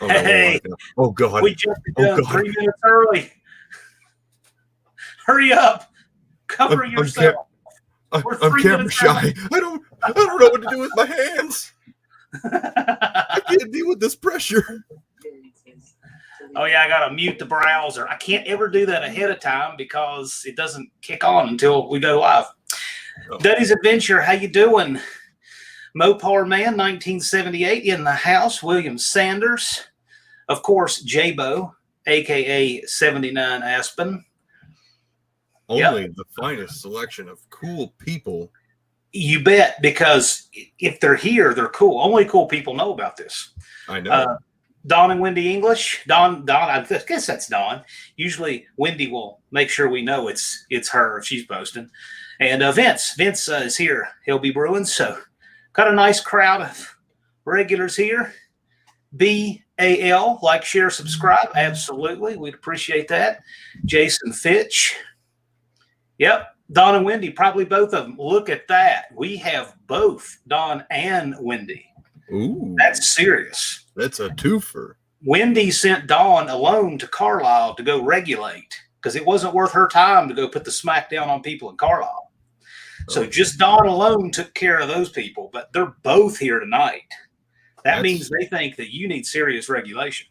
Oh, Hey, no, oh God. we jumped the gun 3 minutes early. Hurry up. Cover yourself. I'm camera shy. I don't know what to do with my hands. I can't deal with this pressure. Oh, yeah, I got to mute the browser. I can't ever do that ahead of time because it doesn't kick on until we go live. Oh. Duddy's Adventure, how you doing? Mopar Man, 1978, in the house. William Sanders. Of course, J-Bo, a.k.a. 79 Aspen. Only the finest selection of cool people. You bet, because if they're here, they're cool. Only cool people know about this. I know. Don and Wendy English. Don, I guess that's Don. Usually Wendy will make sure we know it's her if she's posting. And Vince is here. He'll be brewing. So got a nice crowd of regulars here. BAL, like, share, subscribe. Absolutely. We'd appreciate that. Jason Fitch. Yep. Don and Wendy, probably both of them. Look at that. We have both Don and Wendy. Ooh. That's serious. That's a twofer. Wendy sent Dawn alone to Carlisle to go regulate because it wasn't worth her time to go put the smack down on people in Carlisle. So just Dawn alone took care of those people, but they're both here tonight. That means they think that you need serious regulation.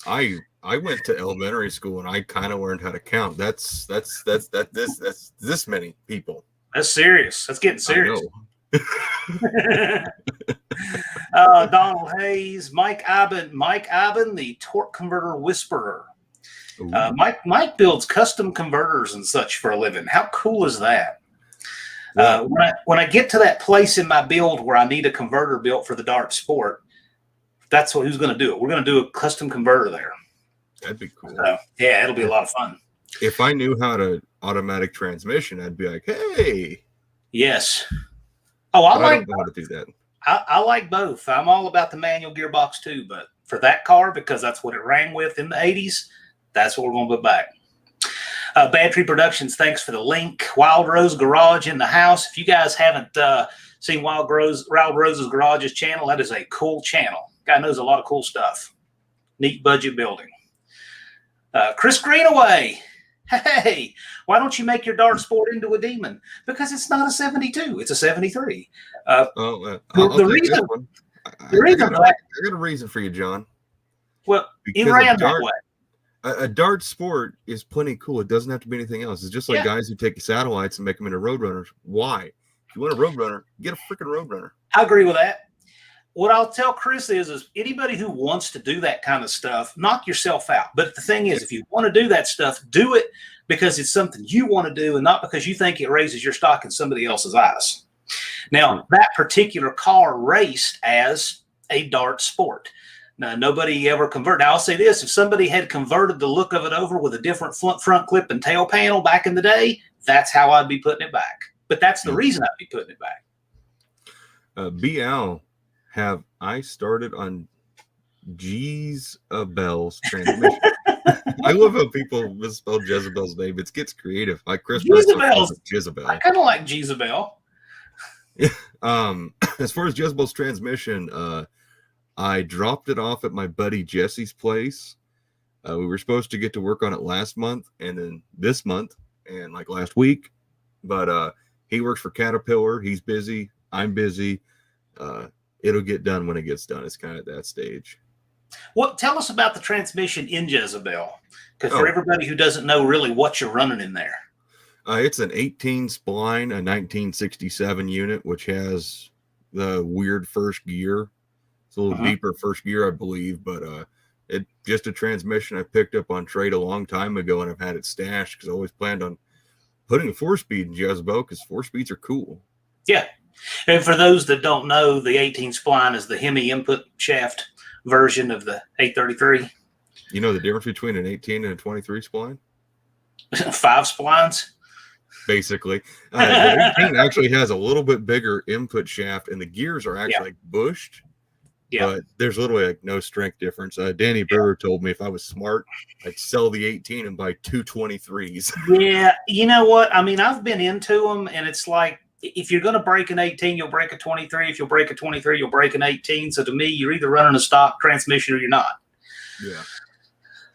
I went to elementary school and I kind of learned how to count. That's this many people. That's serious. That's getting serious. Donald Hayes, Mike Iben, the torque converter whisperer. Mike builds custom converters and such for a living. How cool is that? When I get to that place in my build where I need a converter built for the Dart Sport, that's who's going to do it. We're going to do a custom converter there. That'd be cool. So, yeah, it'll be a lot of fun. If I knew how to automatic transmission, I'd be like, hey. Yes. Oh, I don't know how to do that. I like both. I'm all about the manual gearbox too, but for that car, because that's what it rang with in the 80s, that's what we're going to put back. Battery Productions, thanks for the link. Wild Rose Garage in the house. If you guys haven't seen Wild Rose's Garage's channel, that is a cool channel. Guy knows a lot of cool stuff. Neat budget building. Chris Greenaway. Hey, why don't you make your Dart Sport into a Demon? Because it's not a 72. It's a 73. I got a reason for you, John. Well, it ran that way. A Dart Sport is plenty cool. It doesn't have to be anything else. It's just like guys who take satellites and make them into Roadrunners. Why? If you want a Roadrunner, get a freaking Roadrunner. I agree with that. What I'll tell Chris is anybody who wants to do that kind of stuff, knock yourself out. But the thing is, if you want to do that stuff, do it because it's something you want to do and not because you think it raises your stock in somebody else's eyes. Now, that particular car raced as a Dart Sport. Now, nobody ever converted. Now, I'll say this. If somebody had converted the look of it over with a different front clip and tail panel back in the day, that's how I'd be putting it back. But that's the reason I'd be putting it back. BL, I started on Jezebel's transmission. I love how people misspell Jezebel's name. It gets creative. Like Chris Jezebel. I kind of like Jezebel. As far as Jezebel's transmission, I dropped it off at my buddy Jesse's place. We were supposed to get to work on it last month and then this month and like last week. But he works for Caterpillar. He's busy. I'm busy. It'll get done when it gets done. It's kind of at that stage. Well, tell us about the transmission in Jezebel. Because for everybody who doesn't know really what you're running in there. It's an 18 spline, a 1967 unit, which has the weird first gear. It's a little deeper first gear, I believe, but it just a transmission I picked up on trade a long time ago, and I've had it stashed because I always planned on putting a 4-speed in Jezebel because 4-speeds are cool. Yeah. And for those that don't know, the 18 spline is the Hemi input shaft version of the 833. You know the difference between an 18 and a 23 spline? 5 splines? Basically. The 18 actually has a little bit bigger input shaft, and the gears are actually like bushed. Yeah. But there's literally like no strength difference. Danny Brewer told me if I was smart, I'd sell the 18 and buy 2 23s. Yeah. You know what? I mean, I've been into them, and it's like if you're going to break an 18, you'll break a 23. If you'll break a 23, you'll break an 18. So to me, you're either running a stock transmission or you're not. Yeah.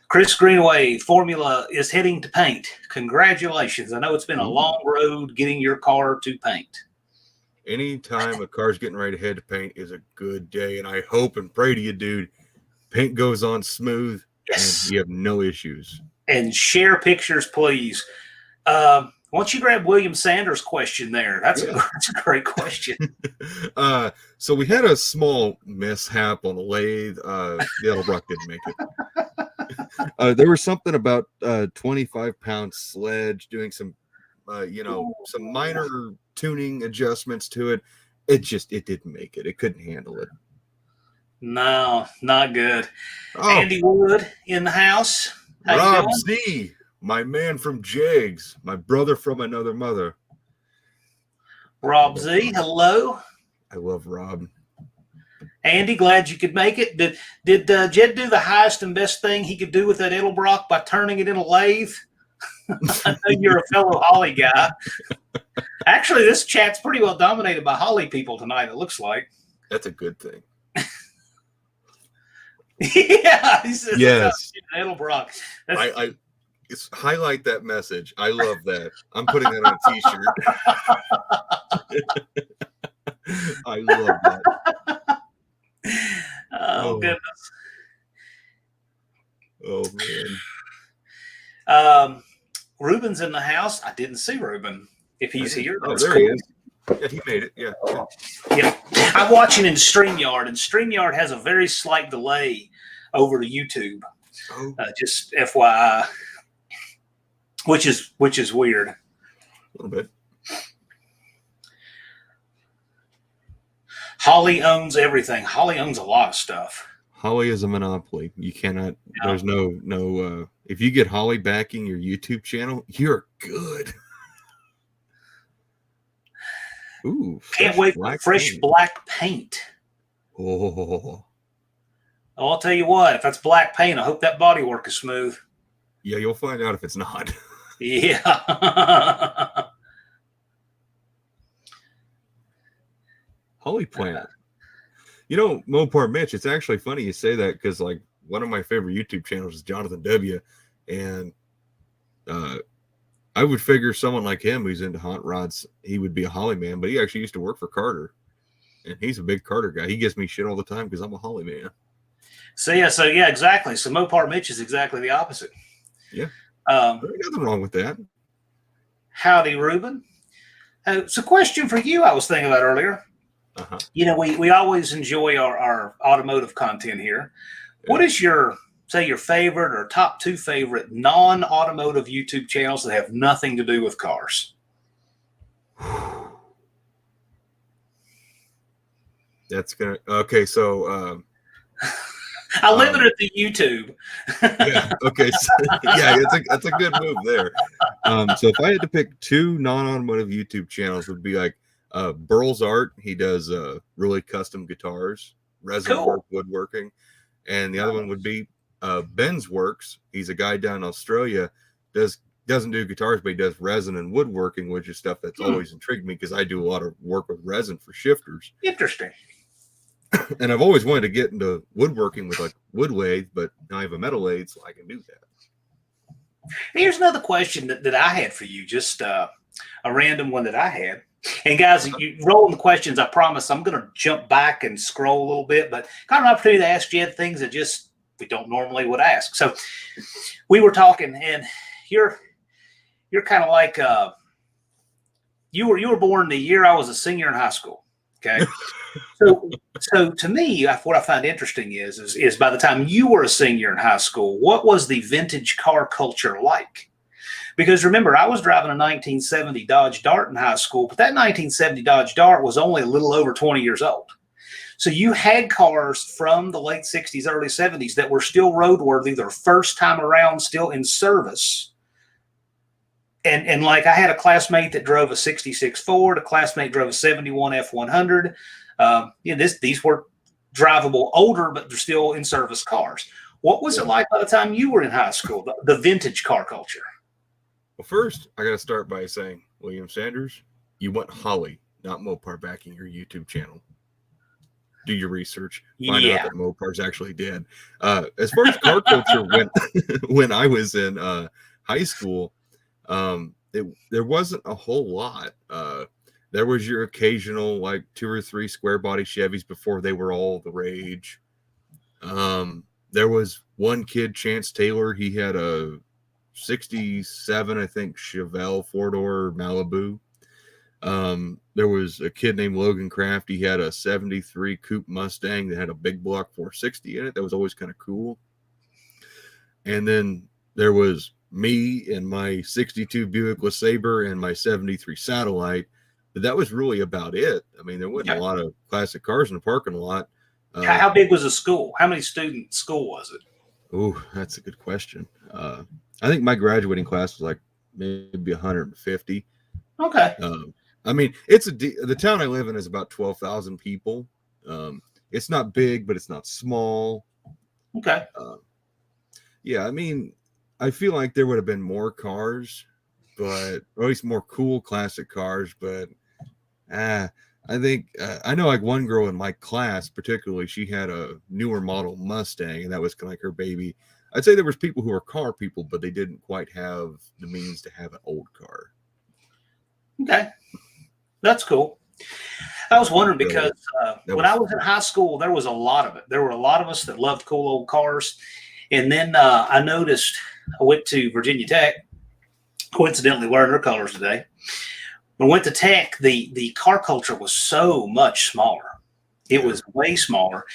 Chris Greenaway, Formula is heading to paint. Congratulations. I know it's been a long road getting your car to paint. Anytime a car's getting ready to head to paint is a good day. And I hope and pray to you, dude, paint goes on smooth. Yes. And you have no issues. And share pictures, please. Once you grab William Sanders' question there, that's a great question. So we had a small mishap on the lathe. The Edelbrock didn't make it. There was something about 25-pound sledge doing some, some minor tuning adjustments to it. It didn't make it. It couldn't handle it. No, not good. Andy Wood in the house. How Rob Z, my man from Jags, my brother from another mother. Rob Z, hello. I love Rob. Andy, glad you could make it. Did Jed do the highest and best thing he could do with that Edelbrock by turning it in a lathe? I know you're a fellow Holly guy. Actually, this chat's pretty well dominated by Holly people tonight, it looks like. That's a good thing. Yeah, he says yes. Edelbrock. I highlight that message. I love that. I'm putting that on a t-shirt. I love that. Oh goodness. Oh man. Ruben's in the house. I didn't see Ruben. If he's here, that's there cool. He is. Yeah, he made it. Yeah. I'm watching in StreamYard, and StreamYard has a very slight delay over to YouTube. Oh. Just FYI, which is weird. A little bit. Holly owns everything. Holly owns a lot of stuff. Holly is a monopoly. You cannot. No. There's no. If you get Holly backing your YouTube channel, you're good. Ooh, can't wait for fresh black paint. Oh, I'll tell you what, if that's black paint, I hope that body work is smooth. Yeah, you'll find out if it's not. Yeah. Holly plant. Mopar Mitch, it's actually funny you say that because like one of my favorite YouTube channels is Jonathan W. And I would figure someone like him who's into hot rods, he would be a Holly man, but he actually used to work for Carter. And he's a big Carter guy. He gives me shit all the time because I'm a Holly man. So yeah, exactly. So Mopar Mitch is exactly the opposite. Yeah. There's nothing wrong with that. Howdy, Ruben. It's a question for you I was thinking about earlier. Uh-huh. We always enjoy our automotive content here. Yeah. What is your favorite or top 2 favorite non-automotive YouTube channels that have nothing to do with cars? That's gonna okay. So I limit it to YouTube. Yeah. Okay. So, yeah, that's a good move there. So if I had to pick 2 non-automotive YouTube channels, would be like Burl's Art. He does really custom guitars, resin work, woodworking, and the other one would be Ben's Works. He's a guy down in Australia. Doesn't do guitars, but he does resin and woodworking, which is stuff that's always intrigued me because I do a lot of work with resin for shifters. Interesting. And I've always wanted to get into woodworking with like wood lathe, but now I have a metal lathe, so I can do that. Here's another question that I had for you, just a random one that I had. And guys, you rolling the questions, I promise I'm going to jump back and scroll a little bit, but got an opportunity to ask Jed things that just we don't normally would ask. So we were talking, and you're kind of like you were born the year I was a senior in high school. Okay. So to me, what I find interesting is by the time you were a senior in high school, what was the vintage car culture like? Because remember, I was driving a 1970 Dodge Dart in high school, but that 1970 Dodge Dart was only a little over 20 years old. So you had cars from the late 60s, early 70s that were still roadworthy, their first time around, still in service. And like I had a classmate that drove a 66 Ford, a classmate drove a 71 F100. These were drivable, older, but they're still in service cars. What was it like by the time you were in high school, the vintage car culture? Well, first, I got to start by saying, William Sanders, you want Holly, not Mopar, backing your YouTube channel. Do your research. Find out that Mopar's actually dead. As far as car culture, when I was in high school, there wasn't a whole lot. There was your occasional like 2 or 3 square body Chevys before they were all the rage. There was one kid, Chance Taylor. He had a 67, I think, Chevelle 4-door Malibu. There was a kid named Logan Kraft. He had a 73 Coupe Mustang that had a big block 460 in it. That was always kind of cool. And then there was me and my 62 Buick LeSabre and my 73 Satellite. But that was really about it. I mean, there wasn't a lot of classic cars in the parking lot. How big was the school? How many student school was it? Oh, that's a good question. I think my graduating class was like maybe 150. Okay. I mean, the town I live in is about 12,000 people. It's not big, but it's not small. Okay. Yeah, I mean, I feel like there would have been more cars, or at least more cool classic cars. But I think I know like one girl in my class, particularly, she had a newer model Mustang, and that was kind of like her baby. I'd say there was people who were car people, but they didn't quite have the means to have an old car. Okay. That's cool. I was wondering because when I was in high school, there was a lot of it. There were a lot of us that loved cool old cars. And then I noticed I went to Virginia Tech, coincidentally learned their colors today. When I went to Tech, the car culture was so much smaller. It was way smaller.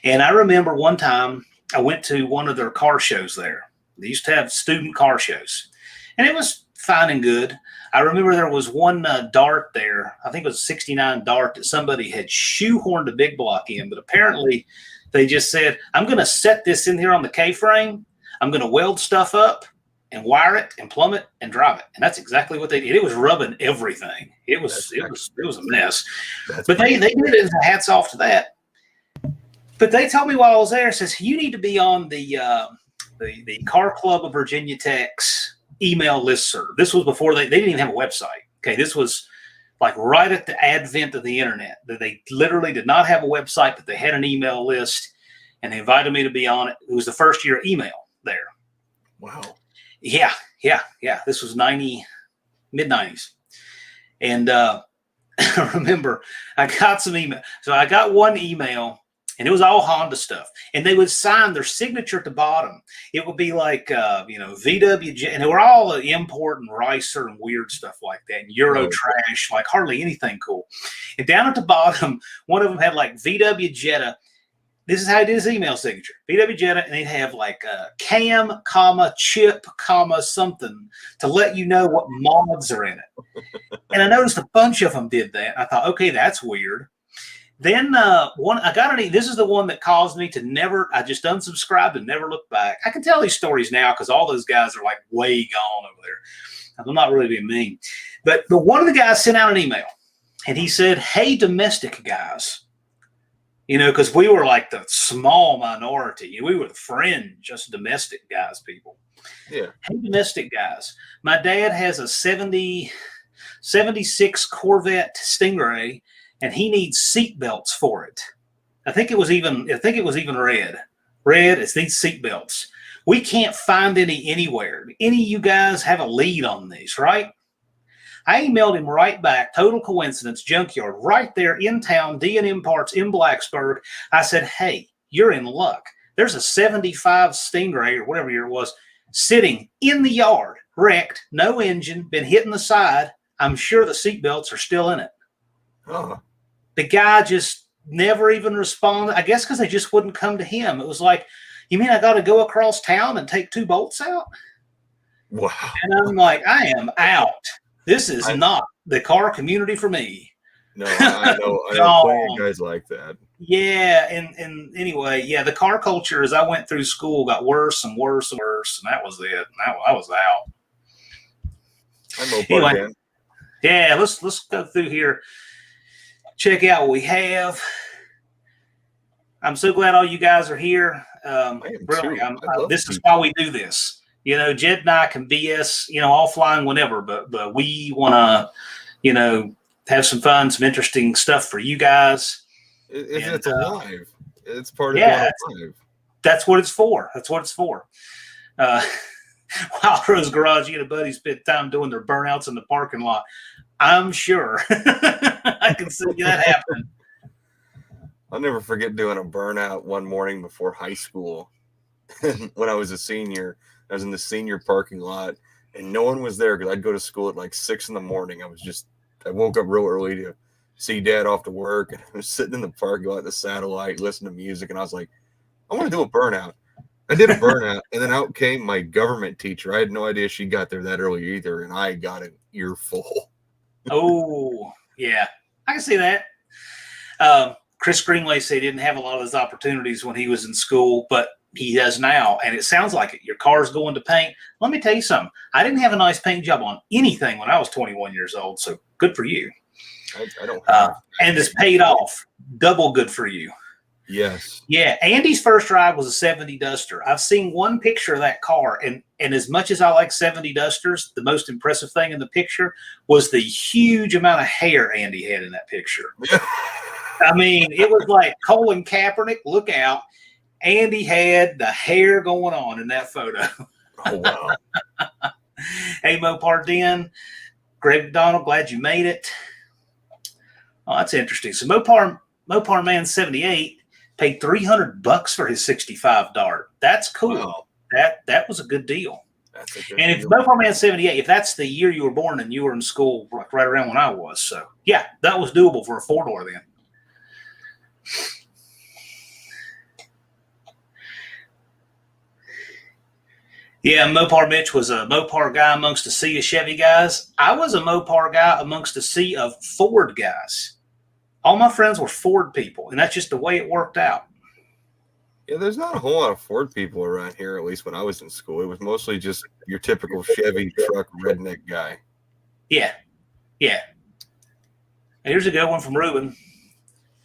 And I remember one time I went to one of their car shows there. They used to have student car shows. And it was fine and good. I remember there was one Dart there. I think it was a 69 Dart that somebody had shoehorned a big block in. But apparently they just said, I'm going to set this in here on the K-frame. I'm going to weld stuff up and wire it and plumb it and drive it. And that's exactly what they did. It was rubbing everything. It was a mess. But they did it, and hats off to that. But they told me while I was there, says, you need to be on the Car Club of Virginia Tech's email listserv. This was before they didn't even have a website. Okay, this was like right at the advent of the internet. They literally did not have a website, but they had an email list, and they invited me to be on it. It was the first year email there. Wow. Yeah. This was mid-90s. And I remember I got some email. So I got one email, and it was all Honda stuff. And they would sign their signature at the bottom. It would be like, VWJ. And they were all import and Ricer and weird stuff like that. And Euro trash, like hardly anything cool. And down at the bottom, one of them had like VW Jetta. This is how he did his email signature. VW Jetta, and they'd have like cam, comma, chip, comma, something to let you know what mods are in it. And I noticed a bunch of them did that. I thought, okay, that's weird. Then this is the one that caused me to never, I just unsubscribed and never looked back. I can tell these stories now because all those guys are like way gone over there. I'm not really being mean. But one of the guys sent out an email, and he said, hey, domestic guys. Because we were like the small minority. We were the fringe, just domestic guys, people. Yeah. Hey, domestic guys. My dad has a 76 Corvette Stingray, and he needs seat belts for it. I think it was even red. It needs seat belts. We can't find any anywhere. Any of you guys have a lead on these, right? I emailed him right back, total coincidence, junkyard, right there in town, D&M Parts in Blacksburg. I said, hey, you're in luck. There's a 75 Stingray or whatever year it was sitting in the yard, wrecked, no engine, been hitting the side. I'm sure the seatbelts are still in it. Oh. The guy just never even responded. I guess because they just wouldn't come to him. It was like, you mean I got to go across town and take 2 bolts out? Wow. And I'm like, I am out. This is not the car community for me. No, I know plenty of guys like that. Yeah, and anyway, the car culture as I went through school got worse and worse and worse, and that was it. I was out. Anyway, yeah, let's go through here, check out what we have. I'm so glad all you guys are here. Really, this is why we do this. Jed and I can BS, offline whenever, but we want to, have some fun, some interesting stuff for you guys. It's alive. It's part of yeah, going alive. That's what it's for. That's what it's for. Wild Rose Garage, you and a buddy spent time doing their burnouts in the parking lot. I'm sure I can see that happening. I'll never forget doing a burnout one morning before high school. When I was a senior, I was in the senior parking lot, and no one was there because I'd go to school at like 6 a.m. I woke up real early to see Dad off to work, and I was sitting in the parking lot at the Satellite, listening to music, and I was like, I want to do a burnout. I did a burnout, and then out came my government teacher. I had no idea she got there that early either, and I got an earful. Oh, yeah. I can see that. Chris Greenway said he didn't have a lot of those opportunities when he was in school, but he does now, and it sounds like it. Your car's going to paint. Let me tell you something. I didn't have a nice paint job on anything when I was 21 years old, so good for you. I don't have and it's paid off. Double good for you. Yes. Yeah, Andy's first ride was a 70 Duster. I've seen one picture of that car, and as much as I like 70 Dusters, the most impressive thing in the picture was the huge amount of hair Andy had in that picture. I mean, it was like Colin Kaepernick, look out. Andy had the hair going on in that photo. Oh, wow. Hey, Mopar Den, Greg McDonald, glad you made it. Oh, that's interesting. So Mopar Man 78 paid $300 for his 65 Dart. That's cool. Wow. That was a good deal. That's a good and deal. If Mopar Man 78, if that's the year you were born and you were in school like right around when I was, so yeah, that was doable for a 4-door then. Yeah, Mopar Mitch was a Mopar guy amongst a sea of Chevy guys. I was a Mopar guy amongst a sea of Ford guys. All my friends were Ford people, and that's just the way it worked out. Yeah, there's not a whole lot of Ford people around here, at least when I was in school. It was mostly just your typical Chevy truck redneck guy. Yeah. Yeah. Here's a good one from Ruben.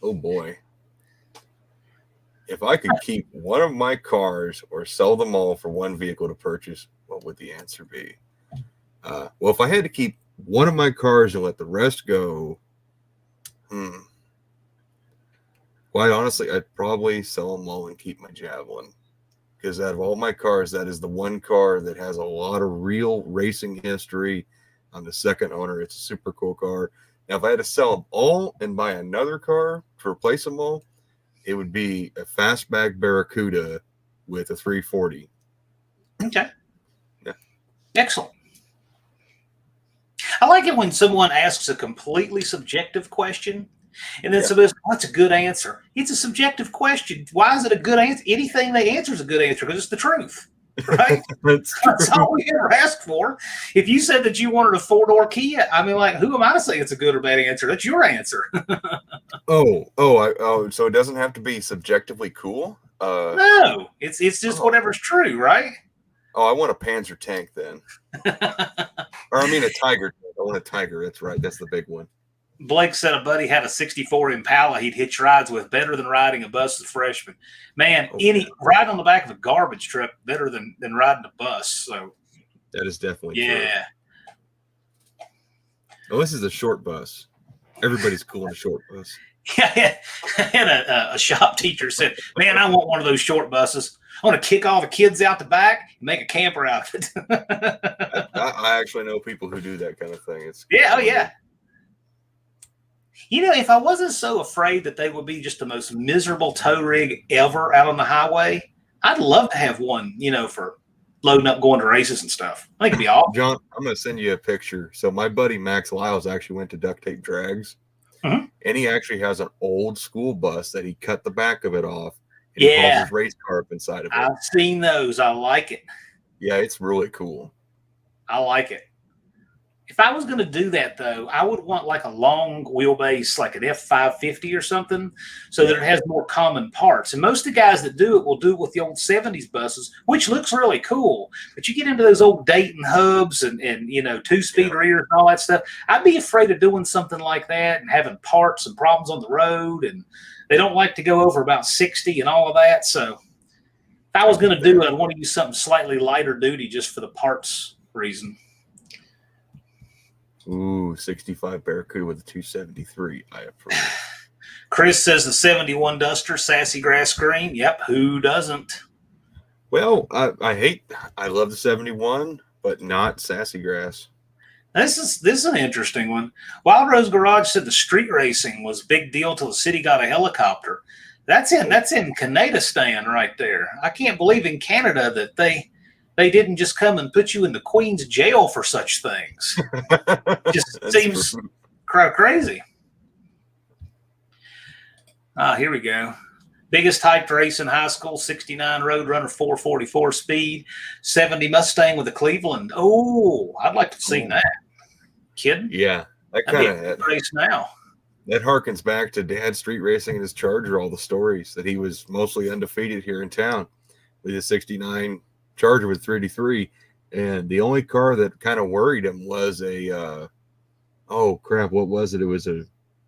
Oh, boy. If I could keep one of my cars or sell them all for one vehicle to purchase, what would the answer be? Well, if I had to keep one of my cars and let the rest go, quite honestly, I'd probably sell them all and keep my Javelin. Because out of all my cars, that is the one car that has a lot of real racing history. I'm the second owner. It's a super cool car. Now, if I had to sell them all and buy another car to replace them all, it would be a fastback Barracuda with a 340. Okay. Yeah. Excellent. I like it when someone asks a completely subjective question, and then somebody says, oh, that's a good answer. It's a subjective question. Why is it a good answer? Anything they answer is a good answer because it's the truth, right? That's all we ever asked for. If you said that you wanted a 4-door Kia, I mean, like, who am I to say it's a good or bad answer? That's your answer. So it doesn't have to be subjectively cool? No, it's just whatever's true, right? Oh, I want a Panzer tank then. Or I mean a Tiger. I want a Tiger. That's right. That's the big one. Blake said a buddy had a 64 Impala he'd hitch rides with, better than riding a bus as a freshman. Man, ride on the back of a garbage truck better than riding a bus. So that is definitely true. Yeah. Oh, this is a short bus. Everybody's cool in a short bus. Yeah, I had a shop teacher said, man, I want one of those short buses. I want to kick all the kids out the back and make a camper out of it. I actually know people who do that kind of thing. Yeah. You know, if I wasn't so afraid that they would be just the most miserable tow rig ever out on the highway, I'd love to have one, for loading up, going to races and stuff. I think it'd be awesome. John, I'm going to send you a picture. So my buddy Max Lyles actually went to Duct Tape Drags, and he actually has an old school bus that he cut the back of it off. And he hauls his race car up inside of it. I've seen those. I like it. Yeah, it's really cool. I like it. If I was going to do that, though, I would want like a long wheelbase, like an F550 or something, so that it has more common parts. And most of the guys that do it will do it with the old 70s buses, which looks really cool. But you get into those old Dayton hubs and 2-speed rears and all that stuff. I'd be afraid of doing something like that and having parts and problems on the road. And they don't like to go over about 60 and all of that. So if I was going to do it, I'd want to use something slightly lighter duty just for the parts reason. Ooh, 65 Barracuda with a 273. I approve. Chris says the 71 Duster, sassy grass green. Yep, who doesn't? Well, I love the 71, but not sassy grass. This is an interesting one. Wild Rose Garage said the street racing was a big deal till the city got a helicopter. That's in Canadistan right there. I can't believe in Canada that they didn't just come and put you in the Queen's jail for such things. Just seems crazy. Here we go. Biggest hyped race in high school, 69 Roadrunner 444 speed, 70 Mustang with a Cleveland. Oh, I'd like to see that. Kidding? Yeah, that kind of race now. That harkens back to Dad street racing and his Charger, all the stories that he was mostly undefeated here in town with his 69 Charger with 383. And the only car that kind of worried him was a, oh crap, what was it? It was a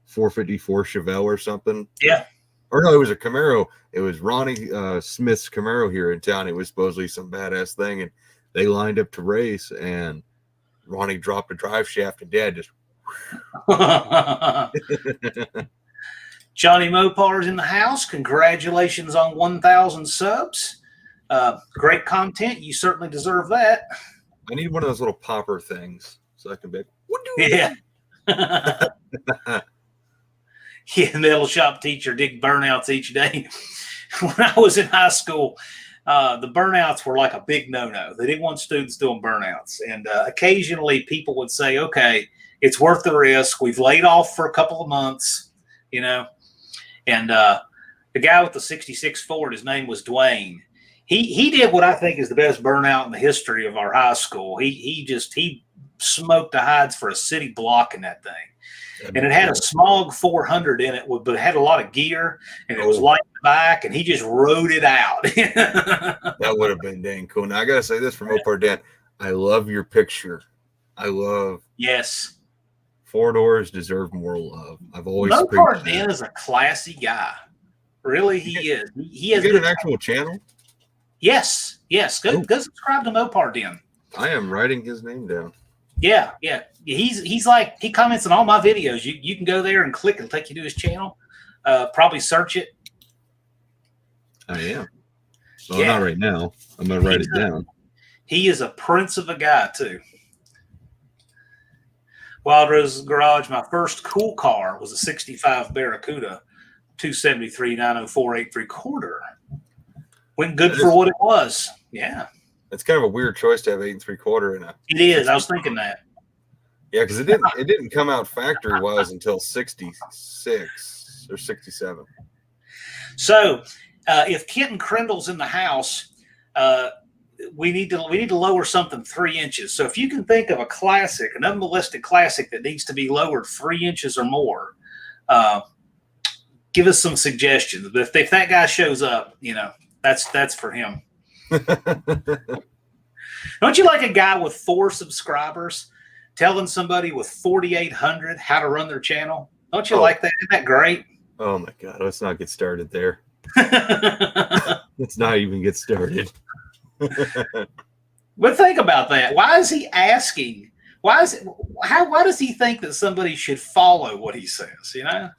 454 Chevelle or something. Yeah. Or no, it was a Camaro. It was Ronnie Smith's Camaro here in town. It was supposedly some badass thing. And they lined up to race, and Ronnie dropped a drive shaft, and Dad just. Johnny Mopar's in the house. Congratulations on 1,000 subs. Great content. You certainly deserve that. I need one of those little popper things so I can be. Yeah. Yeah, metal shop teacher did burnouts each day. When I was in high school, the burnouts were like a big no-no. They didn't want students doing burnouts. And occasionally people would say, okay, it's worth the risk. We've laid off for a couple of months, you know. And the guy with the 66 Ford, his name was Dwayne. He did what I think is the best burnout in the history of our high school. He smoked the hides for a city block in that thing. And it had a Smog 400 in it, but it had a lot of gear, and it was light in the back, and he just rode it out. That would have been dang cool. Now, I got to say this from Mopar Dan. I love your picture. Yes. Four doors deserve more love. I've always Mopar Dan is a classy guy. Really, he is. He has an actual channel? Yes. Go subscribe to Mopar Dan. I am writing his name down. Yeah. He's like, he comments on all my videos. You can go there and click and take you to his channel. Probably search it. I am. Well, not right now. I'm going to write it down. He is a prince of a guy, too. Wild Rose Garage, my first cool car was a 65 Barracuda, 273 904 8 3/4. Went good for what it was. Yeah. It's kind of a weird choice to have 8 3/4 in a. It is. I was thinking that. Yeah, because it didn't come out factory wise until 66 or 67. So, if Kenton Crindle's in the house, we need to lower something 3 inches. So, if you can think of a classic, an unmolested classic that needs to be lowered 3 inches or more, give us some suggestions. But if that guy shows up, you know, that's for him. Don't you like a guy with 4 subscribers telling somebody with 4,800 how to run their channel? Don't you like that? Isn't that great? Oh my God. Let's not get started there. Let's not even get started. But think about that. Why is he asking? Why does he think that somebody should follow what he says? You know,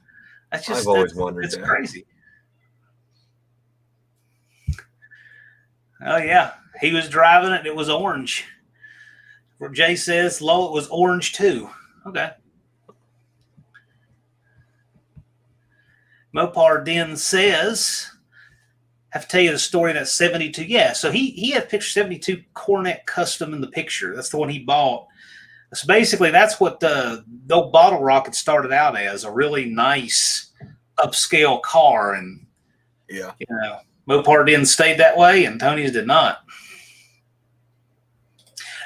I've always wondered. It's crazy. Oh yeah, he was driving it and it was orange. Where Jay says, "Lo, it was orange too." Okay. Mopar Den says, I have to tell you the story of that 72. Yeah, so he had picture 72 Cornet Custom in the picture. That's the one he bought. So basically, that's what the old Bottle Rocket started out as, a really nice upscale car. And, yeah, you know, Mopar Den stayed that way, and Tony's did not.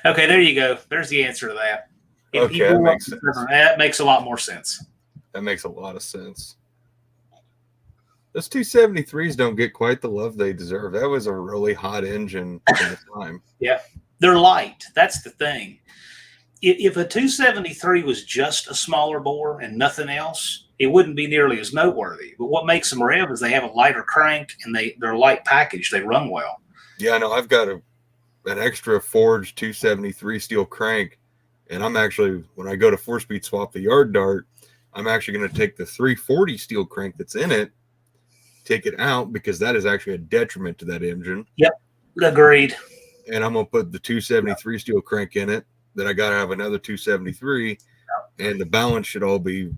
Okay, there you go. There's the answer to that. Okay, that makes sense. That makes a lot more sense. That makes a lot of sense. Those 273s don't get quite the love they deserve. That was a really hot engine at the time. Yeah, they're light. That's the thing. If a 273 was just a smaller bore and nothing else, it wouldn't be nearly as noteworthy. But what makes them rev is they have a lighter crank and they're light package. They run well. Yeah, no, I've got an extra forged 273 steel crank And I'm actually, when I go to 4-speed swap the yard dart, I'm actually going to take the 340 steel crank that's in it, take it out, because that is actually a detriment to that engine. Yep, agreed. And I'm going to put the 273 steel crank in it. Then I got to have another 273, and the balance should all be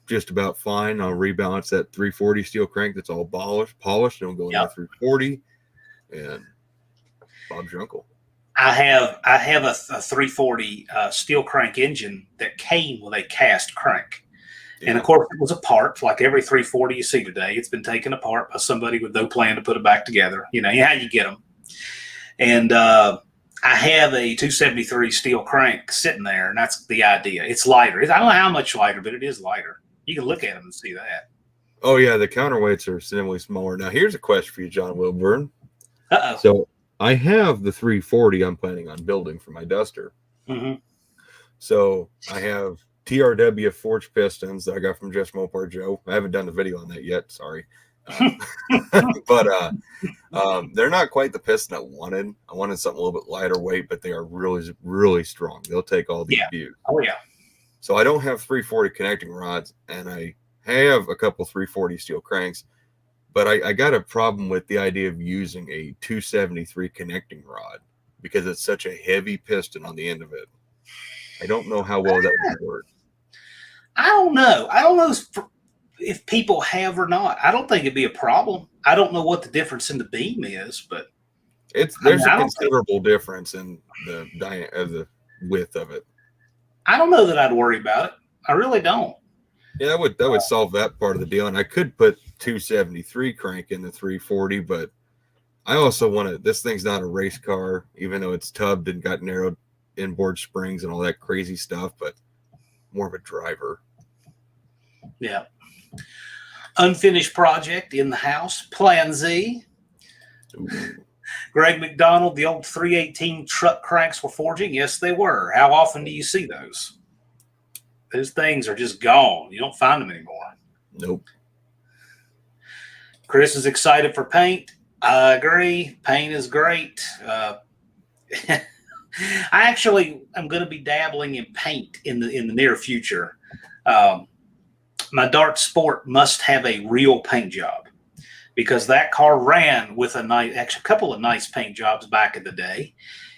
just about fine. I'll rebalance that 340 steel crank that's all polished, and I'll go into 340, and Bob's your uncle. I have a 340 steel crank engine that came with a cast crank. Yeah. And of course, it was a part like every 340 you see today. It's been taken apart by somebody with no plan to put it back together. You know how you get them. And I have a 273 steel crank sitting there, and that's the idea. It's lighter. I don't know how much lighter, but it is lighter. You can look at them and see that. Oh, yeah, the counterweights are significantly smaller. Now, here's a question for you, John Wilburn. Uh-oh. So I have the 340 I'm planning on building for my Duster. Mm-hmm. So I have TRW forged pistons that I got from Just Mopar Joe. I haven't done the video on that yet. Sorry. But they're not quite the piston I wanted. I wanted something a little bit lighter weight, but they are really, really strong. They'll take all the abuse. Oh, yeah. So I don't have 340 connecting rods, and I have a couple 340 steel cranks, but I got a problem with the idea of using a 273 connecting rod because it's such a heavy piston on the end of it. I don't know how well that would work. I don't know. I don't know if people have or not. I don't think it'd be a problem. I don't know what the difference in the beam is, but there's a considerable difference in the width of it. I don't know that I'd worry about it. I really don't. Yeah, that would solve that part of the deal. And I could put 273 crank in the 340, but I also want to. This thing's not a race car, even though it's tubbed and got narrowed inboard springs and all that crazy stuff, but more of a driver. Yeah. Unfinished project in the house. Plan Z. Ooh. Greg McDonald, the old 318 truck cranks were forging. Yes, they were. How often do you see those? Those things are just gone. You don't find them anymore. Nope. Chris is excited for paint. I agree. Paint is great. I actually am going to be dabbling in paint in the near future. My Dart Sport must have a real paint job because that car ran with a couple of nice paint jobs back in the day,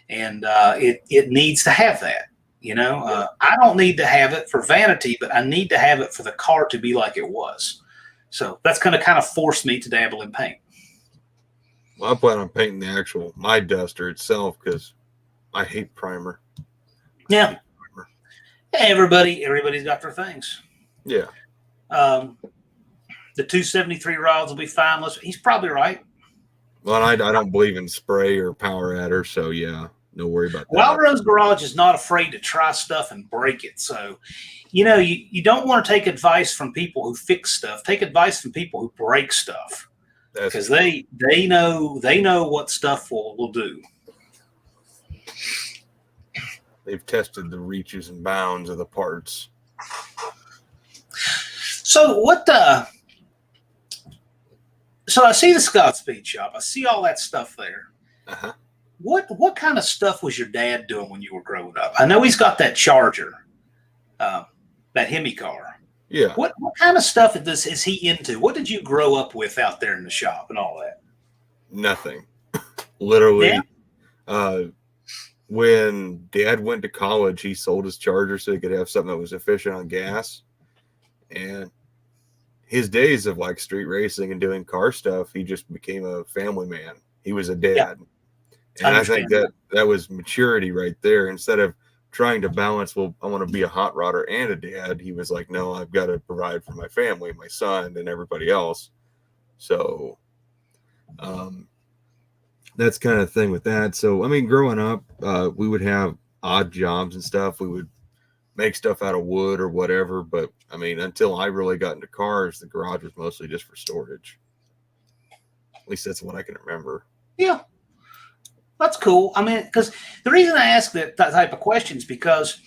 and it needs to have that. You know, I don't need to have it for vanity, but I need to have it for the car to be like it was. So that's going to kind of force me to dabble in paint. Well, I plan on painting my Duster itself because I hate primer. Yeah. Everybody's got their things. Yeah. The 273 rods will be fine. He's probably right. Well, I don't believe in spray or power adder, so yeah, no worry about that. Wild Rose Garage is not afraid to try stuff and break it. So, you know, you don't want to take advice from people who fix stuff. Take advice from people who break stuff because they know what stuff will do. They've tested the reaches and bounds of the parts. So so I see the Scott Speed Shop. I see all that stuff there. Uh-huh. What kind of stuff was your dad doing when you were growing up? I know he's got that Charger, that Hemi car. Yeah. What kind of stuff is he into? What did you grow up with out there in the shop and all that? Nothing. Literally. Yeah. When Dad went to college, he sold his Charger so he could have something that was efficient on gas. And his days of like street racing and doing car stuff, he just became a family man. He was a dad. Yeah. And I think that was maturity right there. Instead of trying to balance, well, I want to be a hot rodder and a dad, he was like, no, I've got to provide for my family, my son, and everybody else. So that's kind of the thing with that. So, I mean, growing up, we would have odd jobs and stuff. We would make stuff out of wood or whatever. But, I mean, until I really got into cars, the garage was mostly just for storage. At least that's what I can remember. Yeah. That's cool. I mean, because the reason I ask that type of questions because,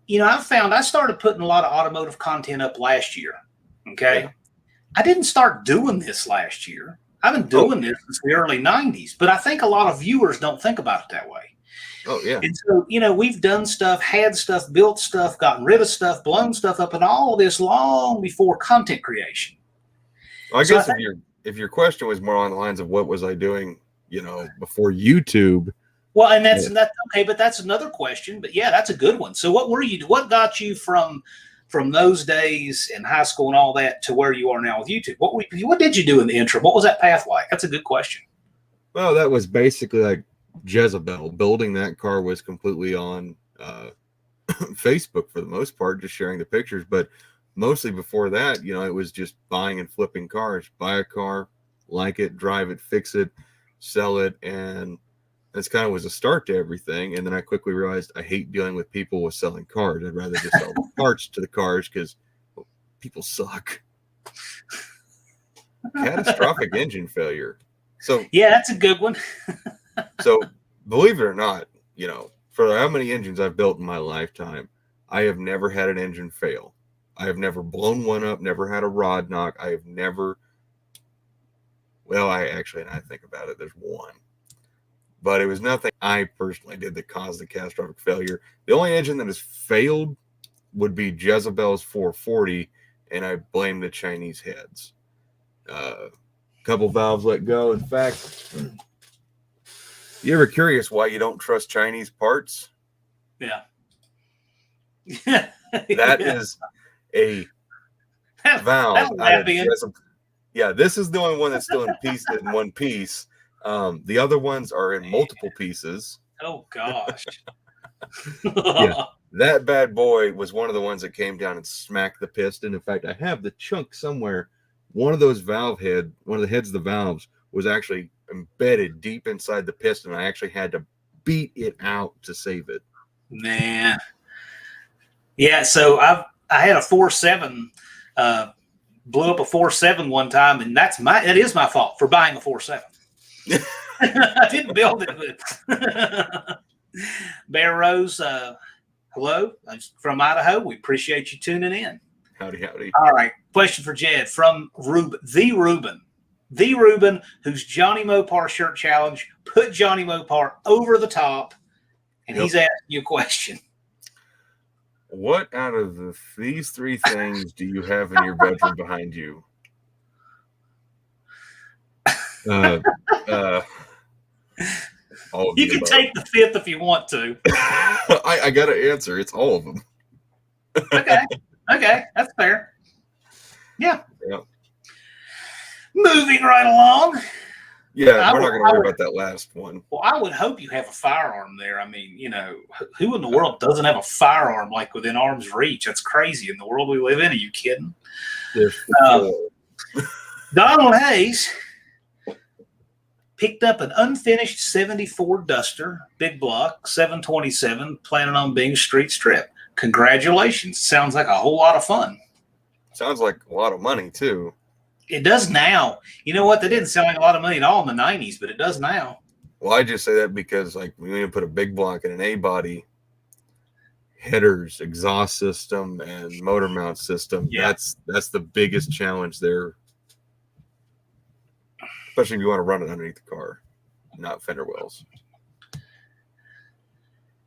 you know, I started putting a lot of automotive content up last year. Okay. Yeah. I didn't start doing this last year. I've been doing this since the early 90s, but I think a lot of viewers don't think about it that way. Oh yeah. And so, we've done stuff, had stuff, built stuff, gotten rid of stuff, blown stuff up, and all of this long before content creation. Well, I So guess if your question was more on the lines of what was I doing, before YouTube. well, and that's okay, but that's another question. But yeah, that's a good one. So what got you from those days in high school and all that to where you are now with YouTube? What did you do in the interim? What was that path like? That's a good question. Well, that was basically like Jezebel. Building that car was completely on Facebook for the most part, just sharing the pictures. But mostly before that, it was just buying and flipping cars. Buy a car, like it, drive it, fix it, sell it, and that's kind of was a start to everything. And then I quickly realized I hate dealing with people with selling cars. I'd rather just sell the parts to the cars because people suck. Catastrophic engine failure. So yeah, that's a good one. So believe it or not, for how many engines I've built in my lifetime, I have never had an engine fail. I have never blown one up, never had a rod knock. I have never, well, I think about it, there's one. But it was nothing I personally did that caused the catastrophic failure. The only engine that has failed would be Jezebel's 440, and I blame the Chinese heads. Couple valves let go. In fact, you ever curious why you don't trust Chinese parts? Yeah. That is a valve out of Jezebel. Yeah, this is the only one that's still in one piece. The other ones are in multiple pieces. Oh gosh. Yeah, that bad boy was one of the ones that came down and smacked the piston. In fact, I have the chunk somewhere. One of the heads of the valves was actually embedded deep inside the piston. I actually had to beat it out to save it. Man. Yeah, so I had a 4.7, blew up a 4.7 one time, and it is my fault for buying a 4.7. I didn't build it. Bear Rose, hello, I'm from Idaho. We appreciate you tuning in. Howdy. All right, question for Jed from the Ruben, whose Johnny Mopar shirt challenge put Johnny Mopar over the top, and he's asking you a question. What out of these three things do you have in your bedroom behind you? You can take the fifth if you want to. I got to answer. It's all of them. Okay, that's fair. Yeah. Moving right along. Yeah, we're not going to worry about that last one. Well, I would hope you have a firearm there. I mean, who in the world doesn't have a firearm like within arm's reach? That's crazy in the world we live in. Are you kidding? There's Donald Hayes picked up an unfinished 74 Duster, big block, 727, planning on being street strip. Congratulations. Sounds like a whole lot of fun. Sounds like a lot of money, too. It does now. You know what? That didn't sound like a lot of money at all in the 90s, but it does now. Well, I just say that because, like, we need to put a big block in an A-body, headers, exhaust system, and motor mount system. Yeah. That's the biggest challenge there. Especially if you want to run it underneath the car, not fender wells.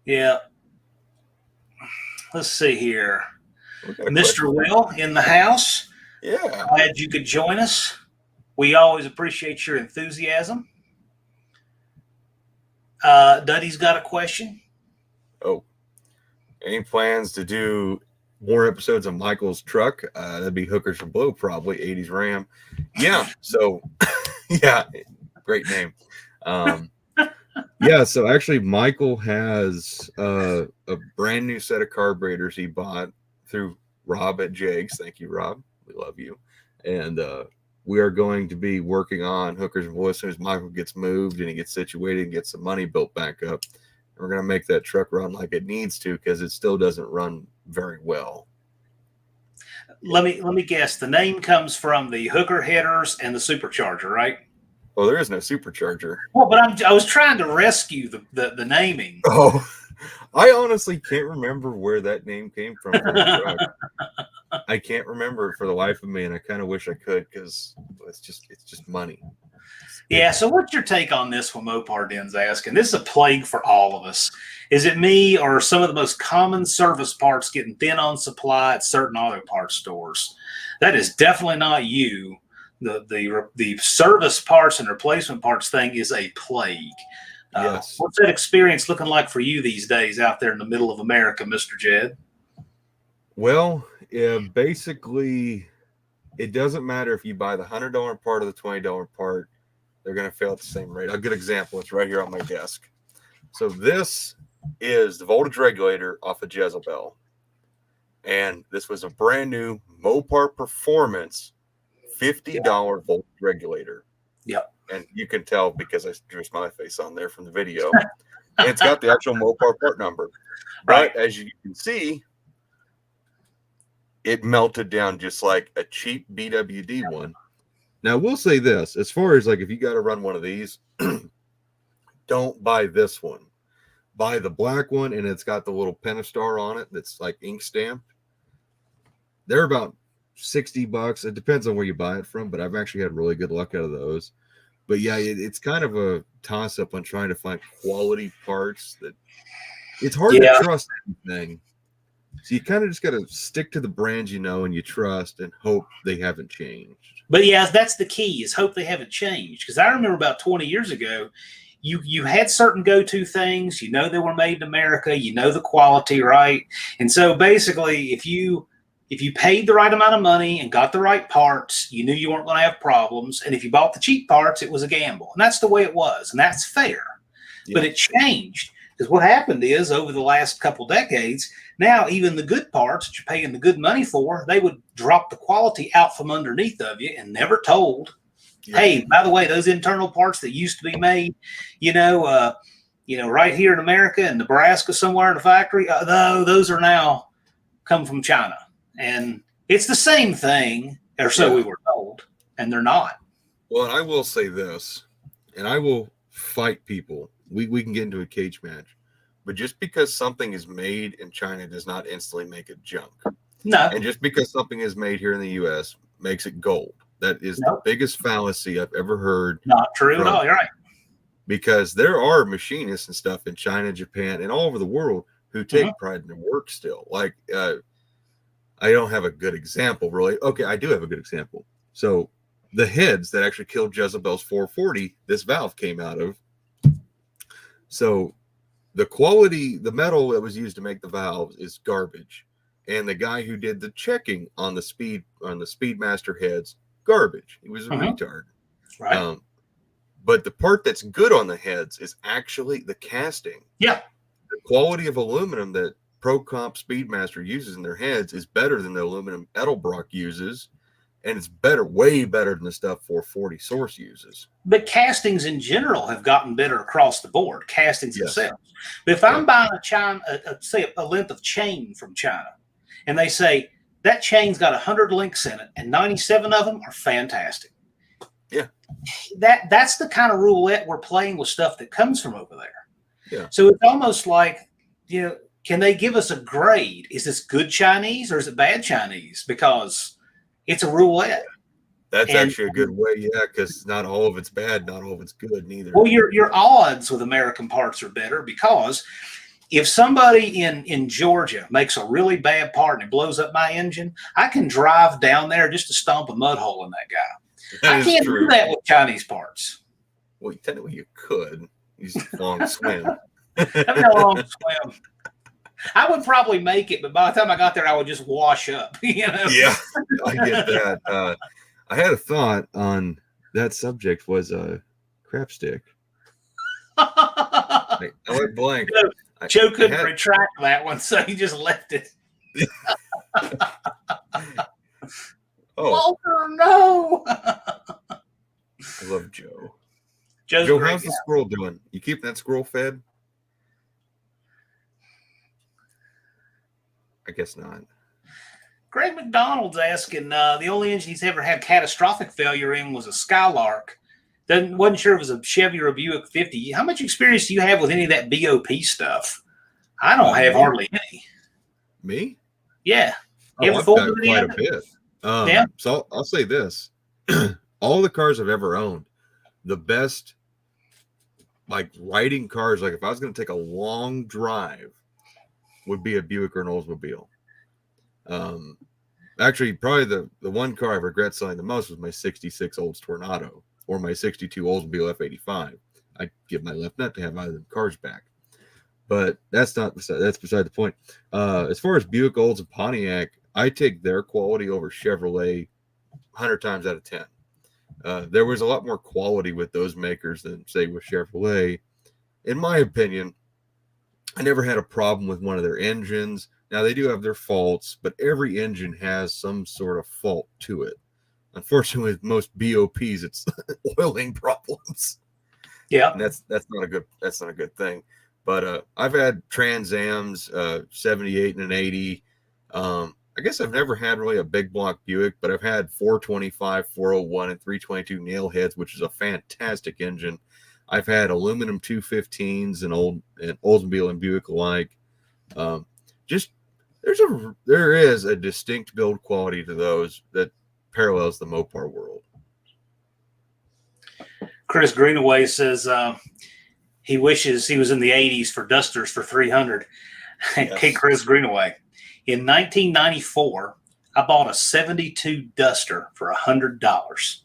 Yeah. Let's see here. Mr. Will in the house. Yeah. Glad you could join us. We always appreciate your enthusiasm. Duddy's got a question. Oh. Any plans to do more episodes of Michael's truck? That'd be Hookers from Blow, probably 80s Ram. Yeah. So, yeah, great name. Yeah. So actually, Michael has a brand new set of carburetors he bought through Rob at Jags. Thank you, Rob. We love you. And we are going to be working on Hookers and Blow as soon as Michael gets moved and he gets situated and gets some money built back up. We're going to make that truck run like it needs to because it still doesn't run very well. Let me guess. The name comes from the hooker headers and the supercharger, right? Well, there is no supercharger. Well, but I was trying to rescue the naming. Oh, I honestly can't remember where that name came from for the truck. I can't remember it for the life of me, and I kind of wish I could because it's just money. Yeah, so what's your take on this one, Mopar Den's asking? This is a plague for all of us. Is it me or some of the most common service parts getting thin on supply at certain auto parts stores? That is definitely not you. The service parts and replacement parts thing is a plague. Yes. What's that experience looking like for you these days out there in the middle of America, Mr. Jed? Well, yeah, basically, it doesn't matter if you buy the $100 part or the $20 part, they're going to fail at the same rate. A good example, it's right here on my desk. So this is the voltage regulator off of Jezebel. And this was a brand new Mopar Performance $50 voltage regulator. Yep. And you can tell because I drew a smiley face on there from the video. And it's got the actual Mopar part number. Right. But as you can see, it melted down just like a cheap BWD one. Now, we'll say this, as far as like if you got to run one of these, don't buy this one. Buy the black one, and it's got the little Pentastar on it that's like ink stamped. They're about $60. It depends on where you buy it from, but I've actually had really good luck out of those. But yeah, it's kind of a toss-up on trying to find quality parts that it's hard to trust anything. So you kind of just got to stick to the brands you know and you trust and hope they haven't changed. But yeah, that's the key, is hope they haven't changed. Because I remember about 20 years ago, you had certain go-to things. You know they were made in America. You know the quality, right? And so basically, if you paid the right amount of money and got the right parts, you knew you weren't going to have problems. And if you bought the cheap parts, it was a gamble. And that's the way it was. And that's fair. Yeah. But it changed. Because what happened is, over the last couple decades, now even the good parts that you're paying the good money for, they would drop the quality out from underneath of you and never told. Yeah. Hey, by the way, those internal parts that used to be made, right here in America and Nebraska somewhere in the factory, those are now come from China. And it's the same thing, or so we were told, and they're not. Well, and I will say this, and I will fight people. We can get into a cage match, but just because something is made in China does not instantly make it junk. No. And just because something is made here in the U.S. makes it gold. That is the biggest fallacy I've ever heard. Not true at all. You're right. Because there are machinists and stuff in China, Japan, and all over the world who take pride in their work still. Like, I don't have a good example, really. Okay, I do have a good example. So the heads that actually killed Jezebel's 440, this valve came out of. So the quality, the metal that was used to make the valves is garbage. And the guy who did the checking on the Speedmaster heads, garbage. He was a retard. Right. But the part that's good on the heads is actually the casting. Yeah. The quality of aluminum that ProComp Speedmaster uses in their heads is better than the aluminum Edelbrock uses, and it's better, way better than the stuff 440 Source uses. But castings in general have gotten better across the board, castings themselves. But if I'm buying say a length of chain from China, and they say that chain's got 100 links in it, and 97 of them are fantastic. Yeah. That's the kind of roulette we're playing with stuff that comes from over there. Yeah. So it's almost like, can they give us a grade? Is this good Chinese or is it bad Chinese? Because it's a roulette. That's actually a good way, because not all of it's bad, not all of it's good, neither. Well, your odds with American parts are better, because if somebody in Georgia makes a really bad part and it blows up my engine, I can drive down there just to stomp a mud hole in that guy. I can't do that with Chinese parts. Well, technically you could. Use a long swim. I've got a long swim. I would probably make it, but by the time I got there, I would just wash up. Yeah, I get that. I had a thought on that subject, was a crap stick. I went blank. Joe couldn't retract that one, so he just left it. Walter, no. I love Joe. Joe, how's the squirrel doing? You keep that squirrel fed? I guess not. Greg McDonald's asking, the only engine he's ever had catastrophic failure in was a Skylark. Wasn't sure if it was a Chevy or a Buick 50. How much experience do you have with any of that BOP stuff? I don't have hardly any. Me? Yeah. You ever folded quite a bit. So I'll say this. All the cars I've ever owned, the best, like, riding cars, like if I was going to take a long drive, would be a Buick or an Oldsmobile. Actually, probably the one car I regret selling the most was my 66 Olds Tornado or my 62 Oldsmobile F85. I'd give my left nut to have either of the cars back. But that's beside the point. As far as Buick, Olds, and Pontiac, I take their quality over Chevrolet 100 times out of 10. There was a lot more quality with those makers than, say, with Chevrolet. In my opinion, I never had a problem with one of their engines. Now, they do have their faults, but every engine has some sort of fault to it. Unfortunately, with most BOPs, it's oiling problems. Yeah, and that's not a good thing. But I've had Trans Ams, 78 and an 80. I guess I've never had really a big block Buick, but I've had 425, 401, and 322 nail heads, which is a fantastic engine. I've had aluminum 215s and Oldsmobile and Buick alike. There is a distinct build quality to those that parallels the Mopar world. Chris Greenaway says he wishes he was in the 80s for Dusters for 300. Yes. Hey, Chris Greenaway. In 1994, I bought a 72 Duster for $100.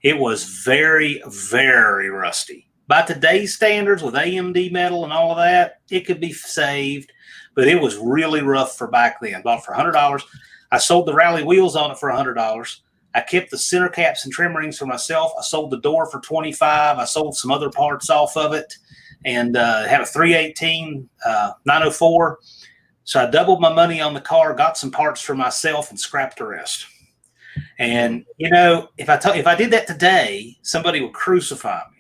It was very, very rusty. By today's standards, with AMD metal and all of that, it could be saved, but it was really rough for back then. Bought it for $100. I sold the rally wheels on it for $100. I kept the center caps and trim rings for myself. I sold the door for $25. I sold some other parts off of it, and had a 318 904. So I doubled my money on the car, got some parts for myself, and scrapped the rest. And if I did that today, somebody would crucify me.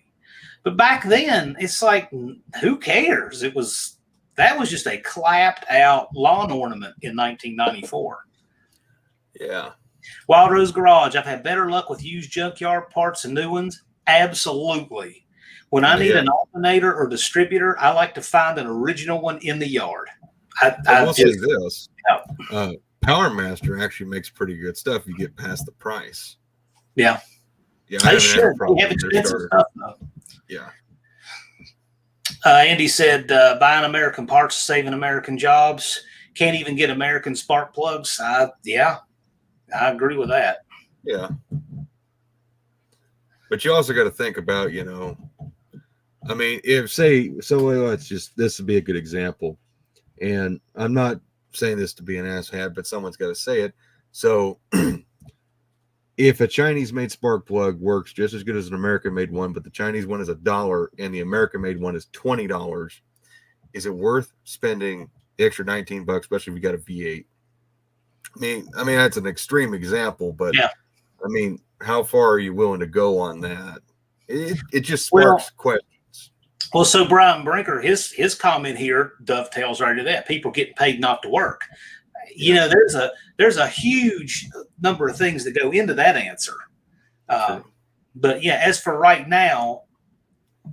But back then, it's like, who cares? That was just a clapped out lawn ornament in 1994. Yeah. Wild Rose Garage, I've had better luck with used junkyard parts and new ones. Absolutely. When I need an alternator or distributor, I like to find an original one in the yard. I will say this. Yeah. Power Master actually makes pretty good stuff. You get past the price. Yeah. Yeah. They should. They have expensive stuff, though. Yeah. Andy said, buying American parts, saving American jobs. Can't even get American spark plugs. Yeah, I agree with that. Yeah. But you also got to think about, I mean, this would be a good example. And I'm not saying this to be an asshat, but someone's got to say it. So if a Chinese-made spark plug works just as good as an American-made one, but the Chinese one is $1 and the American-made one is $20, is it worth spending the extra $19, especially if you got a V8? I mean, that's an extreme example, but yeah. I mean, how far are you willing to go on that? It just sparks questions. Well, so Brian Brinker, his comment here dovetails right to that. People getting paid not to work. There's a huge number of things that go into that answer. But yeah, as for right now,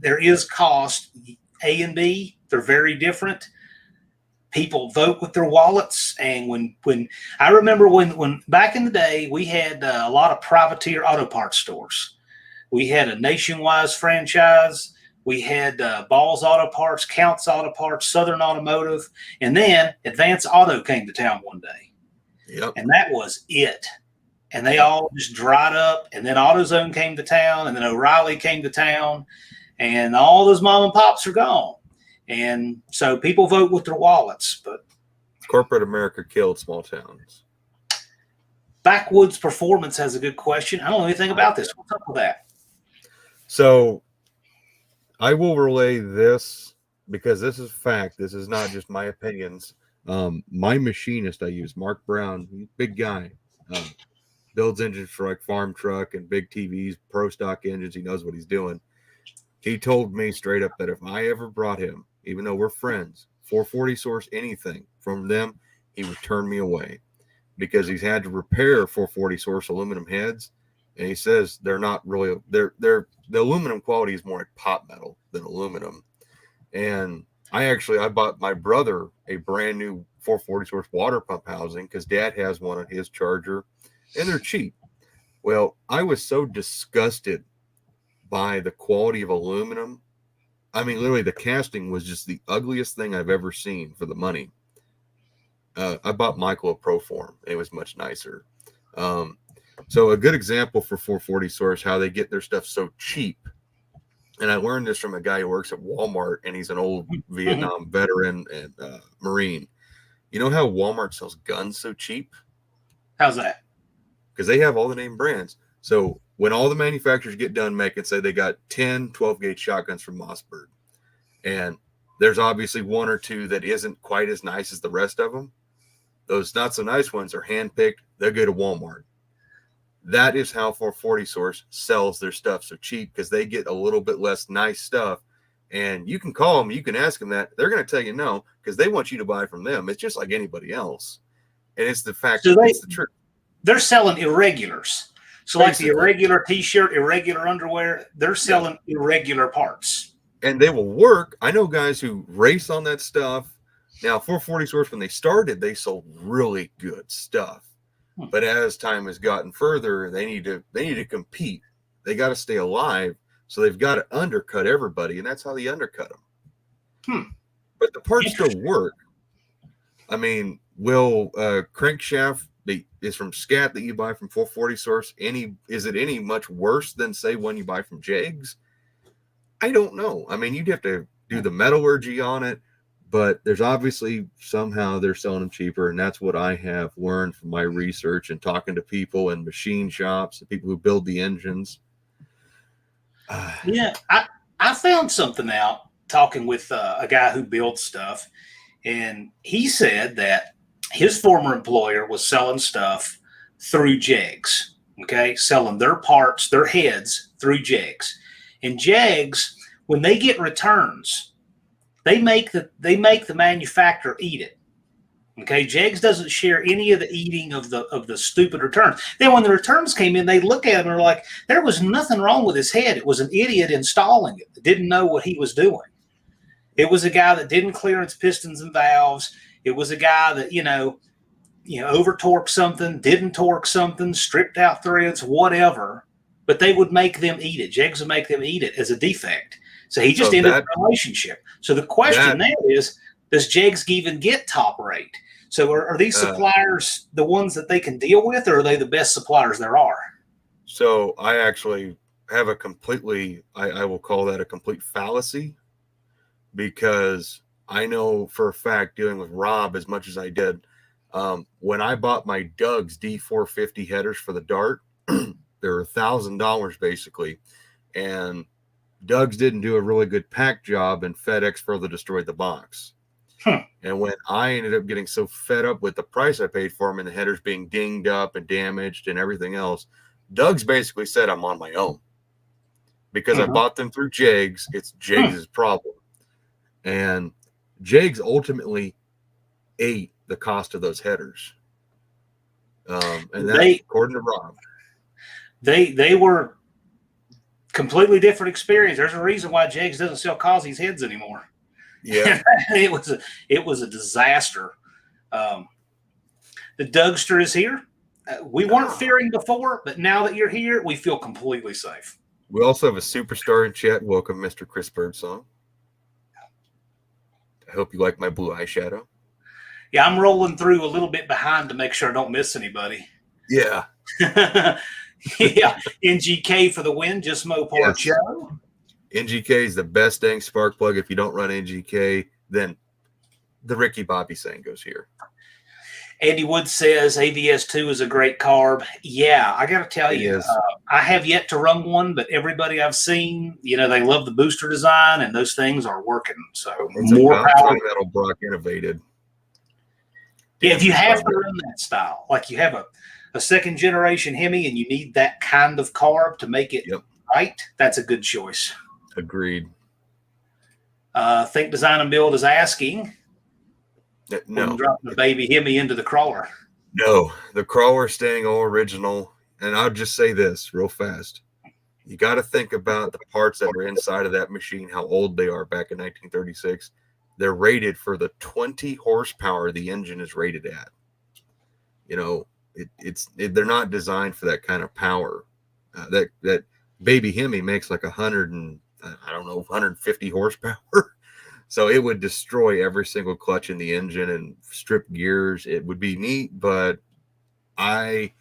there is cost. A and B, they're very different. People vote with their wallets, and when I remember when back in the day, we had a lot of privateer auto parts stores. We had a Nationwide franchise. We had Balls Auto Parts, Counts Auto Parts, Southern Automotive, and then Advance Auto came to town one day. Yep. And that was it. And they all just dried up. And then AutoZone came to town, and then O'Reilly came to town, and all those mom and pops are gone. And so people vote with their wallets. But corporate America killed small towns. Backwoods Performance has a good question. I don't know anything about this. What's up with that? So I will relay this because this is fact. This is not just my opinions. My machinist I use, Mark Brown, big guy, builds engines for like farm truck and big TVs, pro stock engines. He knows what he's doing. He told me straight up that if I ever brought him, even though we're friends, 440 source anything from them, he would turn me away because he's had to repair 440 source aluminum heads. And he says they're not really, the aluminum quality is more like pot metal than aluminum. And I bought my brother a brand new 440 source water pump housing because Dad has one on his Charger, and they're cheap. Well, I was so disgusted by the quality of aluminum. I mean, literally, the casting was just the ugliest thing I've ever seen for the money. I bought Michael a Proform. It was much nicer. So a good example for 440 Source, how they get their stuff so cheap. And I learned this from a guy who works at Walmart, and he's an old Vietnam veteran and Marine. You know how Walmart sells guns so cheap? How's that? Because they have all the name brands. So when all the manufacturers get done making, say they got 10 12-gauge shotguns from Mossberg, and there's obviously one or two that isn't quite as nice as the rest of them. Those not so nice ones are handpicked. They'll go to Walmart. That is how 440 Source sells their stuff so cheap, because they get a little bit less nice stuff. And you can call them, you can ask them that. They're going to tell you no, because they want you to buy from them. It's just like anybody else. And it's the fact that it's the truth. They're selling irregulars. So basically, like the irregular T-shirt, irregular underwear, they're selling irregular parts. And they will work. I know guys who race on that stuff. Now, 440 Source, when they started, they sold really good stuff. But as time has gotten further, they need to compete. They got to stay alive. So they've got to undercut everybody, and that's how they undercut them. But the parts still work. I mean, will crankshaft is from Scat that you buy from 440 Source, is it any much worse than, say, one you buy from Jegs? I don't know. I mean, you'd have to do the metallurgy on it, but there's obviously somehow they're selling them cheaper, and that's what I have learned from my research and talking to people in machine shops and people who build the engines. Yeah, I found something out talking with a guy who builds stuff, and he said that his former employer was selling stuff through Jegs, selling their parts, their heads through Jegs. And Jegs, when they get returns, they make the manufacturer eat it. Jegs doesn't share any of the eating of the stupid returns. Then when the returns came in, they look at them and are like, there was nothing wrong with his head. It was an idiot installing it that didn't know what he was doing. It was a guy that didn't clearance pistons and valves. It was a guy that, over torqued something, didn't torque something, stripped out threads, whatever. But they would make them eat it. Jegs would make them eat it as a defect. So he just ended the relationship. So the question now is, does Jegs even get top rate? So are these suppliers the ones that they can deal with, or are they the best suppliers there are? So I actually have I will call that a complete fallacy, because I know for a fact, dealing with Rob as much as I did, when I bought my Doug's D450 headers for the Dart, they were $1,000 basically. And Doug's didn't do a really good pack job, and FedEx further destroyed the box. And when I ended up getting so fed up with the price I paid for them and the headers being dinged up and damaged and everything else, Doug's basically said I'm on my own, because I bought them through Jegs. It's Jegs' problem. And Jegs ultimately ate the cost of those headers. And that's according to Rob. They were completely different experience. There's a reason why Jegs doesn't sell Causey's heads anymore. Yeah, it was a disaster. The Dougster is here. We weren't fearing before, but now that you're here, we feel completely safe. We also have a superstar in chat. Welcome, Mr. Chris Birdsong. I hope you like my blue eyeshadow. Yeah, I'm rolling through a little bit behind to make sure I don't miss anybody. Yeah. Yeah, NGK for the win. Just Mopar Joe. NGK is the best dang spark plug. If you don't run NGK, then the Ricky Bobby saying goes here. Andy Wood says AVS2 is a great carb. Yeah, I got to tell you, I have yet to run one, but everybody I've seen, they love the booster design, and those things are working. So it's more power. Metal Brock innovated. Yeah, if you have to run that style, like you have a second generation Hemi and you need that kind of carb to make it right, that's a good choice. Agreed. Think Design and Build is asking. No. Dropping the baby Hemi into the crawler. No, the crawler staying all original. And I'll just say this real fast. You got to think about the parts that are inside of that machine, how old they are back in 1936. They're rated for the 20 horsepower the engine is rated at. They're not designed for that kind of power. That baby Hemi makes like 100 and I don't know 150 horsepower. So it would destroy every single clutch in the engine and strip gears. It would be neat, but I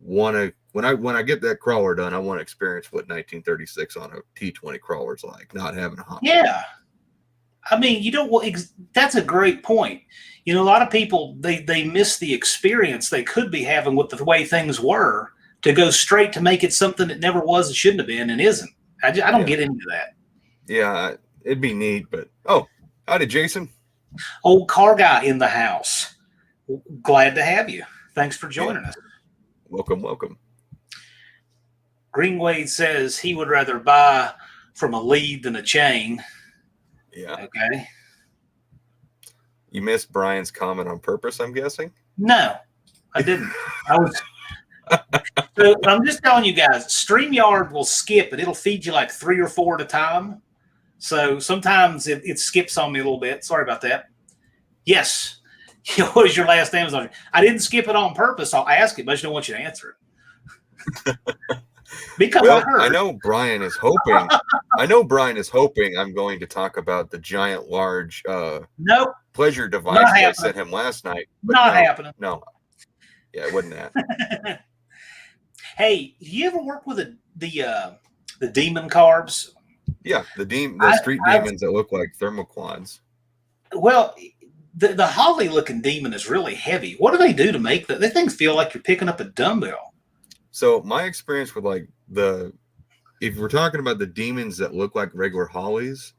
want to when I get that crawler done, I want to experience what 1936 on a T20 crawler is like, not having a hot. Yeah. I mean, you don't. That's a great point. You know, a lot of people they miss the experience they could be having with the way things were to go straight to make it something that never was and shouldn't have been and isn't. I don't get into that. Yeah, it'd be neat, but howdy, Jason. Old car guy in the house. Glad to have you. Thanks for joining us. Welcome. Greenwade says he would rather buy from a lead than a chain. Yeah. Okay. You missed Brian's comment on purpose, I'm guessing? No, I didn't. So I'm just telling you guys, StreamYard will skip it. It'll feed you like 3 or 4 at a time. So sometimes it skips on me a little bit. Sorry about that. Yes. What was your last Amazon? I didn't skip it on purpose. I'll ask it, but I just don't want you to answer it. Because I know Brian is hoping. I'm going to talk about the giant, large pleasure device that I sent him last night. Not happening. No. Yeah, it wasn't that. Hey, you ever work with the demon carbs? Yeah, the street demons that look like thermoquads. Well, the Holly looking demon is really heavy. What do they do to make that? They things feel like you're picking up a dumbbell. So my experience with if we're talking about the demons that look like regular Hollies,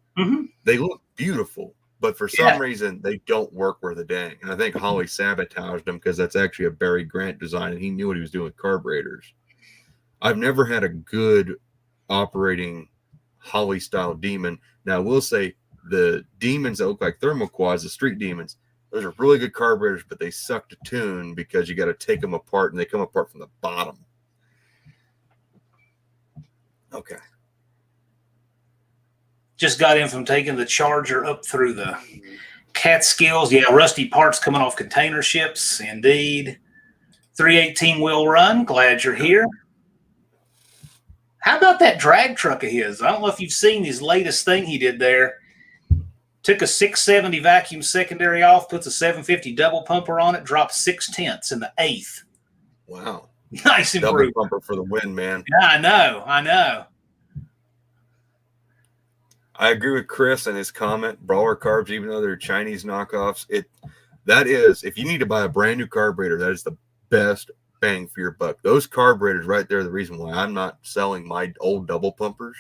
they look beautiful, but for some reason they don't work worth a dang. And I think Holly sabotaged them because that's actually a Barry Grant design, and he knew what he was doing with carburetors. I've never had a good operating Holly style demon. Now I will say the demons that look like thermoquads, the street demons, those are really good carburetors, but they suck to tune because you got to take them apart, and they come apart from the bottom. Okay. Just got in from taking the Charger up through the Catskills. Yeah, rusty parts coming off container ships. Indeed. 318 wheel run. Glad you're here. How about that drag truck of his? I don't know if you've seen his latest thing he did there. Took a 670 vacuum secondary off, puts a 750 double pumper on it, dropped 6/10 in the 8th. Wow. Nice improvement. Double pumper for the win, man. Yeah, I know. I agree with Chris and his comment. Brawler carbs, even though they're Chinese knockoffs, if you need to buy a brand new carburetor, that is the best bang for your buck. Those carburetors right there are the reason why I'm not selling my old double pumpers,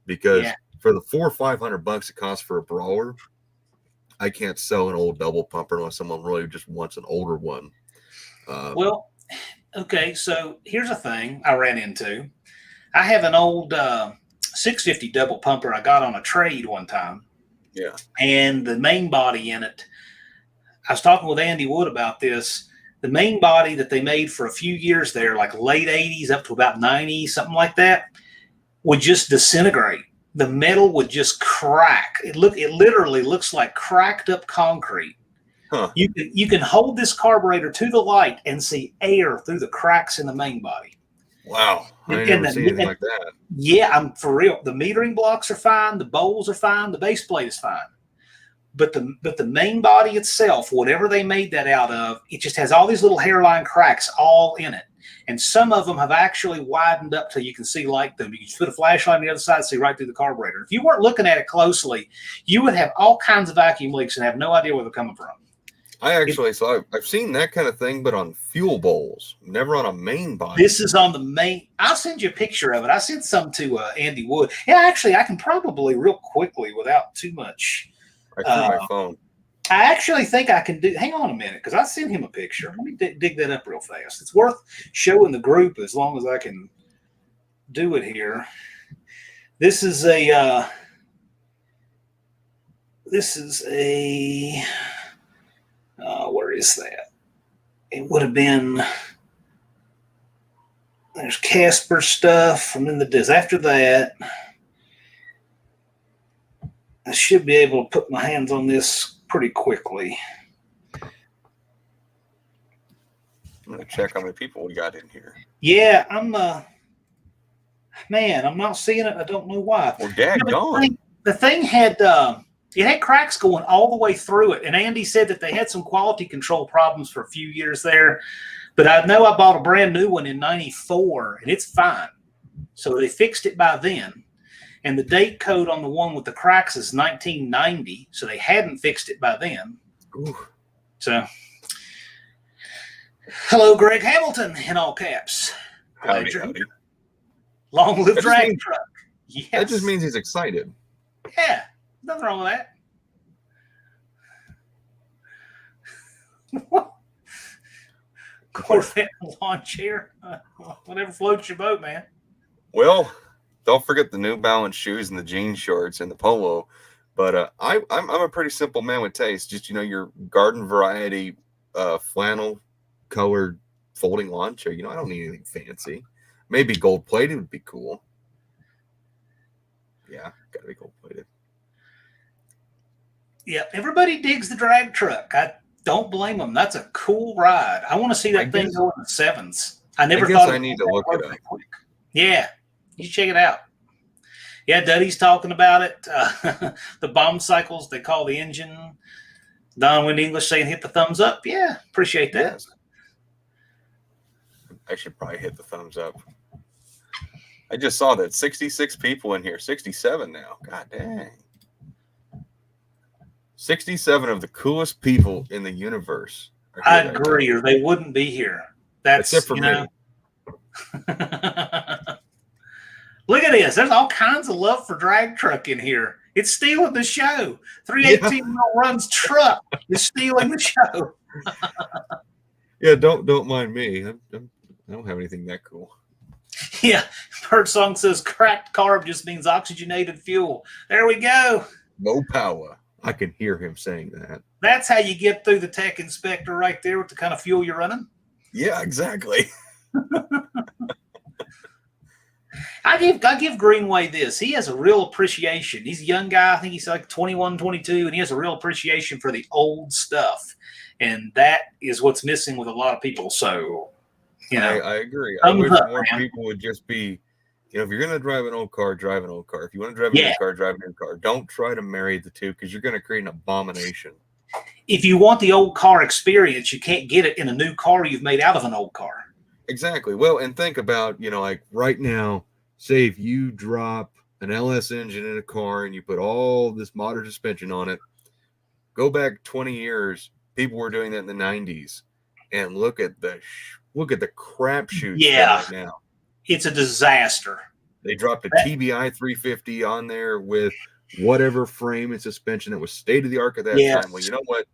because for the $400 or $500 it costs for a Brawler, I can't sell an old double pumper unless someone really just wants an older one. Okay, so here's a thing I ran into. I have an old 650 double pumper I got on a trade one time. Yeah. And the main body in it, I was talking with Andy Wood about this. The main body that they made for a few years there, like late 80s up to about 90, something like that, would just disintegrate. The metal would just crack. It literally looks like cracked up concrete. Huh. You can hold this carburetor to the light and see air through the cracks in the main body. Wow. I ain't never seen anything like that. Yeah, I'm for real. The metering blocks are fine. The bowls are fine. The base plate is fine. But the main body itself, whatever they made that out of, it just has all these little hairline cracks all in it. And some of them have actually widened up till you can see like them. You can put a flashlight on the other side, see right through the carburetor. If you weren't looking at it closely, you would have all kinds of vacuum leaks and have no idea where they're coming from. I've seen that kind of thing, but on fuel bowls, never on a main body. This is on the main. I'll send you a picture of it. I sent some to Andy Wood. Yeah, actually, I can probably real quickly without too much. I threw my phone. I actually think I can do. Hang on a minute, because I sent him a picture. Let me dig that up real fast. It's worth showing the group as long as I can do it here. This is a. Where is that? It would have been. There's Casper stuff, and then after that. I should be able to put my hands on this pretty quickly. I'm going to check how many people we got in here. Yeah, Man, I'm not seeing it. I don't know why. Well, Yeah, but daggone. the thing had it had cracks going all the way through it. And Andy said that they had some quality control problems for a few years there. But I know I bought a brand new one in '94, and it's fine. So they fixed it by then. And the date code on the one with the cracks is 1990. So they hadn't fixed it by then. Ooh. So, hello, Greg Hamilton, in all caps. Howdy, howdy. Long live drag truck. Yes. That just means he's excited. Yeah, nothing wrong with that. What? Corvette lawn chair. Whatever floats your boat, man. Well, don't forget the New Balance shoes and the jean shorts and the polo. But I'm a pretty simple man with taste. Just, your garden variety flannel colored folding lawn chair. I don't need anything fancy. Maybe gold plated would be cool. Yeah, gotta be gold plated. Yeah, everybody digs the drag truck. I don't blame them. That's a cool ride. I want to see that thing go in the sevens. I never thought I need to look it up. Yeah, you check it out. Yeah, Duddy's talking about it. The bomb cycles they call the engine. Don Wind English saying hit the thumbs up. Yeah, appreciate that. Yes. I should probably hit the thumbs up. I just saw that 66 people in here, 67 now. God dang. 67 of the coolest people in the universe. I agree, or they wouldn't be here. That's except for me. Look at this. There's all kinds of love for drag truck in here. It's stealing the show. 318 runs truck is stealing the show. Yeah, don't mind me. I don't have anything that cool. Yeah, Bird Song says cracked carb just means oxygenated fuel. There we go. Low power. I can hear him saying that. That's how you get through the tech inspector right there with the kind of fuel you're running. Yeah, exactly. I give Greenway this. He has a real appreciation. He's a young guy. I think he's like 21, 22, and he has a real appreciation for the old stuff. And that is what's missing with a lot of people. So, I agree. I wish more people would just be, if you're going to drive an old car, drive an old car. If you want to drive a new car, drive a new car. Don't try to marry the two because you're going to create an abomination. If you want the old car experience, you can't get it in a new car you've made out of an old car. Exactly. Well, and think about, like right now, say if you drop an LS engine in a car and you put all this modern suspension on it, go back 20 years, people were doing that in the 90s, and look at the crapshoot right now. It's a disaster. They dropped a TBI 350 on there with whatever frame and suspension that was state of the art at that time. Well, you know what?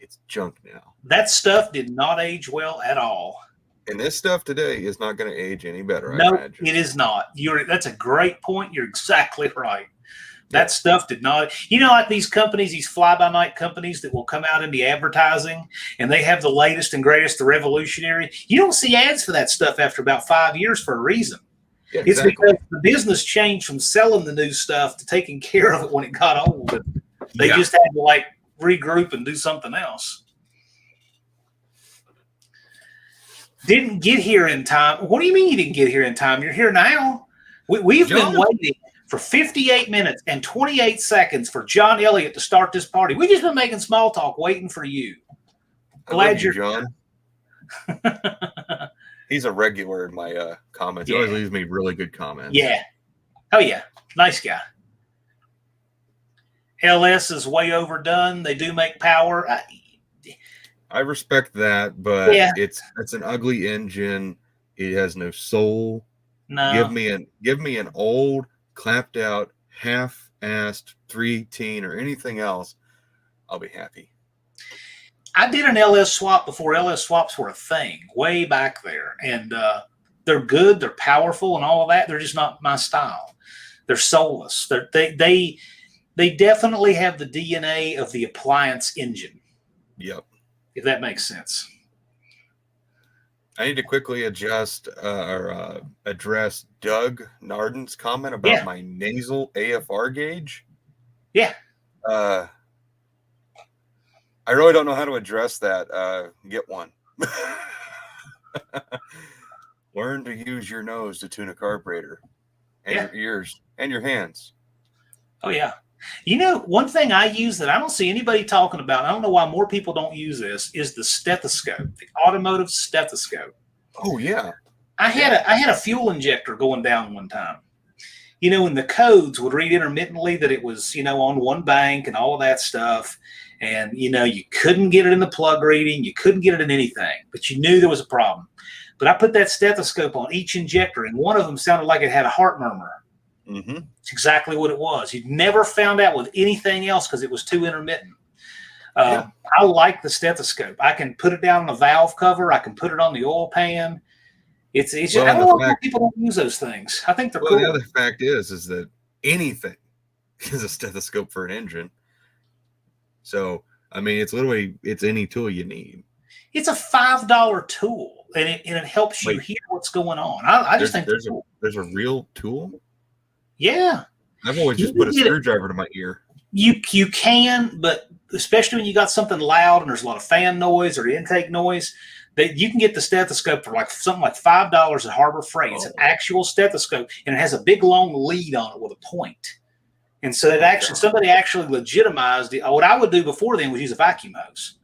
It's junk now. That stuff did not age well at all. And this stuff today is not going to age any better. No, it is not. That's a great point. You're exactly right. That stuff did not. Like these companies, these fly-by-night companies that will come out in the advertising, and they have the latest and greatest, the revolutionary. You don't see ads for that stuff after about 5 years for a reason. Yeah, exactly. It's because the business changed from selling the new stuff to taking care of it when it got old. They just had to regroup and do something else. Didn't get here in time. What do you mean you didn't get here in time? You're here now. We've been waiting for 58 minutes and 28 seconds for John Elliott to start this party. We've just been making small talk, waiting for you. Glad you're John. He's a regular in my comments. He always leaves me really good comments. Yeah. Oh, yeah. Nice guy. LS is way overdone. They do make power. I respect that, but it's an ugly engine. It has no soul. No. Give me an old, clapped out, half-assed 318 or anything else. I'll be happy. I did an LS swap before LS swaps were a thing, way back there, and they're good, they're powerful, and all of that. They're just not my style. They're soulless. They definitely have the DNA of the appliance engine. Yep. If that makes sense. I need to quickly address Doug Narden's comment about my nasal AFR gauge. Yeah. I really don't know how to address that. Get one. Learn to use your nose to tune a carburetor. and your ears and your hands. Oh, yeah. You know, one thing I use that I don't see anybody talking about, I don't know why more people don't use this, is the stethoscope, the automotive stethoscope. Oh, yeah. I had a fuel injector going down one time. You know, and the codes would read intermittently that it was, you know, on one bank and all of that stuff. And, you know, you couldn't get it in the plug reading. You couldn't get it in anything, but you knew there was a problem. But I put that stethoscope on each injector, and one of them sounded like it had a heart murmur. Mm-hmm. It's exactly what it was. You'd never found out with anything else because it was too intermittent. I like the stethoscope. I can put it down on a valve cover. I can put it on the oil pan. It's just, I don't know why people don't use those things. I think they're cool. The other fact is that anything is a stethoscope for an engine. So, I mean, it's any tool you need. It's a $5 tool, and it helps you hear what's going on. I just think there's a real tool. Yeah, I've always just put a screwdriver to my ear. You can, but especially when you got something loud and there's a lot of fan noise or intake noise, that you can get the stethoscope for like something like $5 at Harbor Freight. It's an actual stethoscope, and it has a big long lead on it with a point. And so somebody actually legitimized it. What I would do before then was use a vacuum hose.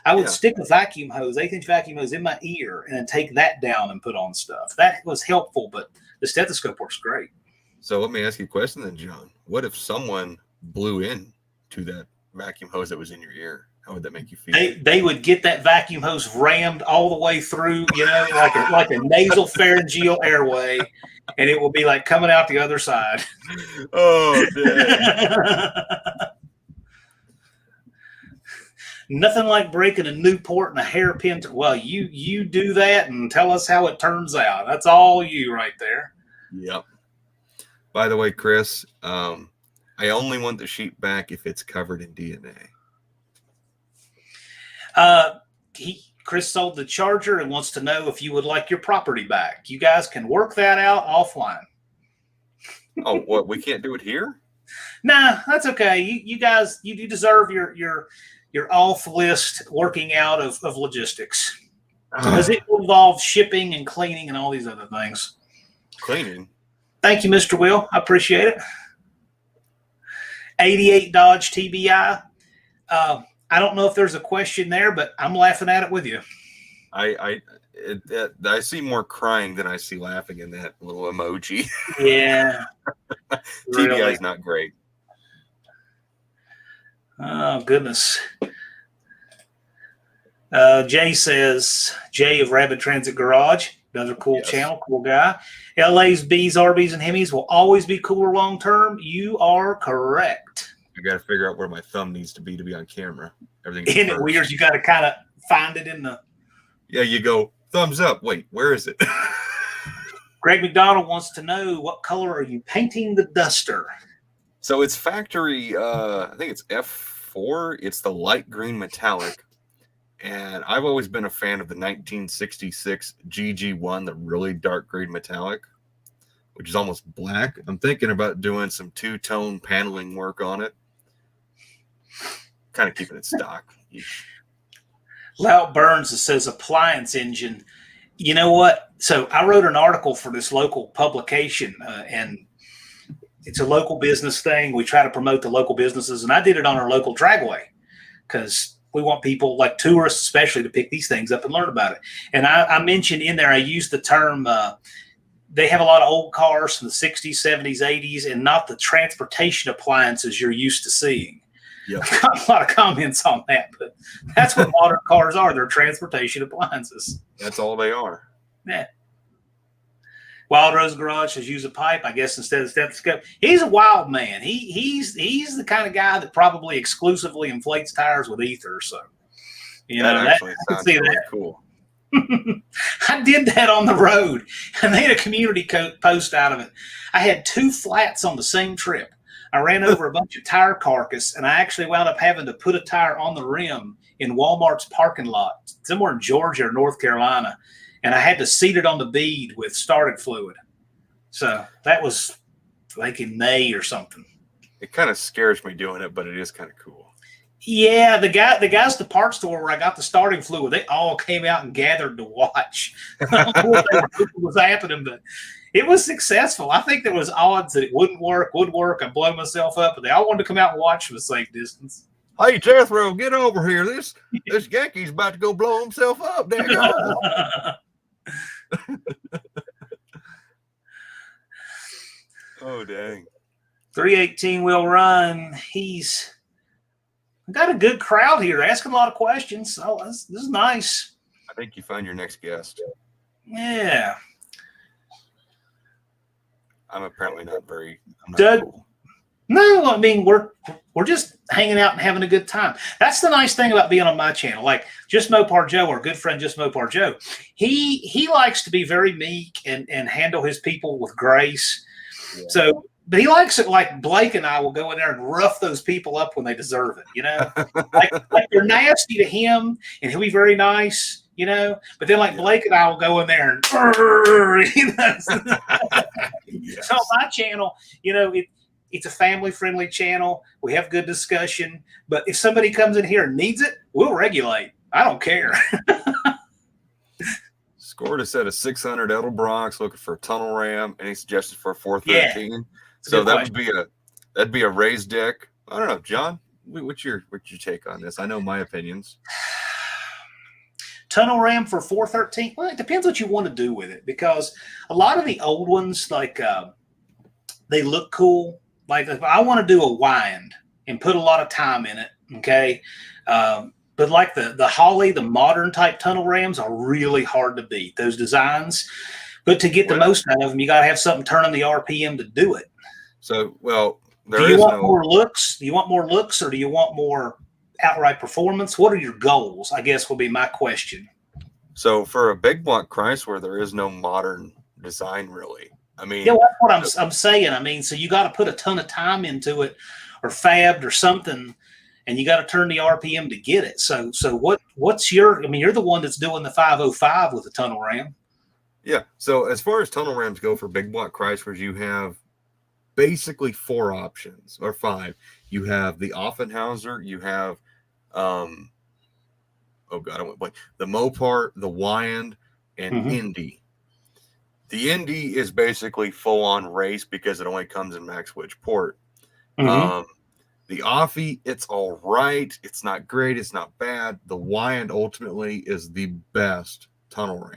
I would stick a vacuum hose, 8-inch vacuum hose, in my ear and then take that down and put on stuff. That was helpful, but the stethoscope works great. So let me ask you a question then, John. What if someone blew in to that vacuum hose that was in your ear? How would that make you feel? They would get that vacuum hose rammed all the way through, you know, like a nasal pharyngeal airway, and it will be like coming out the other side. Oh, damn. Nothing like breaking a Newport and a hairpin. Well, you do that and tell us how it turns out. That's all you right there. Yep. By the way, Chris, I only want the sheet back if it's covered in DNA. Chris sold the Charger and wants to know if you would like your property back. You guys can work that out offline. Oh, what? We can't do it here? Nah, that's okay. You guys, you deserve your off list working out of logistics, because it will involve shipping and cleaning and all these other things. Cleaning. Thank you, Mr. Will. I appreciate it. 88 Dodge TBI. I don't know if there's a question there, but I'm laughing at it with you. I see more crying than I see laughing in that little emoji. Yeah. TBI is not great. Oh, goodness. Jay says, Jay of Rabbit Transit Garage, another cool channel, cool guy. LA's B's, RB's, and Hemis will always be cooler long term. You are correct. I got to figure out where my thumb needs to be on camera. Everything. Isn't it weird? You got to kind of find it in the. Yeah, you go thumbs up. Wait, where is it? Greg McDonald wants to know, what color are you painting the Duster? So it's factory. I think it's F4. It's the light green metallic. And I've always been a fan of the 1966 GG1, the really dark green metallic, which is almost black. I'm thinking about doing some two-tone paneling work on it. Kind of keeping it stock. Lout Burns says appliance engine. You know what? So I wrote an article for this local publication, and it's a local business thing. We try to promote the local businesses, and I did it on our local dragway because we want people like tourists especially to pick these things up and learn about it. And I mentioned in there, I used the term, they have a lot of old cars from the 60s, 70s, 80s, and not the transportation appliances you're used to seeing. Yep. I got a lot of comments on that, but that's what modern cars are. They're transportation appliances. That's all they are. Yeah. Wild Rose Garage says use a pipe, I guess, instead of stethoscope. He's a wild man. He's the kind of guy that probably exclusively inflates tires with ether. So, you know, that actually sounds really cool. I did that on the road. I made a community post out of it. I had 2 flats on the same trip. I ran over a bunch of tire carcass, and I actually wound up having to put a tire on the rim in Walmart's parking lot, somewhere in Georgia or North Carolina. And I had to seat it on the bead with started fluid. So that was like in May or something. It kind of scares me doing it, but it is kind of cool. Yeah, the guys at the parts store where I got the starting fluid, they all came out and gathered to watch. I don't know what was happening, but It was successful. I think there was odds that it wouldn't work, would work. I blow myself up, but they all wanted to come out and watch from a safe distance. Hey, Jethro, get over here. This Yankee's about to go blow himself up. Dang it. Oh, dang. 318 will run. He's got a good crowd here, asking a lot of questions. Oh, this is nice. I think you find your next guest. Yeah. I'm apparently not Doug, cool. No, I mean we're just hanging out and having a good time. That's the nice thing about being on my channel. Like Just Mopar Joe, our good friend Just Mopar Joe, he likes to be very meek and handle his people with grace. Yeah. So, but he likes it like Blake and I will go in there and rough those people up when they deserve it. You know, like they're nasty to him, and he'll be very nice. You know, but then like Blake and I will go in there and you know? Yes. So on my channel, you know, it's a family-friendly channel. We have good discussion. But if somebody comes in here and needs it, we'll regulate. I don't care. Scored us at a 600 Edelbrox, looking for a tunnel ram. Any suggestions for a 413? Yeah, so that'd be a raised deck. I don't know, John. What's your take on this? I know my opinions. Tunnel ram for 413. Well, it depends what you want to do with it, because a lot of the old ones, like they look cool. Like if I want to do a wind and put a lot of time in it, okay. But like the Holly, the modern type tunnel rams are really hard to beat, those designs. But to get the most out of them, you got to have something turning the RPM to do it. So, well, do you want more looks? Do you want more looks, or do you want more outright performance? What are your goals, I guess, will be my question. So for a big block Chrysler, there is no modern design, really. I mean, yeah, well, that's what I'm saying. I mean, so you got to put a ton of time into it, or fabbed or something, and you got to turn the RPM to get it. So what's your? I mean, you're the one that's doing the 505 with the tunnel ram. Yeah. So as far as tunnel rams go for big block Chryslers, you have basically 4 options, or 5. You have the Offenhauser. You have oh god, I went blank. The Mopar, the Wyand, and Indy. The Indy is basically full-on race because it only comes in max wedge port. The Offie, it's all right. It's not great. It's not bad. The Wyand ultimately is the best tunnel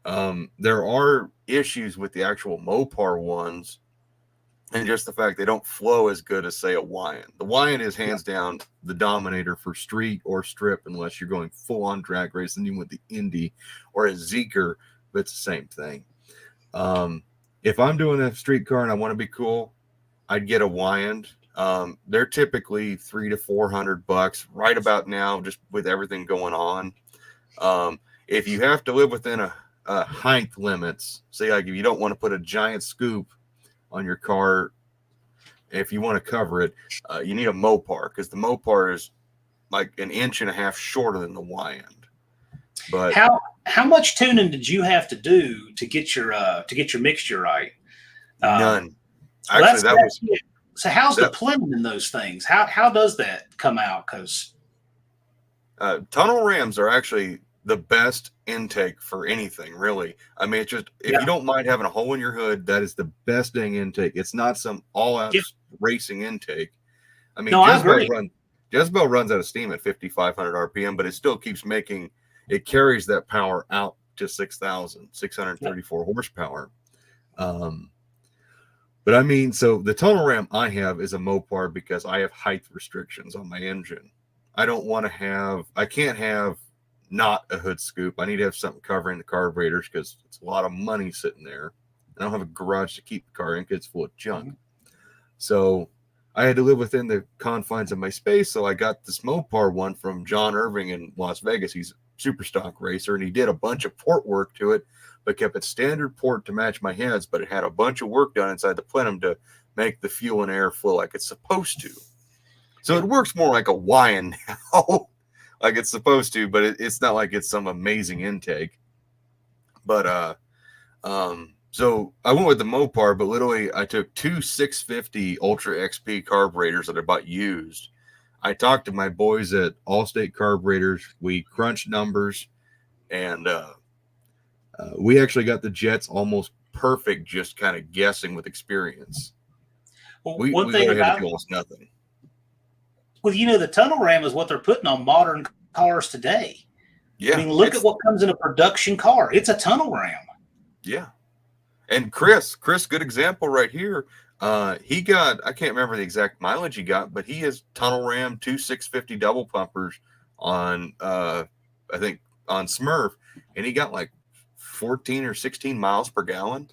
ram. There are issues with the actual Mopar ones, and just the fact they don't flow as good as, say, a Wyand. The Wyand is hands down the dominator for street or strip, unless you're going full-on drag race. And even with the Indy or a Zeekr, it's the same thing. If I'm doing a street car and I want to be cool, I'd get a Wyand. They're typically $300 to $400 right about now, just with everything going on. If you have to live within a height limits, say like if you don't want to put a giant scoop on your car, if you want to cover it, you need a Mopar, because the Mopar is like 1.5 inches shorter than the Wyand. But how much tuning did you have to do to get your mixture right? None. Well, actually, so how's the plenum in those things? How does that come out? Because tunnel rams are actually the best intake for anything, really. I mean, it's just, if you don't mind having a hole in your hood, that is the best dang intake. It's not some all-out racing intake. I mean, Jezebel runs out of steam at 5,500 RPM, but it still keeps making, it carries that power out to 6,634 horsepower. But I mean, so the tunnel ram I have is a Mopar because I have height restrictions on my engine. I can't have not a hood scoop. I need to have something covering the carburetors because it's a lot of money sitting there. I don't have a garage to keep the car in because it's full of junk. So I had to live within the confines of my space. So I got this Mopar one from John Irving in Las Vegas. He's a super stock racer, and he did a bunch of port work to it, but kept it standard port to match my heads, but it had a bunch of work done inside the plenum to make the fuel and air flow like it's supposed to. So it works more like a Wyand now, like it's supposed to, but it's not like it's some amazing intake. But so I went with the Mopar, but literally I took 2 650 Ultra XP carburetors that I bought used. I talked to my boys at Allstate Carburetors. We crunched numbers, and we actually got the jets almost perfect just kind of guessing with experience. Well, We one go thing ahead about and do almost nothing. well, the tunnel ram is what they're putting on modern cars today. Yeah. I mean, look at what comes in a production car. It's a tunnel ram. Yeah. And Chris, good example right here. He got, I can't remember the exact mileage he got, but he has tunnel ram 650 double pumpers on, I think on Smurf, and he got like 14 or 16 miles per gallon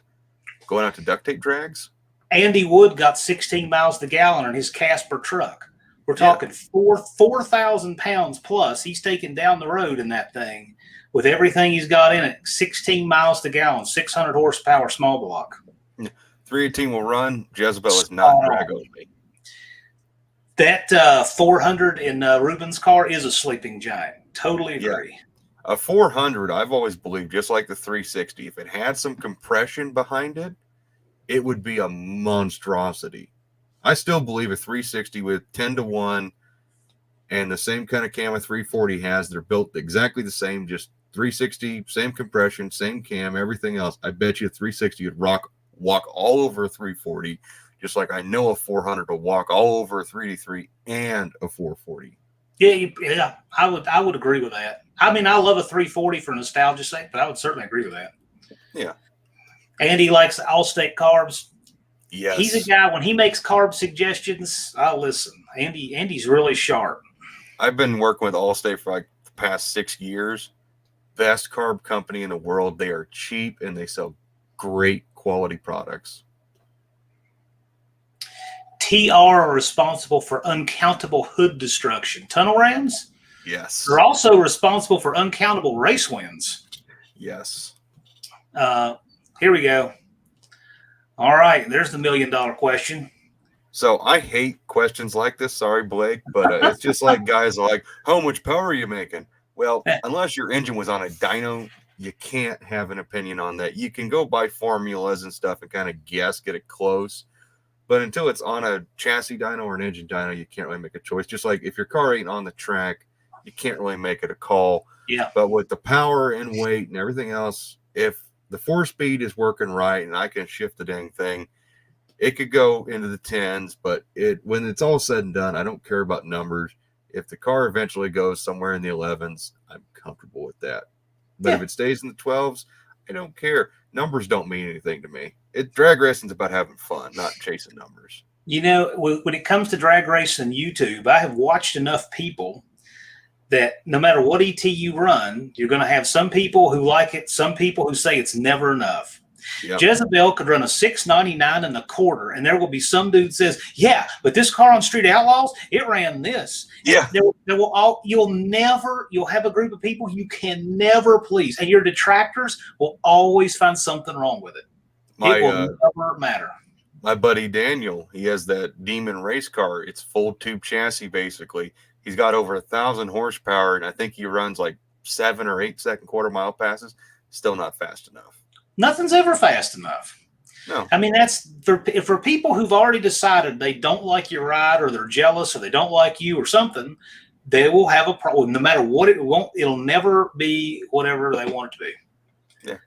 going out to duct tape drags. Andy Wood got 16 miles to the gallon on his Casper truck. We're talking 4,000 pounds plus. He's taking down the road in that thing with everything he's got in it. 16 miles to the gallon, 600 horsepower small block. 318 will run. Jezebel is not drag only. That 400 in Ruben's car is a sleeping giant. Totally agree. A 400, I've always believed, just like the 360, if it had some compression behind it, it would be a monstrosity. I still believe a 360 with 10-to-1 and the same kind of cam a 340 has. They're built exactly the same, just 360, same compression, same cam, everything else. I bet you a 360 would walk all over a 340, just like I know a 400 will walk all over a 383 and a 440. Yeah, I would agree with that. I mean, I love a 340 for nostalgia's sake, but I would certainly agree with that. Yeah. Andy likes Allstate carbs. Yes. He's a guy, when he makes carb suggestions, I'll listen. Andy's really sharp. I've been working with Allstate for like the past 6 years. Best carb company in the world. They are cheap and they sell great quality products. TR are responsible for uncountable hood destruction. Tunnel rams? Yes. They're also responsible for uncountable race wins. Yes. Here we go. All right, there's the $1 million question. So I hate questions like this. Sorry, Blake, but it's just like guys are like, how much power are you making? Well, unless your engine was on a dyno, you can't have an opinion on that. You can go buy formulas and stuff and kind of guess, get it close. But until it's on a chassis dyno or an engine dyno, you can't really make a choice. Just like if your car ain't on the track, you can't really make it a call. Yeah. But with the power and weight and everything else, if the 4-speed is working right and I can shift the dang thing, it could go into the 10s. But when it's all said and done, I don't care about numbers. If the car eventually goes somewhere in the 11s, I'm comfortable with that. But if it stays in the 12s, I don't care. Numbers don't mean anything to me. Drag racing's about having fun, not chasing numbers. You know, when it comes to drag racing YouTube, I have watched enough people that no matter what ET you run, you're going to have some people who like it, some people who say it's never enough. Yep. Jezebel could run a 699 and a quarter, and there will be some dude says, yeah, but this car on Street Outlaws, it ran this. Yeah. You'll have a group of people you can never please, and your detractors will always find something wrong with it. It will never matter. My buddy Daniel, he has that Demon race car. It's full tube chassis, basically. He's got over 1,000 horsepower, and I think he runs like 7 or 8 second quarter mile passes. Still not fast enough. Nothing's ever fast enough. No. I mean, that's for people who've already decided they don't like your ride, or they're jealous, or they don't like you or something, they will have a problem. No matter what it'll never be whatever they want it to be. Yeah.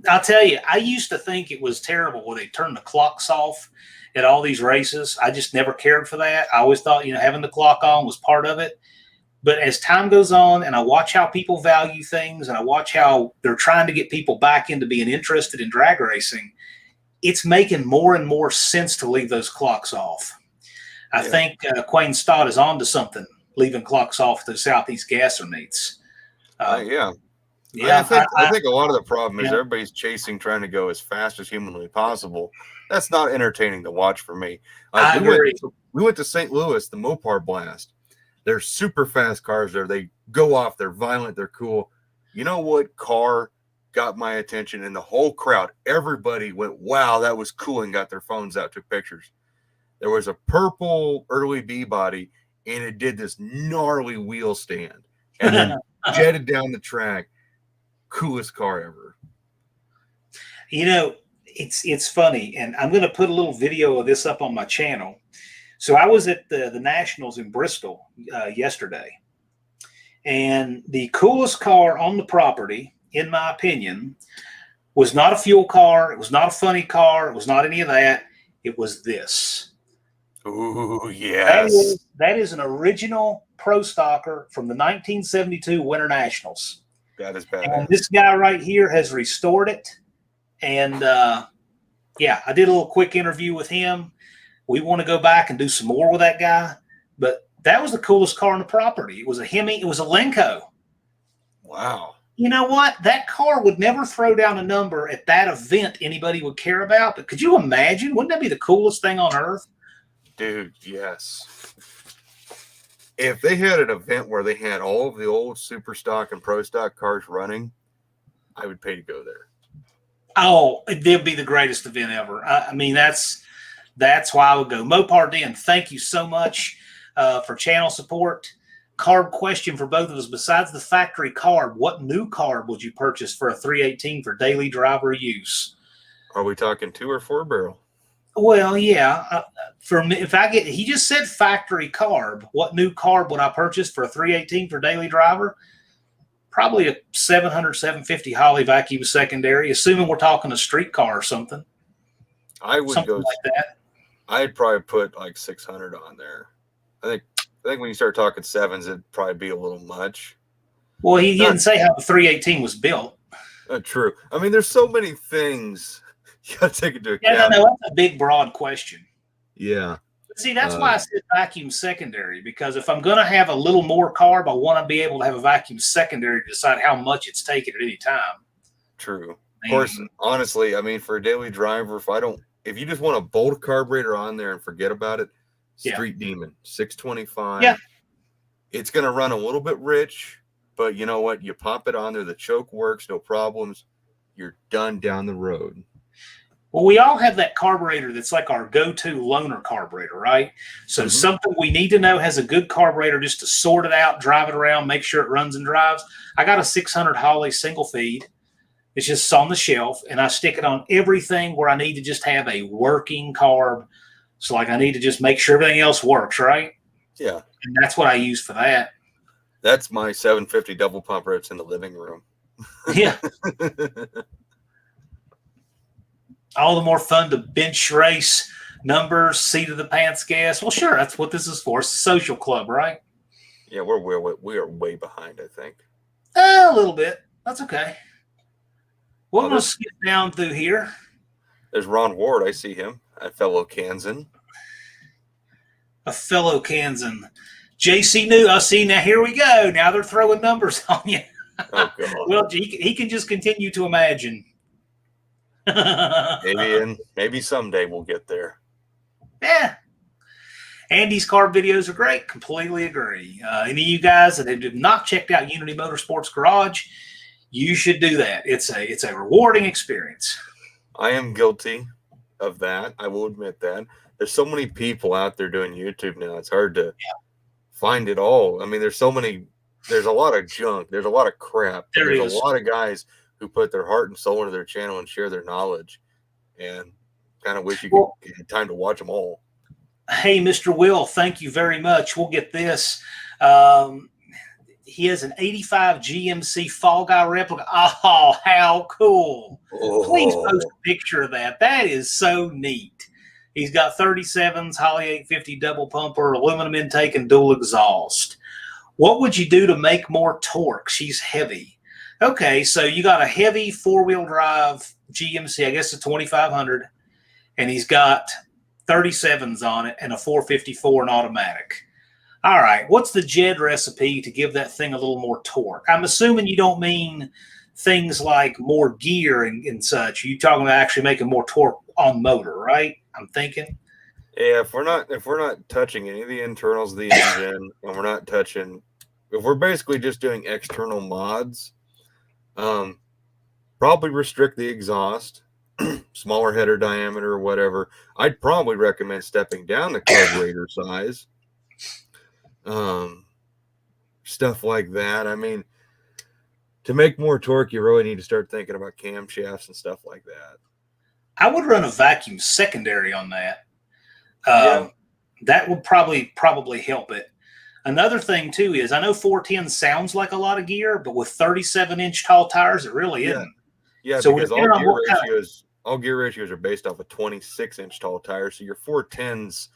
I'll tell you, I used to think it was terrible when they turned the clocks off at all these races. I just never cared for that. I always thought, having the clock on was part of it. But as time goes on and I watch how people value things and I watch how they're trying to get people back into being interested in drag racing, it's making more and more sense to leave those clocks off. I think Quayne Stott is onto something, leaving clocks off the Southeast Gasser meets. Yeah. I think a lot of the problem is everybody's chasing, trying to go as fast as humanly possible. That's not entertaining to watch for me. I agree. We went to St. Louis, the Mopar Blast. They're super fast cars there. They go off. They're violent. They're cool. You know what car got my attention? And the whole crowd, everybody went, wow, that was cool, and got their phones out, took pictures. There was a purple early B body, and it did this gnarly wheel stand and then jetted down the track. Coolest car ever. It's funny, and I'm going to put a little video of this up on my channel. So I was at the Nationals in Bristol yesterday, and the coolest car on the property, in my opinion, Was not a fuel car. It was not a funny car. It was not any of that. It was this. Ooh, yes. That is an original Pro Stocker from the 1972 Winter Nationals. That is And badass. this guy right here has restored it. And yeah, I did a little quick interview with him. We want to go back and do some more with that guy. But that was the coolest car on the property. It was a Hemi. It was a Lenco. Wow. You know what? That car would never throw down a number at that event anybody would care about. But could you imagine? Wouldn't that be the coolest thing on earth? Dude, yes. If they had an event where they had all of the old super stock and pro stock cars running, I would pay to go there. Oh, it'd be the greatest event ever. I mean, that's why I would go. Mopar Den, thank you so much for channel support. Carb question for both of us. Besides the factory carb, what new carb would you purchase for a 318 for daily driver use? Are we talking 2 or 4 barrel? Well, yeah. For me, he just said factory carb. What new carb would I purchase for a 318 for daily driver? Probably a 700, 750 Holly vacuum secondary, assuming we're talking a street car or something. I would something go like that. I'd probably put like 600 on there. I think when you start talking sevens, it'd probably be a little much. Well, he didn't say how the 318 was built. True. I mean, there's so many things you got to take into account. Yeah, no, that's a big, broad question. Yeah. See, that's why I said vacuum secondary, because if I'm going to have a little more carb, I want to be able to have a vacuum secondary to decide how much it's taking at any time. True. Of course, honestly, I mean, for a daily driver, if you just want to bolt a carburetor on there and forget about it, Street Demon, 625. Yeah. It's going to run a little bit rich, but you know what? You pop it on there, the choke works, no problems. You're done down the road. Well, we all have that carburetor that's like our go-to loaner carburetor, right? So something we need to know has a good carburetor just to sort it out, drive it around, make sure it runs and drives. I got a 600 Holly single feed. It's just on the shelf, and I stick it on everything where I need to just have a working carb. So, like, I need to just make sure everything else works, right? Yeah. And that's what I use for that. That's my 750 double pumper. It's in the living room. Yeah. All the more fun to bench race numbers, seat of the pants gas. Well, sure, that's what this is for. It's a social club, right? Yeah, we are way behind, I think. A little bit. That's okay. We're going to skip down through here. There's Ron Ward. I see him, a fellow Kansan. A fellow Kansan. JC New, I see. Now, here we go. Now they're throwing numbers on you. Oh, God. Well, he can just continue to imagine. Maybe someday we'll get there. Yeah. Andy's car videos are great. Completely agree. Any of you guys that have not checked out Unity Motorsports Garage, you should do that. It's a rewarding experience. I am guilty of that. I will admit that. There's so many people out there doing YouTube now. It's hard to find it all. I mean, there's a lot of junk. There's a lot of crap. There's a lot of guys who put their heart and soul into their channel and share their knowledge, and kind of wish you could get time to watch them all. Hey, Mr. Will, thank you very much. We'll get this. He has an 85 GMC Fall Guy replica. Oh, how cool. Oh. Please post a picture of that. That is so neat. He's got 37s, Holly 850 double pumper, aluminum intake, and dual exhaust. What would you do to make more torque? She's heavy. Okay, so you got a heavy four-wheel drive GMC, I guess a 2500, and he's got 37s on it and a 454 and automatic. All right, what's the Jed recipe to give that thing a little more torque? I'm assuming you don't mean things like more gear and such. You're talking about actually making more torque on motor, right? I'm thinking. Yeah, if we're not touching any of the internals of the engine, and if we're basically just doing external mods, probably restrict the exhaust, smaller header diameter or whatever. I'd probably recommend stepping down the carburetor size. Stuff like that. I mean, to make more torque, you really need to start thinking about camshafts and stuff like that. I would run a vacuum secondary on that. That would probably help it. Another thing too is I know 410 sounds like a lot of gear, but with 37-inch tall tires, it really isn't. Yeah, So because depending on what kind of, all gear ratios are based off a 26-inch tall tire. So your 410s,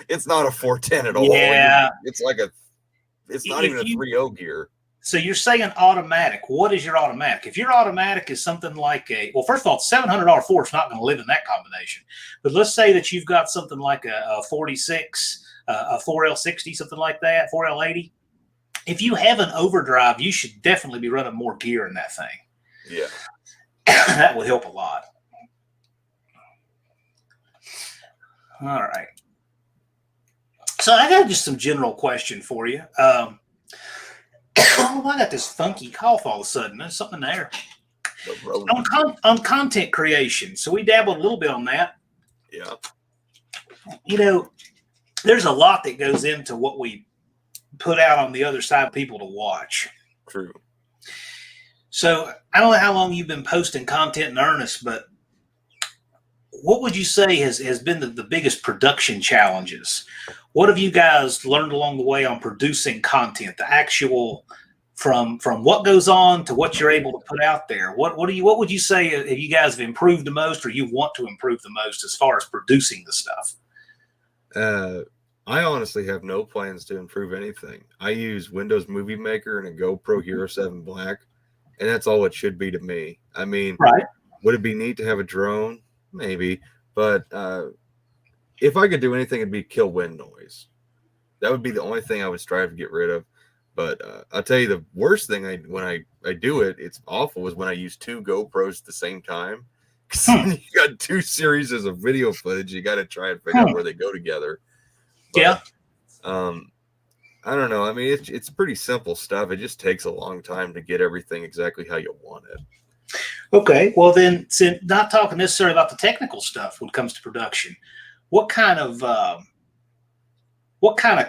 it's not a 410 at all. yeah, It's like it's not even a 3.0 gear. So you're saying automatic. What is your automatic? If your automatic is something like well, first of all, $700 Ford's not going to live in that combination. But let's say that you've got something like a 46, a 4L60, something like that, 4L80. If you have an overdrive, you should definitely be running more gear in that thing. Yeah. That would help a lot. All right. So I got just some general question for you. Oh, I got this funky cough all of a sudden. There's something there. On content creation. So we dabbled a little bit on that. Yeah. You know, there's a lot that goes into what we put out on the other side for people to watch. True. So I don't know how long you've been posting content in earnest, but what would you say has been the biggest production challenges? What have you guys learned along the way on producing content, the actual from what goes on to what you're able to put out there? What would you say if you guys have improved the most or you want to improve the most as far as producing the stuff? I honestly have no plans to improve anything. I use Windows Movie Maker and a GoPro Hero 7 Black, and that's all it should be to me. I mean, right. Would it be neat to have a drone? Maybe, but if I could do anything, it'd be kill wind noise. That would be the only thing I would strive to get rid of. But I'll tell you, the worst thing when I do it, it's awful, is when I use two GoPros at the same time. Because you got two series of video footage, you got to try and figure out where they go together. But, yeah. I don't know. I mean, it's pretty simple stuff. It just takes a long time to get everything exactly how you want it. Okay. Well, then, since not talking necessarily about the technical stuff when it comes to production, what kind of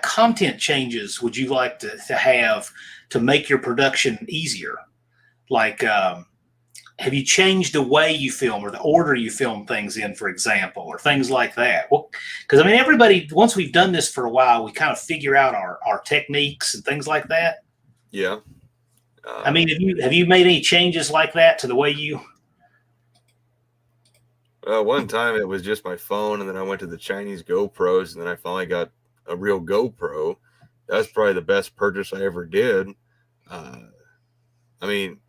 content changes would you like to have to make your production easier? Like, have you changed the way you film or the order you film things in, for example, or things like that? Well, because I mean, everybody, once we've done this for a while, we kind of figure out our techniques and things like that. Yeah. I mean, have you made any changes like that to the way you? One time it was just my phone, and then I went to the Chinese GoPros, and then I finally got a real GoPro. That's probably the best purchase I ever did. I mean,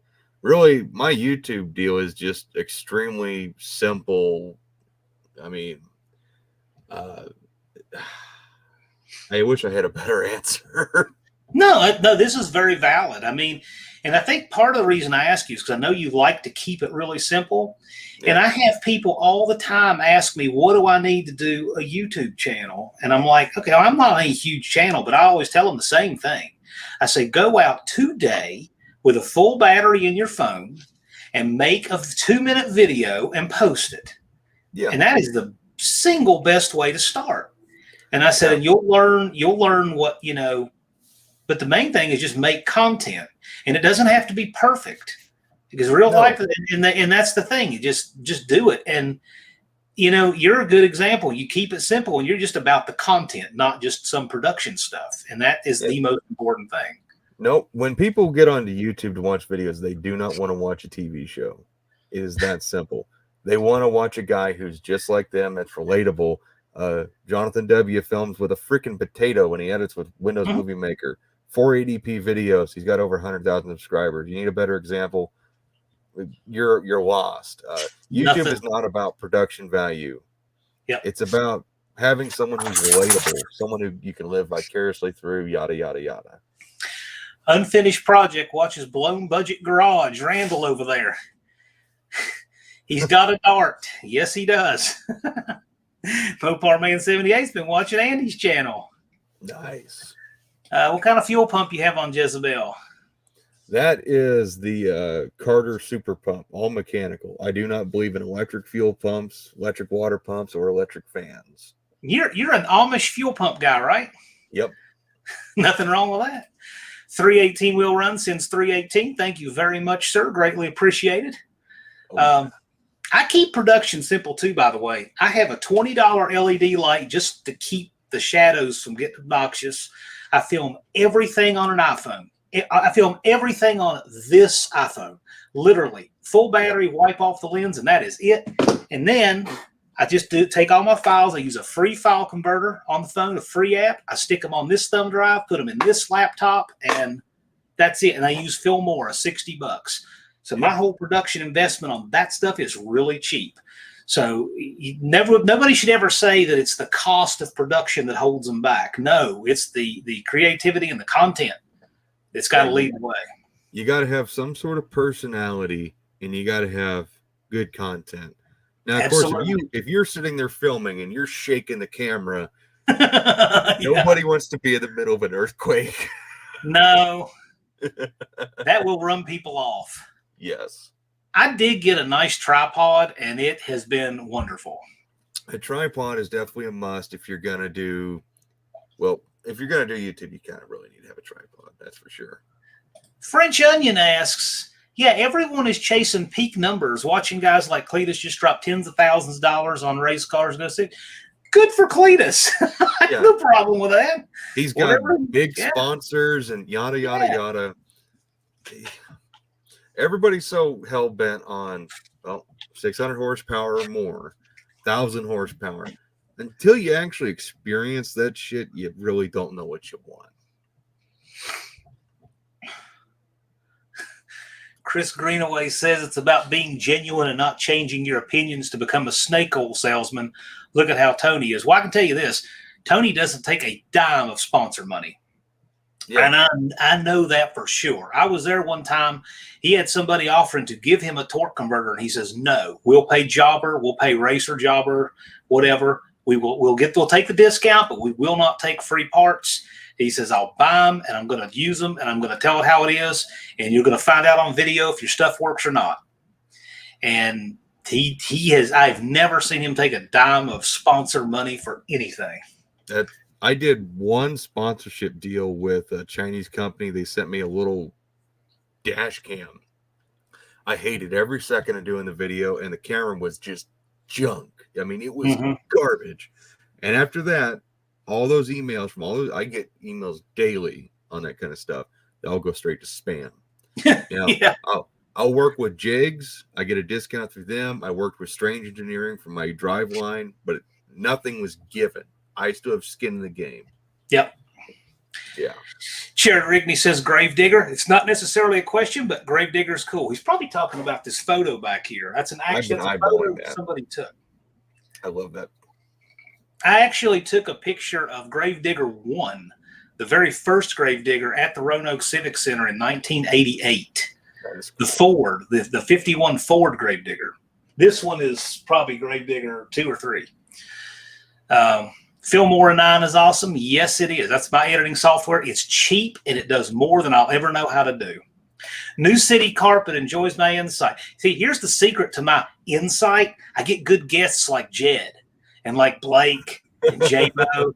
really, my YouTube deal is just extremely simple. I mean, I wish I had a better answer. No, this is very valid. I mean, and I think part of the reason I ask you is because I know you like to keep it really simple. Yeah. And I have people all the time ask me, what do I need to do a YouTube channel? And I'm like, okay, I'm not a huge channel, but I always tell them the same thing. I say, go out today with a full battery in your phone and make a 2-minute video and post it. Yeah. And that is the single best way to start. And I said, and you'll learn what, you know, but the main thing is just make content, and it doesn't have to be perfect, because real life, and that's the thing. You just do it, and you know you're a good example. You keep it simple, and you're just about the content, not just some production stuff, and that is the most important thing. Nope. When people get onto YouTube to watch videos, they do not want to watch a TV show. It is that simple. They want to watch a guy who's just like them. That's relatable. Jonathan W. films with a freaking potato when he edits with Windows Movie Maker. 480p videos. He's got over 100,000 subscribers. You need a better example. You're lost. YouTube is not about production value. Yeah, it's about having someone who's relatable, someone who you can live vicariously through. Yada yada yada. Unfinished project. Watch his blown budget garage. Randall over there. He's got a dart. Yes, he does. Mopar Man 78's been watching Andy's channel. Nice. What kind of fuel pump you have on Jezebel? That is the Carter Super Pump, all mechanical. I do not believe in electric fuel pumps, electric water pumps, or electric fans. You're an Amish fuel pump guy, right? Yep. Nothing wrong with that. 318 wheel run since 318. Thank you very much, sir. Greatly appreciated. I keep production simple too, by the way. I have a $20 LED light just to keep the shadows from getting obnoxious. I film everything on an iPhone. I film everything on this iPhone, literally full battery, wipe off the lens, and that is it. And then I just take all my files. I use a free file converter on the phone, a free app. I stick them on this thumb drive, put them in this laptop, and that's it. And I use Filmora, $60. So my whole production investment on that stuff is really cheap. So nobody should ever say that it's the cost of production that holds them back. No, it's the creativity and the content that's got to lead the way. You got to have some sort of personality, and you got to have good content. Now, of course, if you're sitting there filming and you're shaking the camera, nobody wants to be in the middle of an earthquake. No, that will run people off. Yes. I did get a nice tripod, and it has been wonderful. A tripod is definitely a must if you're going to do, well, if you're going to do YouTube, you kind of really need to have a tripod. That's for sure. French Onion asks, yeah, everyone is chasing peak numbers, watching guys like Cletus just drop tens of thousands of dollars on race cars. Good for Cletus. I have no problem with that. He's got big sponsors and yada, yada, yada. Everybody's so hell-bent on, 600 horsepower or more, 1,000 horsepower. Until you actually experience that shit, you really don't know what you want. Chris Greenaway says it's about being genuine and not changing your opinions to become a snake oil salesman. Look at how Tony is. Well, I can tell you this. Tony doesn't take a dime of sponsor money. Yeah. And I know that for sure. I was there one time. He had somebody offering to give him a torque converter, and he says, no, we'll pay jobber, we'll pay racer jobber, whatever. We'll take the discount, but we will not take free parts. He says, I'll buy them, and I'm going to use them, and I'm going to tell it how it is, and you're going to find out on video if your stuff works or not. And I've never seen him take a dime of sponsor money for anything. I did one sponsorship deal with a Chinese company. They sent me a little dash cam. I hated every second of doing the video, and the camera was just junk. I mean, it was garbage. And after that, all those emails from I get emails daily on that kind of stuff. They all go straight to spam. I'll work with Jigs. I get a discount through them. I worked with Strange Engineering for my drive line, but nothing was given. I still have skin in the game. Yep. Yeah. Jared Rigney says Gravedigger. It's not necessarily a question, but Gravedigger's cool. He's probably talking about this photo back here. That's an actual photo somebody took. I love that. I actually took a picture of Gravedigger 1, the very first Gravedigger at the Roanoke Civic Center in 1988. Cool. The Ford, the 51 Ford Gravedigger. This one is probably Gravedigger 2 or 3. Filmora 9 is awesome. Yes, it is. That's my editing software. It's cheap, and it does more than I'll ever know how to do. New City Carpet enjoys my insight. See, here's the secret to my insight. I get good guests like Jed and like Blake and J-Mo.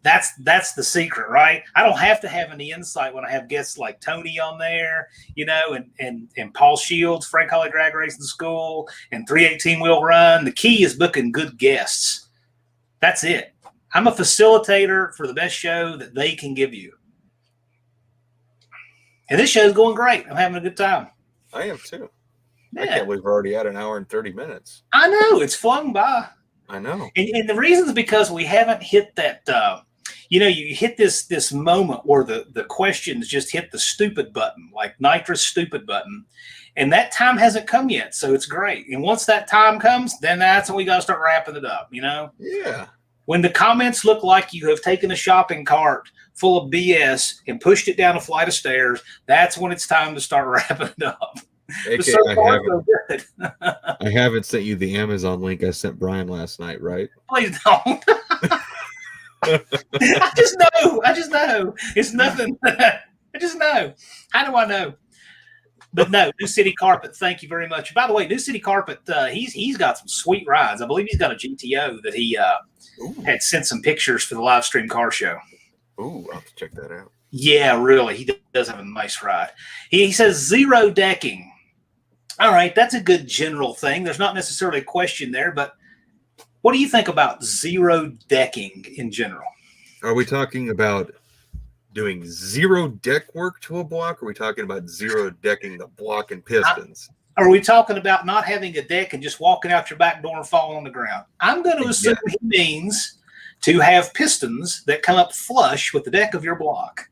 That's the secret, right? I don't have to have any insight when I have guests like Tony on there, and Paul Shields, Frank Holly Drag Racing School, and 318 Wheel Run. The key is booking good guests. That's it. I'm a facilitator for the best show that they can give you. And this show's going great. I'm having a good time. I am too. Yeah. I can't believe we're already at an hour and 30 minutes. I know. It's flown by. I know. And the reason is because we haven't hit that, you hit this moment where the questions just hit the stupid button, like Nitrous stupid button. And that time hasn't come yet. So it's great. And once that time comes, then that's when we got to start wrapping it up, Yeah. When the comments look like you have taken a shopping cart full of BS and pushed it down a flight of stairs, that's when it's time to start wrapping it up. Okay, I haven't sent you the Amazon link I sent Brian last night, right? Please don't. I just know. It's nothing. I just know. How do I know? But no, New City Carpet, thank you very much. By the way, New City Carpet, he's got some sweet rides. I believe he's got a GTO that he had sent some pictures for the live stream car show. Ooh, I'll have to check that out. Yeah, really. He does have a nice ride. He says zero decking. All right, that's a good general thing. There's not necessarily a question there, but what do you think about zero decking in general? Are we talking about doing zero deck work to a block? Or are we talking about zero decking the block and pistons? Are we talking about not having a deck and just walking out your back door and falling on the ground? I'm going to assume he means to have pistons that come up flush with the deck of your block.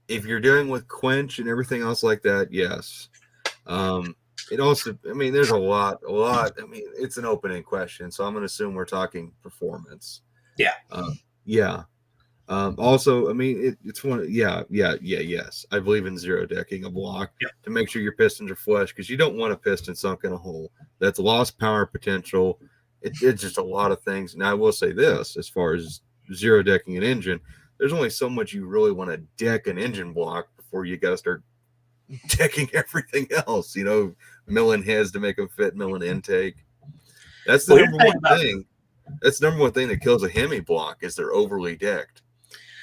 If you're dealing with quench and everything else like that, yes. It also, I mean, there's a lot. I mean, it's an open-end question, so I'm going to assume we're talking performance. Yeah. Yeah. Also, I mean, it's one. Yes. I believe in zero decking a block to make sure your pistons are flush, because you don't want a piston sunk in a hole. That's lost power potential. It's just a lot of things. Now, I will say this, as far as zero decking an engine, there's only so much you really want to deck an engine block before you got to start decking everything else. You know, milling heads to make them fit, milling intake. That's the number one thing. That's the number one thing that kills a Hemi block, is they're overly decked.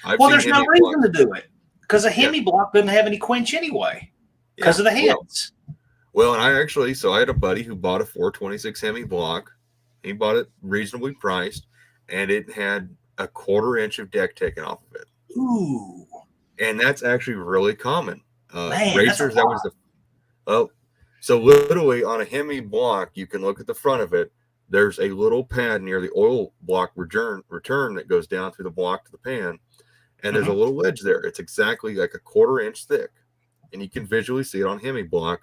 There's no reason to do it, because a Hemi block doesn't have any quench anyway because of the heads. Well, and I had a buddy who bought a 426 Hemi block. He bought it reasonably priced, and it had a 1/4 inch of deck taken off of it. Ooh. And that's actually really common. Man, racers, that was so literally on a Hemi block, you can look at the front of it. There's a little pad near the oil block return that goes down through the block to the pan. And there's a little ledge there. It's exactly like a 1/4 inch thick. And you can visually see it on Hemi block.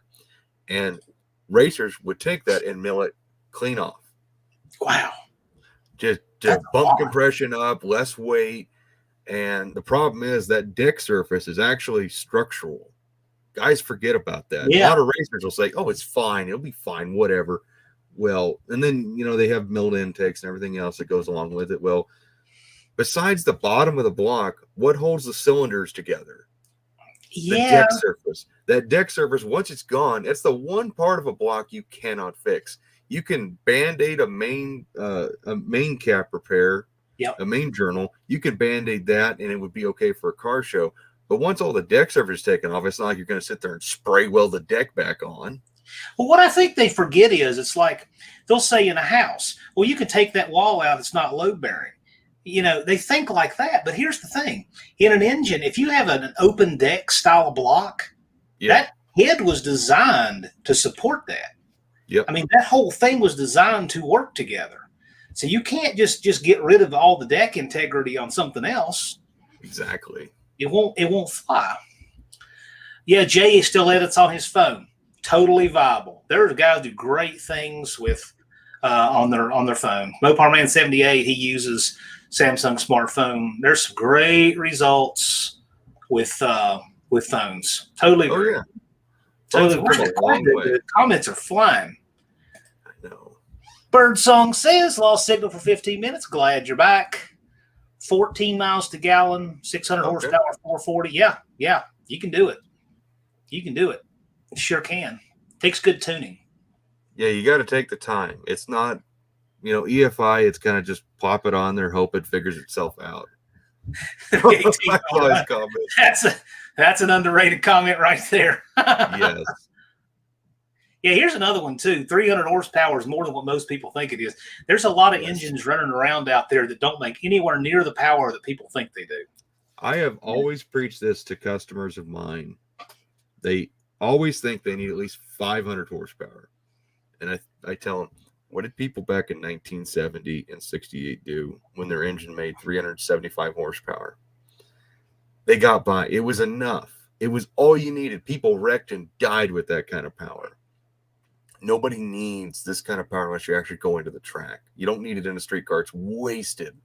And racers would take that and mill it clean off. Wow. Just bump compression up, less weight. And the problem is that deck surface is actually structural. Guys forget about that. Yeah. A lot of racers will say, oh, it's fine. It'll be fine, whatever. Well, and then, you know, they have milled intakes and everything else that goes along with it. Well, besides the bottom of the block, what holds the cylinders together? The deck surface. That deck surface, once it's gone, it's the one part of a block you cannot fix. You can band-aid a main cap repair, a main journal. You can band-aid that, and it would be okay for a car show. But once all the deck surface is taken off, it's not like you're going to sit there and spray weld the deck back on. Well, what I think they forget is, it's like they'll say in a house, well, you can take that wall out. It's not load bearing. You know, they think like that. But here's the thing. In an engine, if you have an open deck style block, that head was designed to support that. Yep. I mean, that whole thing was designed to work together. So you can't just get rid of all the deck integrity on something else. Exactly. It won't fly. Yeah, Jay still edits on his phone. Totally viable. There's guys who do great things with on their phone. Mopar Man 78, he uses Samsung smartphone. There's some great results with phones. Totally agree. Yeah. Totally agree. The comments are flying. I know. Birdsong says, lost signal for 15 minutes. Glad you're back. 14 miles to gallon, 600 horsepower, 440. Yeah, you can do it. You can do it. Sure can. Takes good tuning. Yeah, you got to take the time. It's not, you know, EFI, it's kind of just plop it on there, hope it figures itself out. That's an underrated comment right there. Yes. Yeah, here's another one too. 300 horsepower is more than what most people think it is. There's a lot of engines running around out there that don't make anywhere near the power that people think they do. I have always preached this to customers of mine. They always think they need at least 500 horsepower. And I tell them, what did people back in 1970 and 68 do when their engine made 375 horsepower? They got by. It was enough. It was all you needed. People wrecked and died with that kind of power. Nobody needs this kind of power unless you actually go into the track. You don't need it in a street car. It's wasted.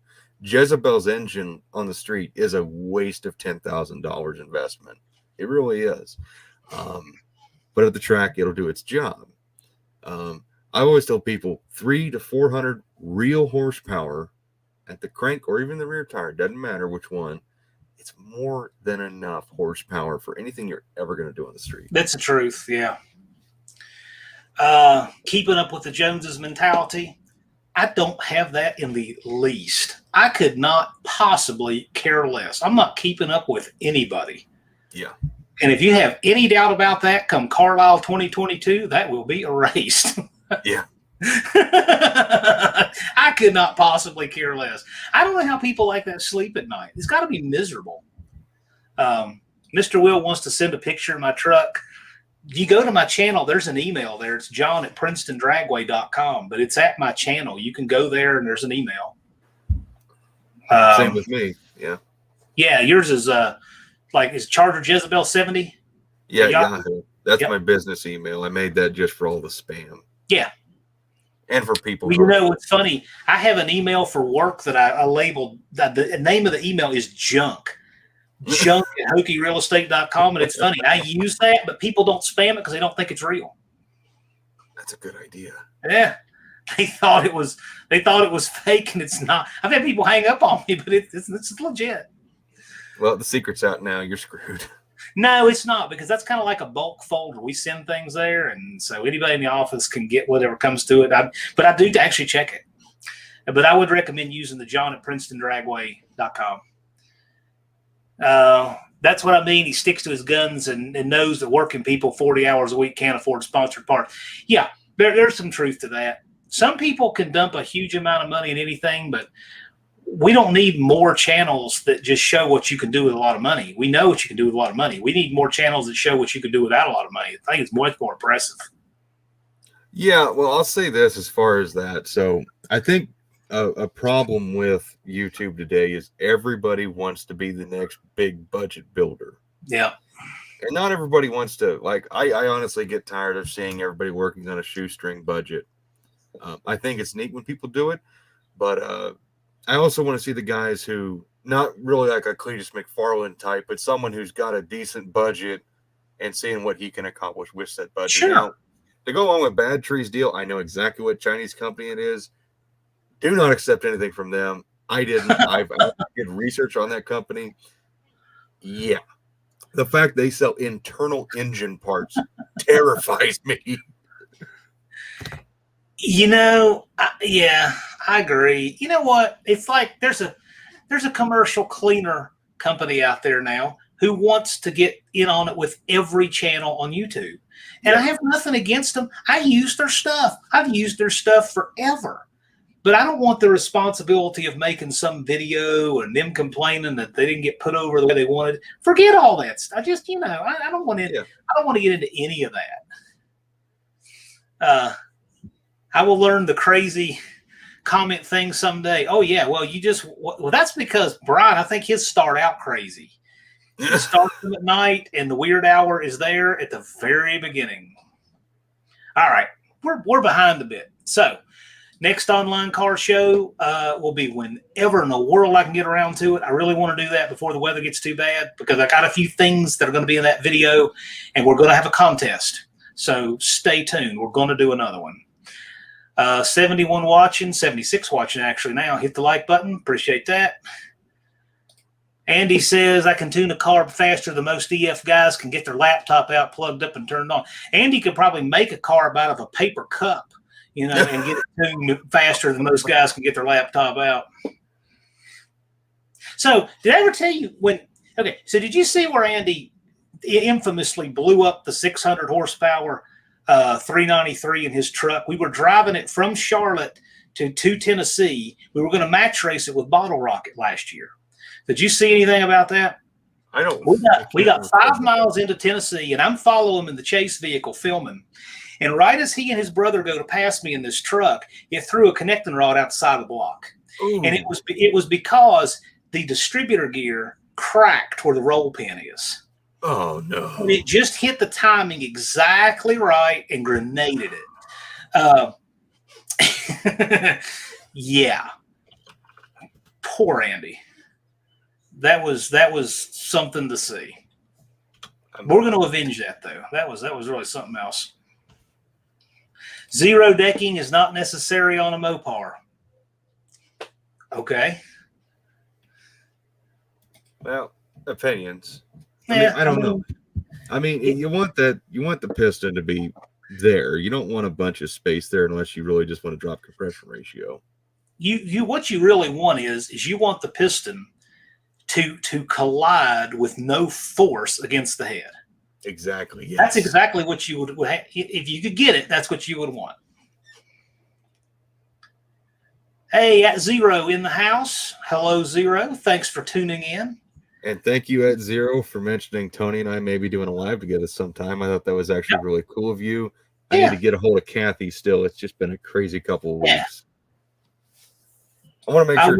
Jezebel's engine on the street is a waste of $10,000 investment. It really is. But at the track, it'll do its job. I always tell people 300 to 400 real horsepower at the crank or even the rear tire. Doesn't matter which one. It's more than enough horsepower for anything you're ever going to do on the street. That's the truth, yeah. Keeping up with the Joneses mentality, I don't have that in the least. I could not possibly care less. I'm not keeping up with anybody. Yeah. And if you have any doubt about that, come Carlisle 2022, that will be erased. Yeah. I could not possibly care less. I don't know how people like that sleep at night. It's got to be miserable. Mr. Will wants to send a picture of my truck. you go to my channel, there's an email there. It's john@princetondragway.com, but it's at my channel. You can go there and there's an email. Same with me. Yeah. Yeah, yours is is Charger Jezebel 70? Yeah, Yahoo. That's my business email. I made that just for all the spam. Yeah. And for people. Well, you know, it's funny. I have an email for work that I labeled. The name of the email is junk. Junk@hokeyrealestate.com. And it's funny. I use that, but people don't spam it because they don't think it's real. That's a good idea. Yeah. They thought it was fake, and it's not. I've had people hang up on me, but it's legit. Well, the secret's out now. You're screwed. No, it's not, because that's kind of like a bulk folder. We send things there, and so anybody in the office can get whatever comes to it. But I do actually check it. But I would recommend using the john@princetondragway.com. That's what I mean. He sticks to his guns and knows that working people 40 hours a week can't afford sponsored parts. Yeah, there's some truth to that. Some people can dump a huge amount of money in anything, but we don't need more channels that just show what you can do with a lot of money. We know what you can do with a lot of money. We need more channels that show what you can do without a lot of money. I think it's much more impressive. Yeah, well, I'll say this as far as that. So I think a problem with YouTube today is everybody wants to be the next big budget builder. Yeah. And not everybody wants to, like, I honestly get tired of seeing everybody working on a shoestring budget. I think it's neat when people do it, but I also want to see the guys who, not really like a Cletus McFarland type, but someone who's got a decent budget and seeing what he can accomplish with that budget. Sure. Now, to go along with Bad Tree's deal, I know exactly what Chinese company it is. Do not accept anything from them. I didn't. I did research on that company. Yeah. The fact they sell internal engine parts terrifies me. You know, I agree. You know what? It's like there's a commercial cleaner company out there now who wants to get in on it with every channel on YouTube. And I have nothing against them. I use their stuff. I've used their stuff forever. But I don't want the responsibility of making some video and them complaining that they didn't get put over the way they wanted. Forget all that stuff. I just, I don't want to. Yeah. I don't want to get into any of that. I will learn the crazy comment thing someday. Oh yeah, well that's because Brian, I think his start out crazy. He starts them at night, and the weird hour is there at the very beginning. All right, we're behind a bit. So next online car show will be whenever in the world I can get around to it. I really want to do that before the weather gets too bad, because I got a few things that are going to be in that video, and we're going to have a contest. So stay tuned. We're going to do another one. 71 watching, 76 watching actually now. Hit the like button. Appreciate that. Andy says, I can tune a car faster than most EF guys can get their laptop out, plugged up, and turned on. Andy could probably make a carb out of a paper cup, and get it tuned faster than most guys can get their laptop out. So did I ever tell you so did you see where Andy infamously blew up the 600 horsepower 393 in his truck? We were driving it from Charlotte to Tennessee. We were going to match race it with Bottle Rocket last year. Did you see anything about that? I don't. We got 5 miles into Tennessee, and I'm following him in the chase vehicle filming. And right as he and his brother go to pass me in this truck, it threw a connecting rod out the side of the block. Ooh. And it was because the distributor gear cracked where the roll pin is. Oh, no. And it just hit the timing exactly right and grenaded it. Yeah. Poor Andy. That was something to see. We're going to avenge that, though. That was really something else. Zero decking is not necessary on a Mopar. Okay. Well, opinions. Yeah, I don't know. I mean, you want the piston to be there. You don't want a bunch of space there unless you really just want to drop compression ratio. What you really want is you want the piston to collide with no force against the head. Exactly. Yes. That's exactly what you would if you could get it. That's what you would want. Hey, at Zero in the house. Hello, Zero. Thanks for tuning in. And thank you at Zero for mentioning Tony and I maybe doing a live together sometime. I thought that was actually really cool of you. I need to get a hold of Kathy still. It's just been a crazy couple of weeks. I want to make sure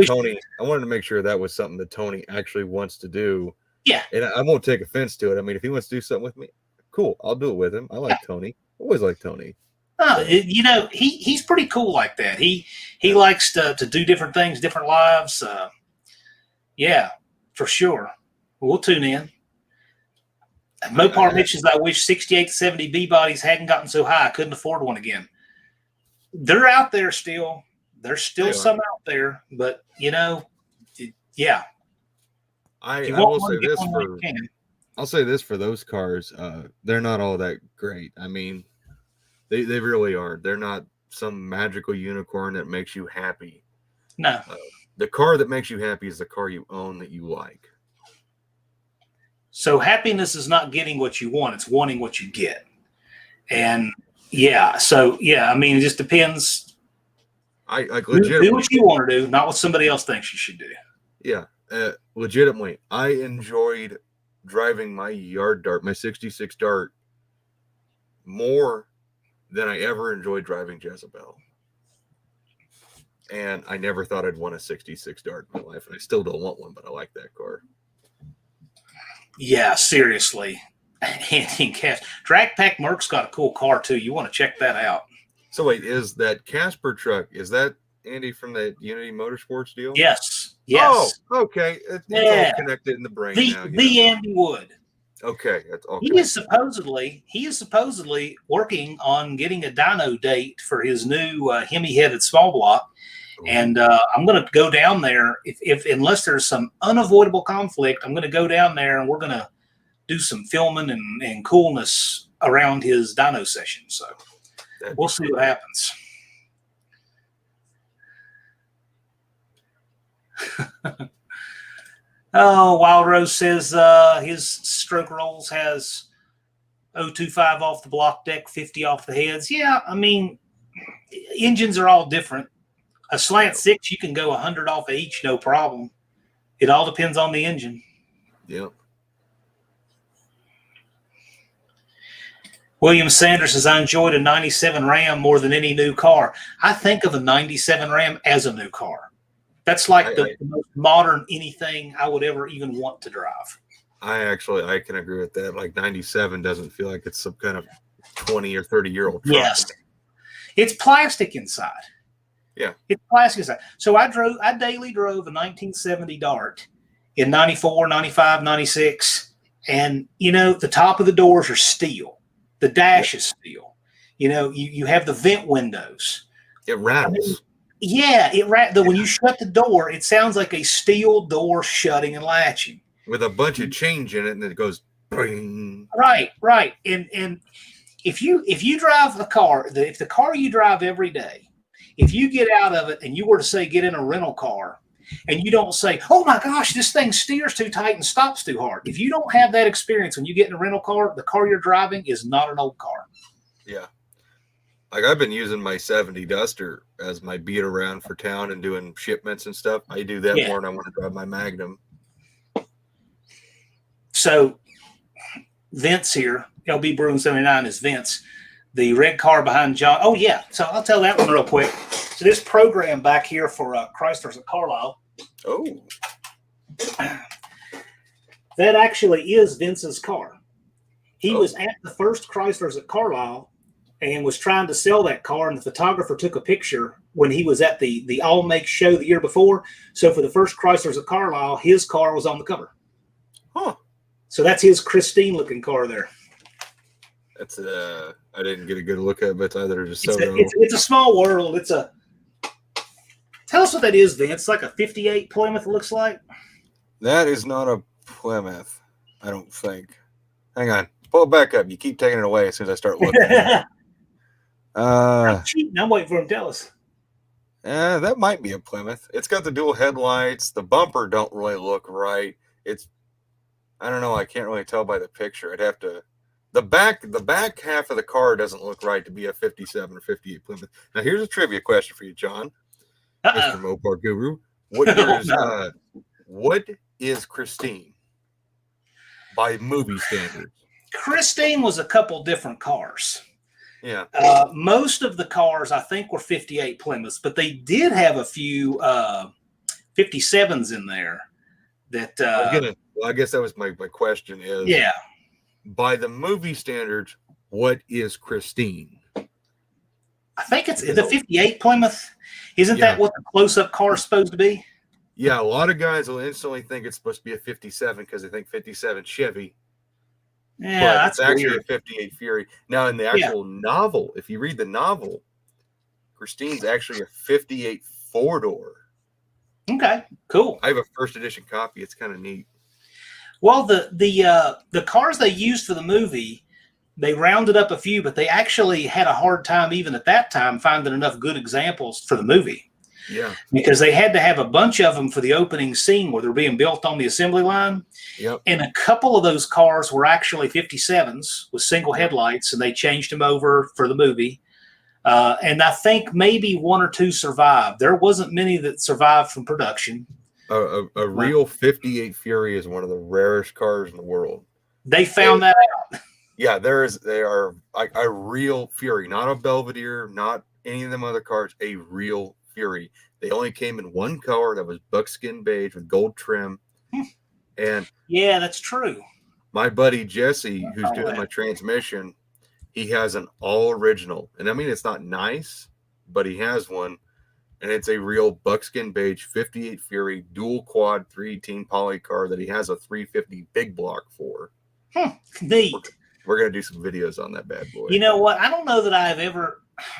I wanted to make sure that was something that Tony actually wants to do. Yeah. And I won't take offense to it. I mean, if he wants to do something with me, cool. I'll do it with him. I like Tony. Always like Tony. Oh, you know, he's pretty cool like that. He likes to do different things, different lives. Yeah, for sure. We'll tune in. Mopar mentions, I wish 68 to 70 B bodies hadn't gotten so high. I couldn't afford one again. They're out there still. There's still some out there, but you know, yeah. I will say this I'll say this for those cars. They're not all that great. I mean, they really are. They're not some magical unicorn that makes you happy. No. The car that makes you happy is the car you own that you like. So happiness is not getting what you want; it's wanting what you get. And yeah, so yeah, I mean, it just depends. I like legitimately do what you want to do, not what somebody else thinks you should do. Yeah, legitimately, I enjoyed driving my yard dart, my 66 dart, more than I ever enjoyed driving Jezebel. And I never thought I'd want a 66 dart in my life, and I still don't want one, but I like that car. Yeah, seriously. Andy and Cass. Drag Pack Merc's got a cool car too. You want to check that out. So wait, is that Casper truck, is that Andy from the Unity Motorsports deal? Yes. Oh, okay. It's all connected in the brain now. The Andy Wood. Okay. That's all. He is supposedly working on getting a dyno date for his new Hemi headed small block. And I'm going to go down there if unless there's some unavoidable conflict, I'm going to go down there and we're going to do some filming and coolness around his dyno session. So we'll see what happens. Oh, Wild Rose says his stroke rolls has 025 off the block deck, 50 off the heads. Yeah, I mean, engines are all different. A slant 6, you can go 100 off of each, no problem. It all depends on the engine. Yep. William Sanders says, I enjoyed a 97 Ram more than any new car. I think of a 97 Ram as a new car. That's like the most modern anything I would ever even want to drive. I can agree with that. Like 97 doesn't feel like it's some kind of 20 or 30-year-old truck. Yes. It's plastic inside. Yeah. It's plastic inside. So I daily drove a 1970 Dart in 94, 95, 96. And, you know, the top of the doors are steel. The dash is steel. You know, you have the vent windows. It rattles. Yeah, when you shut the door, it sounds like a steel door shutting and latching. With a bunch of change in it, and it goes bing. Right. And if you drive a car, if the car you drive every day, if you get out of it and you were to say get in a rental car, and you don't say, oh my gosh, this thing steers too tight and stops too hard. If you don't have that experience when you get in a rental car, the car you're driving is not an old car. Yeah. Like I've been using my 70 Duster as my beat around for town and doing shipments and stuff. I do that more than I want to drive my Magnum. So Vince here, LB Bruin 79 is Vince. The red car behind John. Oh, yeah. So I'll tell that one real quick. So this program back here for Chrysler's at Carlisle. Oh. That actually is Vince's car. He was at the first Chrysler's at Carlisle and was trying to sell that car, and the photographer took a picture when he was at the all-make show the year before. So for the first Chrysler's at Carlisle, his car was on the cover. Huh. So that's his Christine-looking car there. That's I didn't get a good look at it, but it's either just it's a small world. Tell us what that is, Vince. It's like a 58 Plymouth, it looks like. That is not a Plymouth, I don't think. Hang on. Pull it back up. You keep taking it away as soon as I start looking. I'm cheating. I'm waiting for him to tell us. That might be a Plymouth. It's got the dual headlights. The bumper don't really look right. I don't know. I can't really tell by the picture. I'd have to. The back half of the car doesn't look right to be a 57 or 58 Plymouth. Now, here's a trivia question for you, John. Mr. Mopar Guru. What is Christine? by movie standards. Christine was a couple different cars. Yeah. Most of the cars, I think, were 58 Plymouths, but they did have a few 57s in there. That I guess that was my question is, yeah. by the movie standards, what is Christine? I think it's the 58 Plymouth. Isn't that what the close-up car is supposed to be? Yeah, a lot of guys will instantly think it's supposed to be a 57 because they think 57 Chevy. Yeah, but that's it's actually weird. a 58 Fury. Now, in the actual novel, if you read the novel, Christine's actually a 58 four-door. Okay, cool. I have a first edition copy. It's kind of neat. Well, the cars they used for the movie, they rounded up a few, but they actually had a hard time even at that time finding enough good examples for the movie. Yeah. Because they had to have a bunch of them for the opening scene where they're being built on the assembly line. Yep. And a couple of those cars were actually 57s with single headlights, and they changed them over for the movie. And I think maybe one or two survived. There wasn't many that survived from production. A real 58 Fury is one of the rarest cars in the world. They found that out. Yeah, they are like a real Fury, not a Belvedere, not any of them other cars, a real Fury. They only came in one color that was buckskin beige with gold trim. And yeah, that's true. My buddy Jesse, who's doing my transmission, he has an all original. And I mean, it's not nice, but he has one. And it's a real buckskin beige 58 Fury dual quad 318 poly car that he has a 350 big block for. Neat. We're going to do some videos on that bad boy. You know what? I don't know that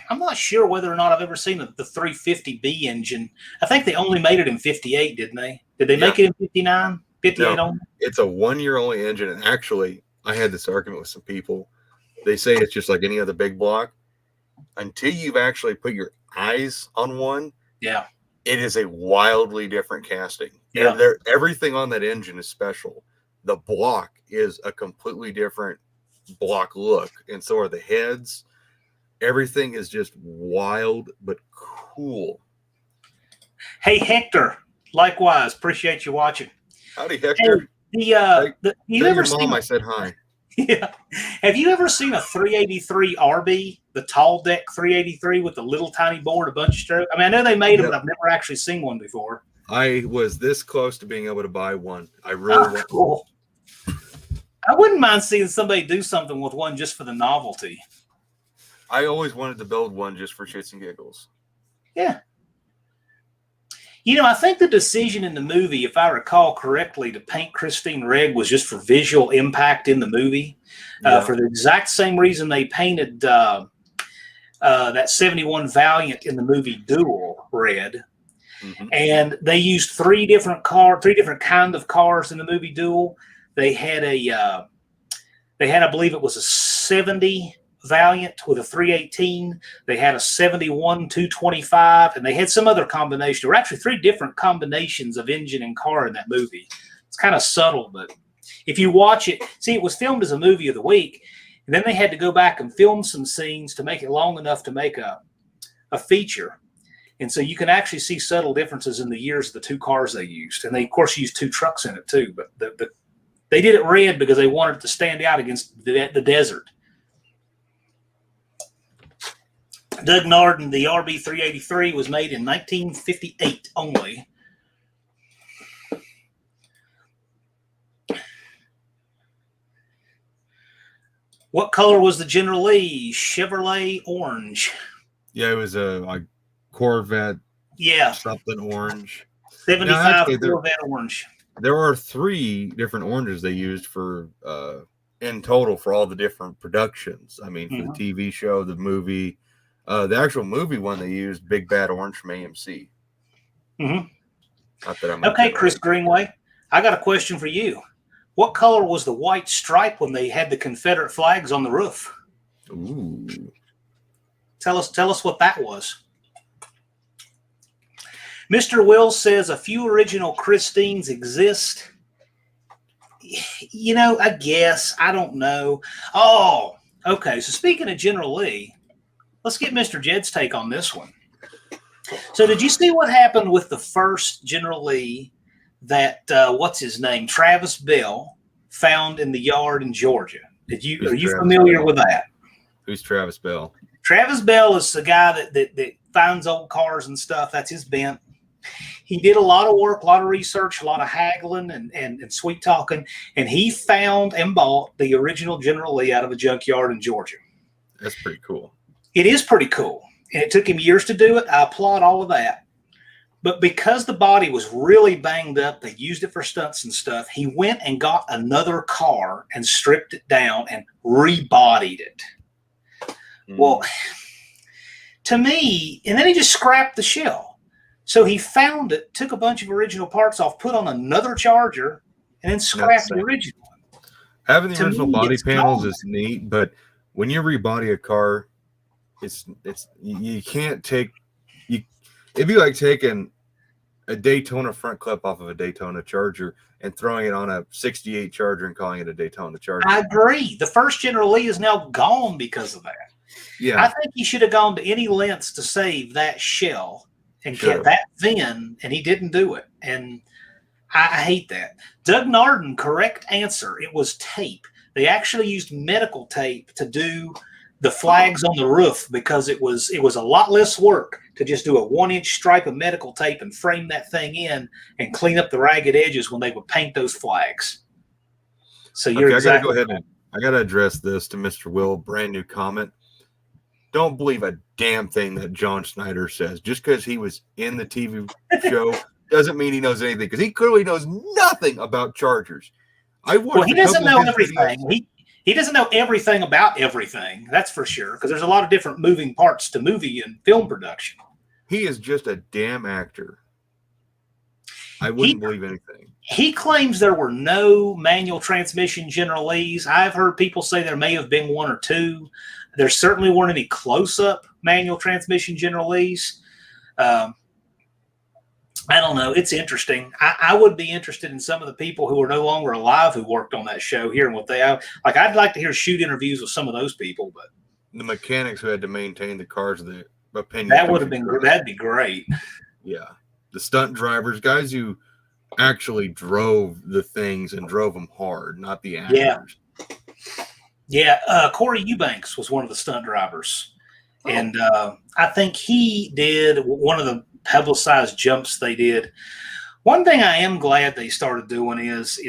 I'm not sure whether or not I've ever seen the 350B engine. I think they only made it in 58, didn't they? Did they make it in 59? 58 no, only? It's a 1 year only engine. And actually, I had this argument with some people. They say it's just like any other big block. Until you've actually put your eyes on one, yeah, it is a wildly different casting. Yeah, everything on that engine is special. The block is a completely different block look, and so are the heads. Everything is just wild but cool. Hey Hector, likewise, appreciate you watching. Howdy Hector. Hey, you ever seen mom? I said hi. Yeah. Have you ever seen a 383 RB, the tall deck 383 with the little tiny board, a bunch of stroke? I mean, I know they made them, but I've never actually seen one before. I was this close to being able to buy one. I really want. Cool. I wouldn't mind seeing somebody do something with one just for the novelty. I always wanted to build one just for shits and giggles. Yeah. You know, I think the decision in the movie, if I recall correctly, to paint Christine red was just for visual impact in the movie. For the exact same reason they painted that 71 Valiant in the movie Duel red. Mm-hmm. And they used three different kind of cars in the movie Duel. They had I believe it was a 70 Valiant with a 318. They had a 71 225, and they had some other combination. There were actually three different combinations of engine and car in that movie. It's kind of subtle, but if you watch it, see, it was filmed as a movie of the week, and then they had to go back and film some scenes to make it long enough to make a feature. And so you can actually see subtle differences in the years of the two cars they used. And they, of course, used two trucks in it too, but they did it red because they wanted it to stand out against the desert. Doug Narden, the RB383 was made in 1958 only. What color was the General Lee? Chevrolet orange. Yeah, it was a like Corvette. Yeah, something orange. 75 Corvette orange. There are three different oranges they used for in total for all the different productions. I mean, for the TV show, the movie. The actual movie one they used, Big Bad Orange from AMC. Mm-hmm. Not that I'm okay, Chris Greenway, I got a question for you. What color was the white stripe when they had the Confederate flags on the roof? Ooh. Tell us what that was. Mr. Wills says a few original Christines exist. You know, I guess. I don't know. Oh, okay. So speaking of General Lee, let's get Mr. Jed's take on this one. So did you see what happened with the first General Lee that, what's his name, Travis Bell, found in the yard in Georgia. Are you Travis familiar Bell? with that? Who's Travis Bell? Travis Bell is the guy that finds old cars and stuff. That's his bent. He did a lot of work, a lot of research, a lot of haggling and sweet talking, and he found and bought the original General Lee out of a junkyard in Georgia. That's pretty cool. It is pretty cool, and it took him years to do it. I applaud all of that. But because the body was really banged up, they used it for stunts and stuff, he went and got another car and stripped it down and rebodied it. Well, to me, and then he just scrapped the shell. So he found it, took a bunch of original parts off, put on another Charger, and then scrapped the original one. Having the original body panels is neat, but when you rebody a car, you can't take it'd be like taking a Daytona front clip off of a Daytona Charger and throwing it on a 68 Charger and calling it a Daytona Charger. I agree. The first General Lee is now gone because of that. Yeah. I think he should have gone to any lengths to save that shell and kept that VIN, and he didn't do it. And I hate that. Doug Narden, correct answer. It was tape. They actually used medical tape to do the flags on the roof because it was a lot less work to just do a 1-inch stripe of medical tape and frame that thing in and clean up the ragged edges when they would paint those flags. So you're exactly. I gotta go ahead and I gotta address this to Mr. Will. Brand new comment. Don't believe a damn thing that John Schneider says. Just because he was in the TV show doesn't mean he knows anything, because he clearly knows nothing about Chargers. He doesn't know everything. He doesn't know everything about everything. That's for sure, because there's a lot of different moving parts to movie and film production. He is just a damn actor. I wouldn't believe anything. He claims there were no manual transmission General Lees. I've heard people say there may have been one or two. There certainly weren't any close-up manual transmission General Lees. I don't know. It's interesting. I would be interested in some of the people who are no longer alive who worked on that show, hearing what they have. Like, I'd like to hear shoot interviews with some of those people. But the mechanics who had to maintain the cars, the opinion. That would have been great. That'd be great. Yeah. The stunt drivers, guys who actually drove the things and drove them hard, not the actors. Yeah. Corey Eubanks was one of the stunt drivers. Oh. And I think he did one of the publicized jumps they did. One thing I am glad they started doing is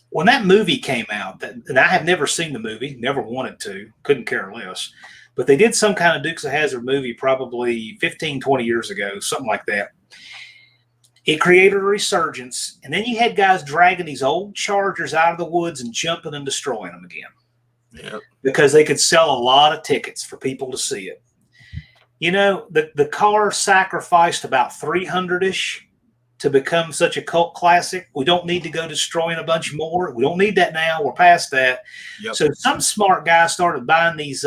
when that movie came out, and I have never seen the movie, never wanted to, couldn't care less, but they did some kind of Dukes of Hazzard movie probably 15, 20 years ago, something like that. It created a resurgence, and then you had guys dragging these old Chargers out of the woods and jumping and destroying them again. Yep. Because they could sell a lot of tickets for people to see it. You know, the car sacrificed about 300-ish to become such a cult classic. We don't need to go destroying a bunch more. We don't need that now. We're past that. Yep. So some smart guy started buying these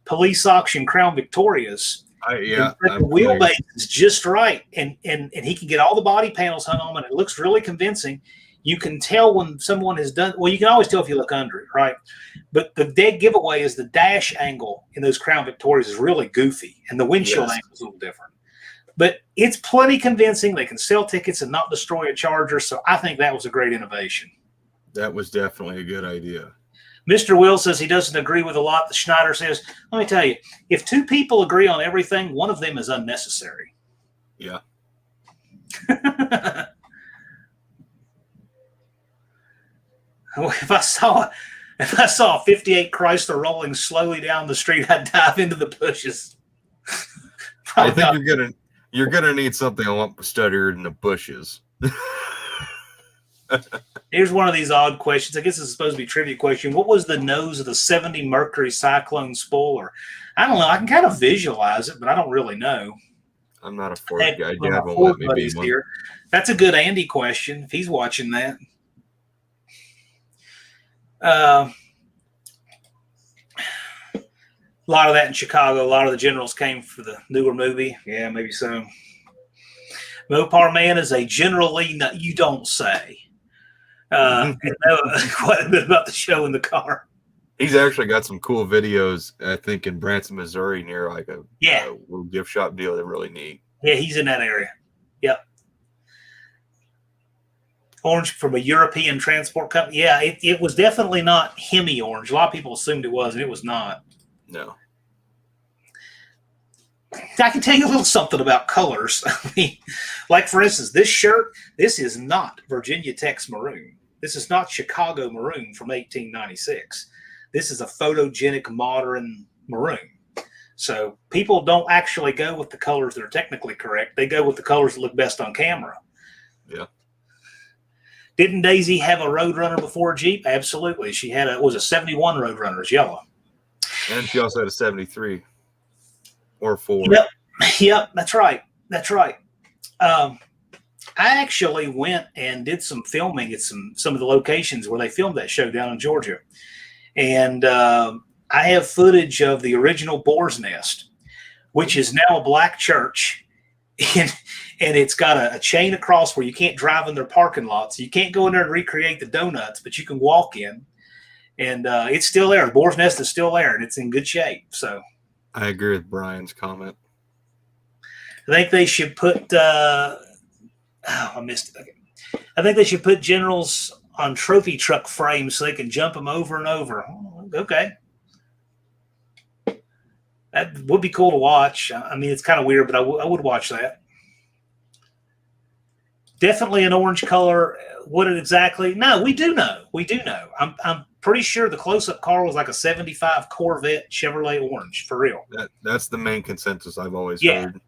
police auction Crown Victorias. The wheelbase is just right, and he can get all the body panels hung on, and it looks really convincing. You can tell when someone has done. Well, you can always tell if you look under it, right? But the dead giveaway is the dash angle in those Crown Victorias is really goofy, and the windshield angle is a little different. But it's plenty convincing. They can sell tickets and not destroy a Charger, so I think that was a great innovation. That was definitely a good idea. Mr. Will says he doesn't agree with a lot that Schneider says. Let me tell you, if two people agree on everything, one of them is unnecessary. Yeah. If I saw a 58 Chrysler rolling slowly down the street, I'd dive into the bushes. I think you're gonna need something a lot steadier in the bushes. Here's one of these odd questions. I guess this is supposed to be a trivia question. What was the nose of the 70 Mercury Cyclone spoiler? I don't know. I can kind of visualize it, but I don't really know. I'm not a Ford guy. Dad won't let me be one. Here. That's a good Andy question if he's watching that. A lot of that in Chicago. A lot of the generals came for the newer movie. Yeah, maybe so. Mopar Man is a General Lee. You don't say. I know quite a bit about the show in the car. He's actually got some cool videos, I think, in Branson, Missouri, near like a little gift shop deal. They're really neat. Yeah, he's in that area. Yep. Orange from a European transport company. Yeah, it was definitely not Hemi orange. A lot of people assumed it was, and it was not. No. I can tell you a little something about colors. I mean, like, for instance, this shirt, this is not Virginia Tech's maroon. This is not Chicago maroon from 1896. This is a photogenic modern maroon. So people don't actually go with the colors that are technically correct. They go with the colors that look best on camera. Yeah. Didn't Daisy have a Roadrunner before a Jeep? Absolutely. She had a 71 Roadrunner. It's yellow. And she also had a 73 or 4. Yep, that's right. That's right. I actually went and did some filming at some of the locations where they filmed that show down in Georgia. And I have footage of the original Boar's Nest, which is now a black church. And it's got a chain across where you can't drive in their parking lot. So you can't go in there and recreate the donuts, but you can walk in. And it's still there. The Boar's Nest is still there, and it's in good shape. So I agree with Brian's comment. I think they should put I missed it. I think they should put generals on trophy truck frames so they can jump them over and over. Okay. That would be cool to watch. I mean, it's kind of weird, but I would watch that. Definitely an orange color. What it exactly? No, we do know. We do know. I'm pretty sure the close-up car was like a 75 Corvette Chevrolet orange, for real. That's the main consensus I've always heard.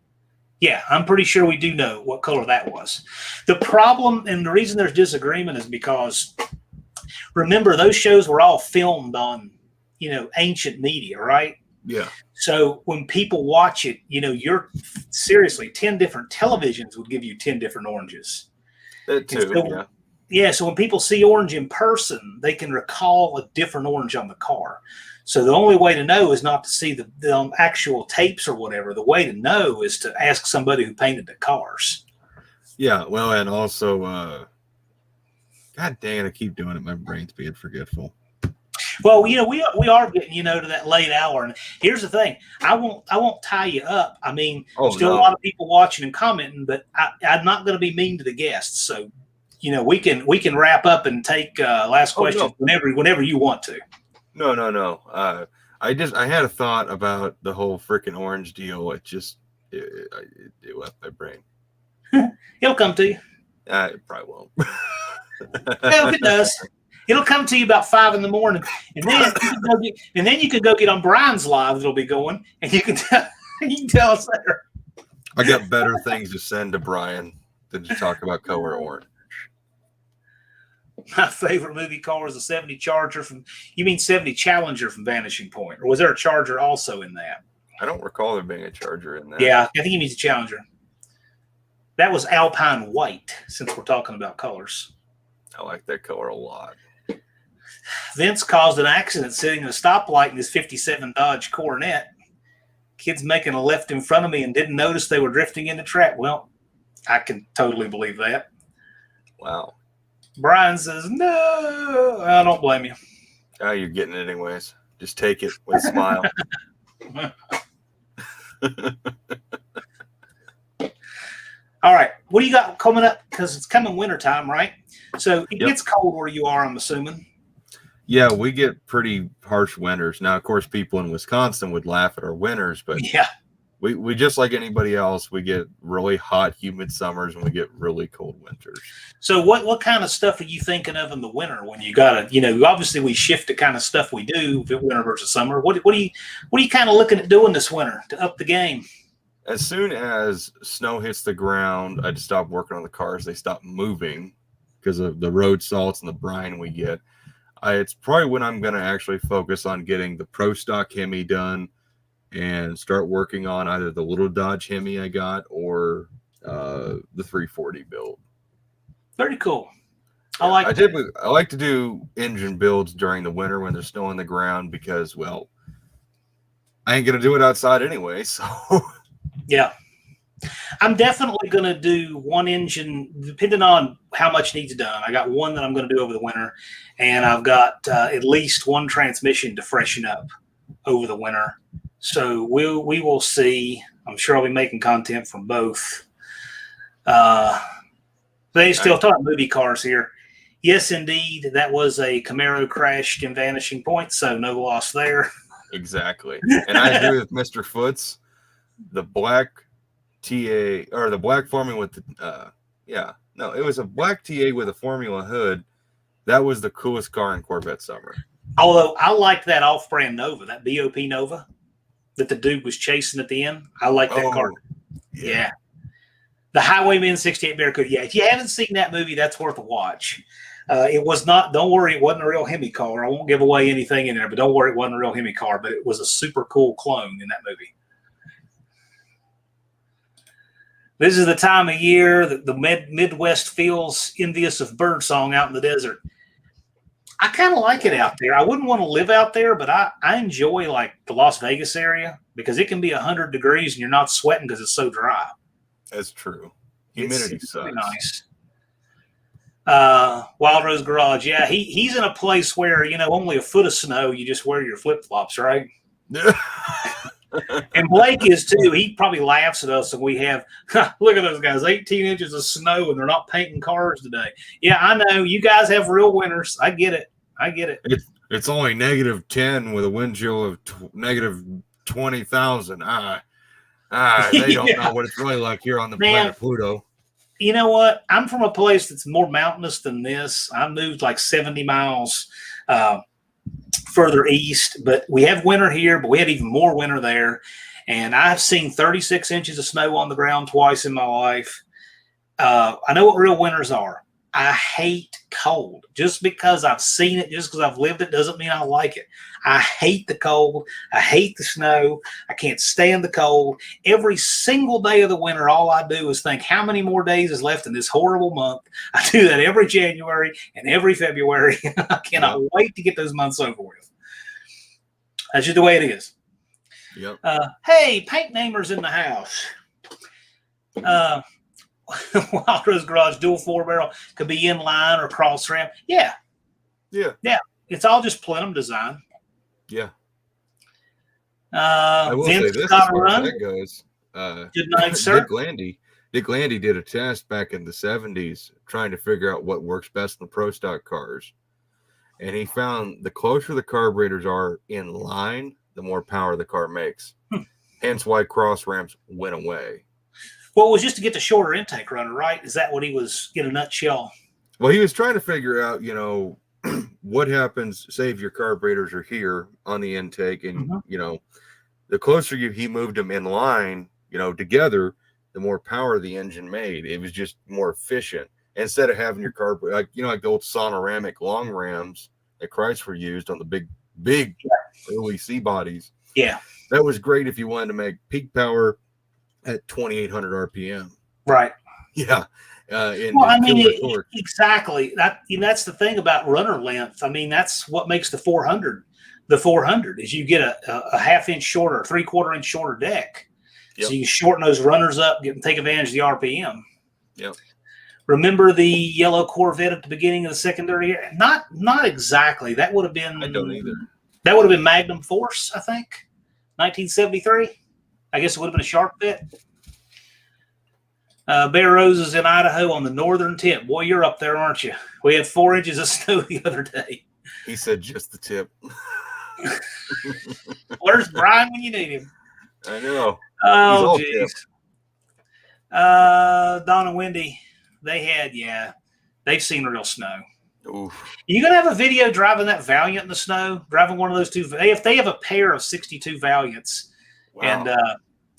Yeah, I'm pretty sure we do know what color that was. The problem and the reason there's disagreement is because, remember, those shows were all filmed on, ancient media, right? Yeah. So when people watch it, you're seriously 10 different televisions would give you 10 different oranges. That too, so, yeah. So when people see orange in person, they can recall a different orange on the car. So the only way to know is not to see the actual tapes or whatever. The way to know is to ask somebody who painted the cars. Yeah, well, and also, God dang it, I keep doing it. My brain's being forgetful. Well, we are getting to that late hour, and here's the thing: I won't tie you up. I mean, still a lot of people watching and commenting, but I'm not going to be mean to the guests. So, we can wrap up and take last questions whenever you want to. No. I had a thought about the whole freaking orange deal. It left my brain. It'll come to you. It probably won't. Well, if it does, it'll come to you about 5 a.m, and then you can go get on Brian's live. That'll be going, and you can tell us there. I got better things to send to Brian than to talk about color orange. My favorite movie car was a 70 Charger you mean 70 Challenger from Vanishing Point, or was there a Charger also in that? I don't recall there being a Charger in that. Yeah, I think he means a Challenger. That was Alpine White, since we're talking about colors. I like that color a lot. Vince caused an accident sitting in a stoplight in his 57 Dodge Coronet. Kids making a left in front of me and didn't notice they were drifting into traffic. Well, I can totally believe that. Wow. Brian says, no, I don't blame you. Oh, you're getting it anyways. Just take it with a smile. All right. What do you got coming up? Because it's coming wintertime, right? So it gets cold where you are, I'm assuming. Yeah, we get pretty harsh winters. Now, of course, people in Wisconsin would laugh at our winters, but yeah, we just like anybody else, we get really hot, humid summers and we get really cold winters. So what kind of stuff are you thinking of in the winter when you got to, obviously we shift the kind of stuff we do winter versus summer. What are you kind of looking at doing this winter to up the game? As soon as snow hits the ground, I'd stop working on the cars. They stop moving because of the road salts and the brine we get. It's probably when I'm going to actually focus on getting the Pro Stock Hemi done and start working on either the little Dodge Hemi I got or the 340 build. Very cool. I like to do engine builds during the winter when there's snow on the ground because, well, I ain't going to do it outside anyway. So, yeah. I'm definitely going to do one engine, depending on how much needs done. I got one that I'm going to do over the winter, and I've got at least one transmission to freshen up over the winter. So we will see. I'm sure I'll be making content from both. They still talk movie cars here. Yes, indeed. That was a Camaro crashed in Vanishing Point, so no loss there. Exactly. And I agree with Mr. Foots. The black TA, or the black Formula with the, it was a black TA with a Formula hood. That was the coolest car in Corvette Summer. Although I liked that off-brand Nova, that BOP Nova that the dude was chasing at the end. I like that car. Yeah. The Highwayman 68 Barracuda. Yeah, if you haven't seen that movie, that's worth a watch. It was not, don't worry, it wasn't a real Hemi car. I won't give away anything in there, but don't worry, it wasn't a real Hemi car, but it was a super cool clone in that movie. This is the time of year that the Midwest feels envious of birdsong out in the desert. I kind of like it out there. I wouldn't want to live out there, but I enjoy like the Las Vegas area because it can be 100 degrees and you're not sweating because it's so dry. That's true. Humidity sucks. Really nice. Wild Rose Garage. Yeah, he's in a place where, only a foot of snow, you just wear your flip-flops, right? And Blake is too. He probably laughs at us and we have, look at those guys, 18 inches of snow and they're not painting cars today. Yeah, I know. You guys have real winters. I get it. It's only -10 with a wind chill of -20,000. They don't know what it's really like here on the planet Pluto. You know what? I'm from a place that's more mountainous than this. I moved like 70 miles further east, but we have winter here, but we had even more winter there. And I've seen 36 inches of snow on the ground twice in my life. I know what real winters are. I hate cold. Just because I've seen it, just because I've lived it, doesn't mean I like it. I hate the cold. I hate the snow. I can't stand the cold. Every single day of the winter, all I do is think, how many more days is left in this horrible month? I do that every January and every February. I cannot wait to get those months over with. That's just the way it is. Yep. Hey, paint namers in the house. Wild Rose Garage dual 4-barrel could be inline or cross ram. Yeah. It's all just plenum design. Yeah. I will say this as far as that goes. Good night, sir. Dick Landy did a test back in the 70s trying to figure out what works best in the pro stock cars. And he found the closer the carburetors are in line, the more power the car makes. Hence why cross rams went away. Well, it was just to get the shorter intake runner, right? Is that what he was in a nutshell? Well, he was trying to figure out, what happens, say if your carburetors are here on the intake and, the closer he moved them in line, together, the more power the engine made. It was just more efficient. Instead of having your carburetor, like the old Sonoramic long rams that Chrysler used on the big early C bodies. Yeah. That was great if you wanted to make peak power at 2,800 RPM. Right. Yeah. Exactly. That's the thing about runner length. I mean, that's what makes the 400. The 400 is you get a half-inch shorter, 3/4 inch shorter deck. Yep. So you shorten those runners up, take advantage of the RPM. Yep. Remember the yellow Corvette at the beginning of the secondary era? Not exactly. That would have been. I don't either. That would have been Magnum Force, I think, 1973. I guess it would have been a shark pit. Bear Roses in Idaho on the northern tip. Boy, you're up there, aren't you? We had 4 inches of snow the other day. He said just the tip. Where's Brian when you need him? I know. Oh, jeez. Don and Wendy, they've seen real snow. Oof. You gonna have a video driving that Valiant in the snow? Driving one of those two? If they have a pair of 62 Valiants, wow.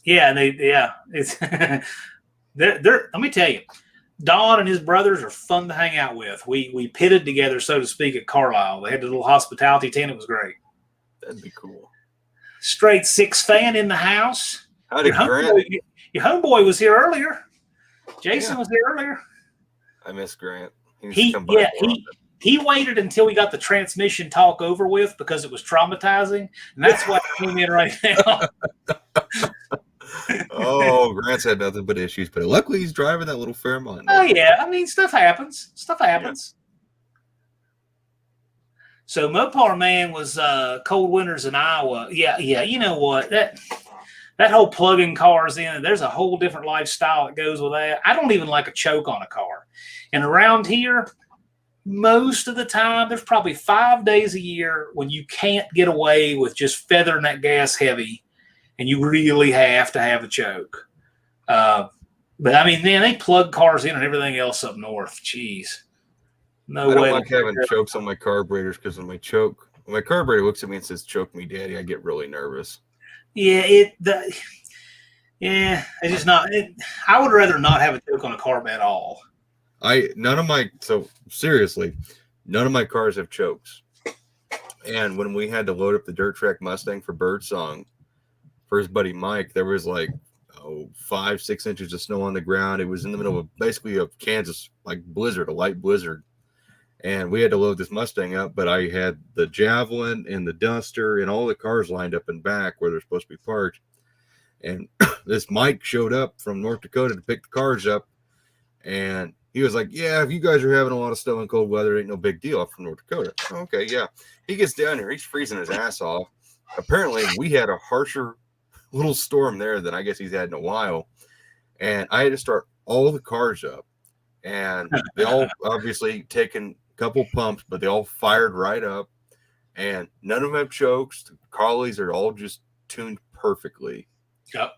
And it's they're. Let me tell you, Don and his brothers are fun to hang out with. We pitted together, so to speak, at Carlisle. They had a little hospitality tent. It was great. That'd be cool. Straight 6 fan in the house. Howdy, Grant. Your homeboy was here earlier. Jason was here earlier. I miss Grant. He waited until we got the transmission talk over with because it was traumatizing, and that's why I came in right now. Oh, Grant's had nothing but issues, but luckily he's driving that little Fairmont. Oh yeah, I mean stuff happens. Yeah. So Mopar Man was cold winters in Iowa. Yeah. You know what? that whole plugging cars in, there's a whole different lifestyle that goes with that. I don't even like a choke on a car. And around here, most of the time, there's probably 5 days a year when you can't get away with just feathering that gas heavy, and you really have to have a choke. But I mean, man, they plug cars in and everything else up north. Jeez. No way. I don't like having chokes on my carburetors because when my carburetor looks at me and says, "Choke me, Daddy," I get really nervous. Yeah, it's just not. I would rather not have a choke on a carb at all. Seriously, none of my cars have chokes. And when we had to load up the dirt track Mustang for Birdsong for his buddy Mike, there was like 5-6 inches of snow on the ground. It was in the middle of basically a Kansas like blizzard, a light blizzard. And we had to load this Mustang up, but I had the Javelin and the Duster and all the cars lined up in back where they're supposed to be parked. And this Mike showed up from North Dakota to pick the cars up. And he was like, "Yeah, if you guys are having a lot of snow and cold weather, it ain't no big deal. I'm from North Dakota." Okay, yeah. He gets down here. He's freezing his ass off. Apparently, we had a harsher little storm there than I guess he's had in a while. And I had to start all the cars up. And they all obviously taken a couple pumps, but they all fired right up. And none of them have chokes. The Carleys are all just tuned perfectly. Yep.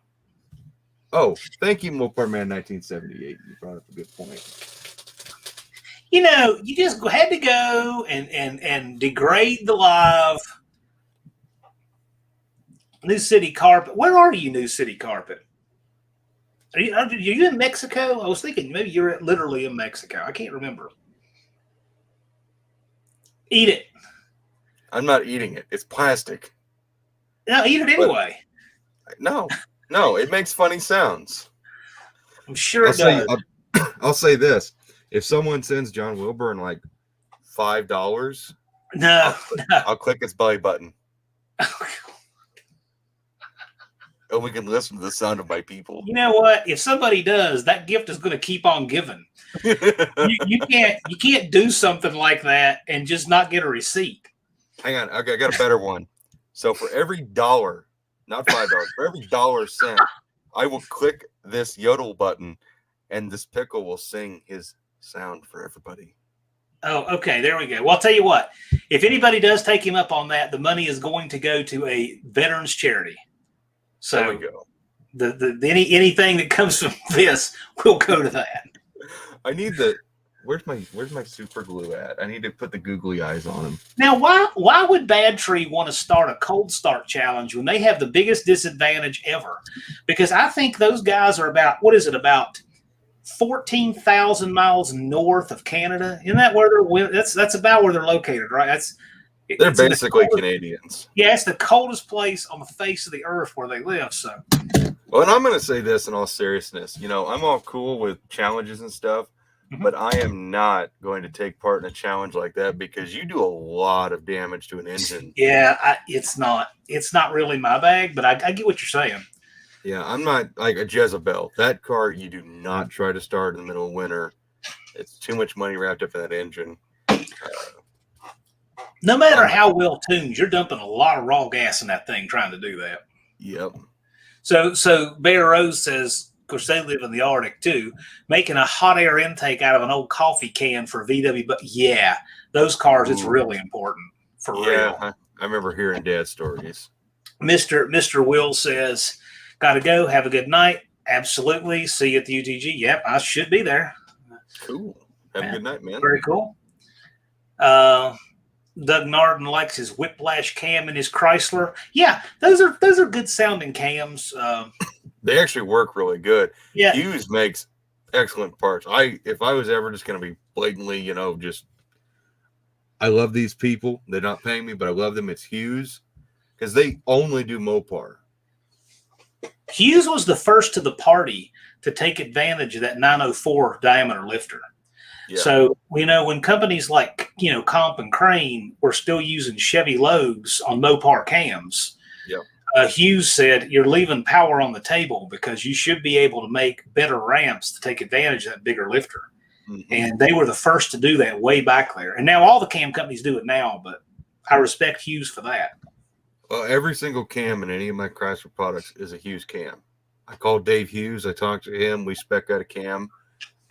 Oh, thank you, Mopar Man 1978. You brought up a good point. You know, you just had to go and degrade the live New City Carpet. Where are you, New City Carpet? Are you in Mexico? I was thinking maybe you're literally in Mexico. I can't remember. Eat it. I'm not eating it. It's plastic. No, eat it anyway. No, it makes funny sounds. I'm sure it does. I'll say this. If someone sends John Wilburn like $5, I'll click his belly button. And we can listen to the sound of my people. You know what? If somebody does, that gift is going to keep on giving. you can't do something like that and just not get a receipt. Hang on. Okay, I got a better one. So for every $1, not $5, for every $1 sent, I will click this yodel button and this pickle will sing his sound for everybody. Oh, okay. There we go. Well, I'll tell you what. If anybody does take him up on that, the money is going to go to a veterans charity. So there we go. Anything that comes from this will go to that. I need where's my super glue at? I need to put the googly eyes on him. Now, why would Bad Tree want to start a cold start challenge when they have the biggest disadvantage ever? Because I think those guys are about 14,000 miles north of Canada. Isn't that where they're? That's about where they're located, right? They're basically Canadians. Yeah, it's the coldest place on the face of the earth where they live. So, well, and I'm going to say this in all seriousness. You know, I'm all cool with challenges and stuff, but I am not going to take part in a challenge like that because you do a lot of damage to an engine. Yeah, it's not really my bag, but I get what you're saying. Yeah, I'm not like a Jezebel. That car, you do not try to start in the middle of winter. It's too much money wrapped up in that engine. No matter how well tuned, you're dumping a lot of raw gas in that thing trying to do that. Yep. So Bear Rose says, of course, they live in the Arctic too, making a hot air intake out of an old coffee can for VW. But yeah, those cars, it's really important for real. I remember hearing Dad's stories. Mr. Will says, got to go. Have a good night. Absolutely. See you at the UTG. Yep, I should be there. Cool. Have a good night, man. Very cool. Doug Narden likes his Whiplash cam and his Chrysler. Yeah, those are good sounding cams. They actually work really good. Yeah. Hughes makes excellent parts. If I was ever just going to be blatantly, I love these people. They're not paying me, but I love them. It's Hughes because they only do Mopar. Hughes was the first to the party to take advantage of that 904 diameter lifter. Yeah. So, when companies like, Comp and Crane were still using Chevy Logs on Mopar cams, Hughes said, you're leaving power on the table because you should be able to make better ramps to take advantage of that bigger lifter. Mm-hmm. And they were the first to do that way back there. And now all the cam companies do it now, but I respect Hughes for that. Well, every single cam in any of my Chrysler products is a Hughes cam. I called Dave Hughes. I talked to him. We spec out a cam,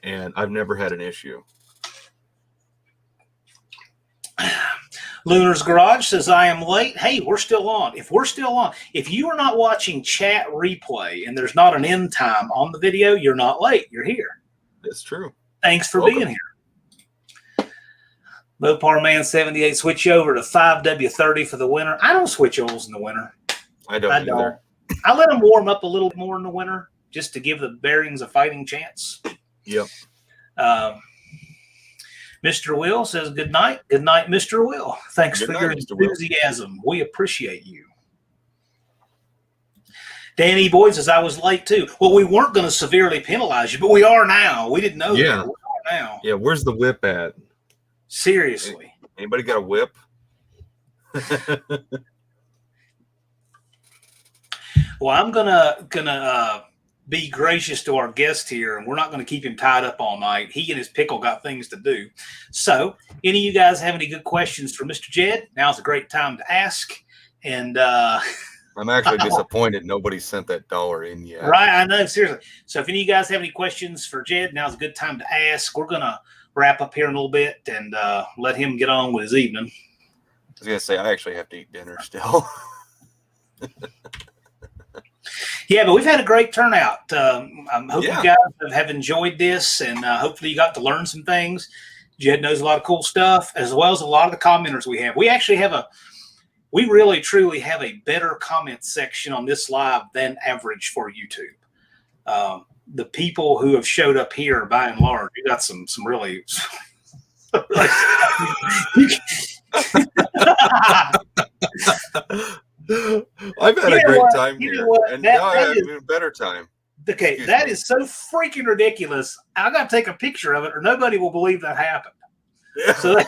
and I've never had an issue. Lunar's Garage says, I am late. Hey, we're still on. If we're still on, if you are not watching chat replay and there's not an end time on the video, you're not late. You're here. That's true. Thanks for being here. Mopar Man 78, switch over to 5W30 for the winter. I don't switch oils in the winter. I don't either. I let them warm up a little more in the winter just to give the bearings a fighting chance. Yep. Mr. Will says, good night. Good night, Mr. Will. Thanks for your enthusiasm. We appreciate you. Danny Boyd says, I was late too. Well, we weren't going to severely penalize you, but we are now. We didn't know that. We are now. Yeah, where's the whip at? Seriously. Anybody got a whip? Well, I'm gonna be gracious to our guest here, and we're not going to keep him tied up all night. He and his pickle got things to do. So, any of you guys have any good questions for Mr. Jed? Now's a great time to ask. And I'm actually disappointed nobody sent that dollar in yet. Right, I know, seriously. So, if any of you guys have any questions for Jed, now's a good time to ask. We're gonna wrap up here in a little bit and let him get on with his evening. I was gonna say I actually have to eat dinner still. Yeah, but we've had a great turnout. I hope you guys have enjoyed this, and hopefully you got to learn some things. Jed knows a lot of cool stuff, as well as a lot of the commenters we have. We actually have we really, truly have a better comment section on this live than average for YouTube. The people who have showed up here, by and large, we got some really. I've had a great time here, and now I have an even better time. Okay, that is so freaking ridiculous. I got to take a picture of it, or nobody will believe that happened. Yeah. So,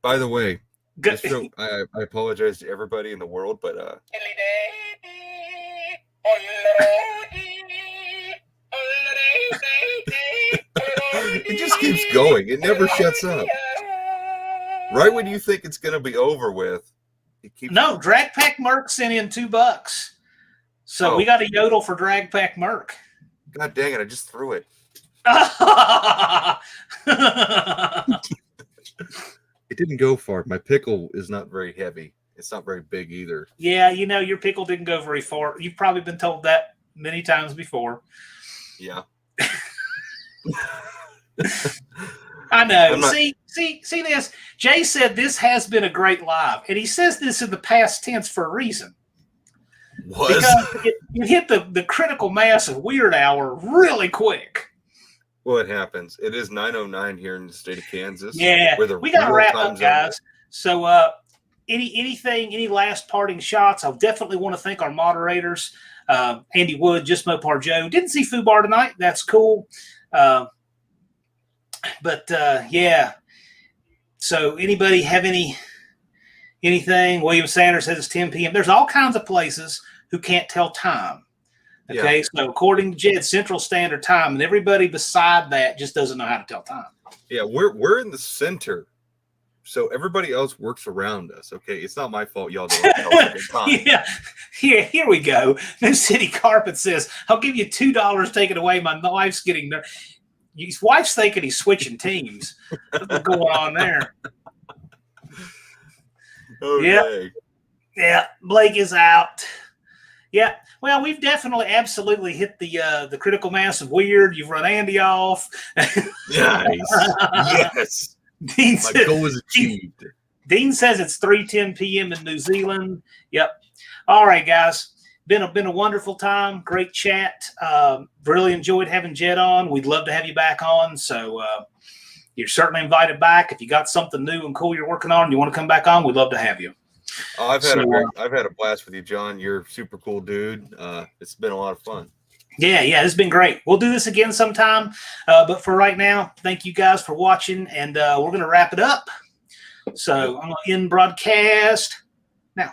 by the way, I apologize to everybody in the world, but it just keeps going. It never shuts up. Right when you think it's going to be over with, it keeps. No, Drag Pack Merc sent in $2, so we got a yodel for Drag Pack Merc. God dang it! I just threw it. It didn't go far. My pickle is not very heavy. It's not very big either. Yeah, your pickle didn't go very far. You've probably been told that many times before. Yeah. I know. See this? Jay said this has been a great live, and he says this in the past tense for a reason. Because it hit the critical mass of weird hour really quick. Well, it happens. It is 9:09 here in the state of Kansas. Yeah, we got to wrap up, guys. So, any last parting shots? I definitely want to thank our moderators, Andy Wood, Just Mopar Joe. Didn't see Fubar tonight. That's cool. But yeah. So anybody have anything? William Sanders says it's 10 p.m. There's all kinds of places who can't tell time. Okay, so according to Jed, Central Standard Time, and everybody beside that just doesn't know how to tell time. Yeah, we're in the center, so everybody else works around us. Okay, it's not my fault. Y'all don't tell us a good time. Yeah, here we go. New City Carpet says, "I'll give you $2. Take it away. My wife's getting there." His wife's thinking he's switching teams. What's going on there? Okay. Yeah. Blake is out. Yeah. Well, we've definitely, absolutely hit the critical mass of weird. You've run Andy off. Nice. Yes. My goal was achieved. Dean says it's 3:10 p.m. in New Zealand. Yep. All right, guys. Been a wonderful time. Great chat. Really enjoyed having Jed on. We'd love to have you back on. So you're certainly invited back. If you got something new and cool you're working on and you want to come back on, we'd love to have you. Oh, I've had a blast with you, John. You're a super cool dude. It's been a lot of fun. Yeah, it's been great. We'll do this again sometime. But for right now, thank you guys for watching, and we're going to wrap it up. So I'm going to end broadcast now.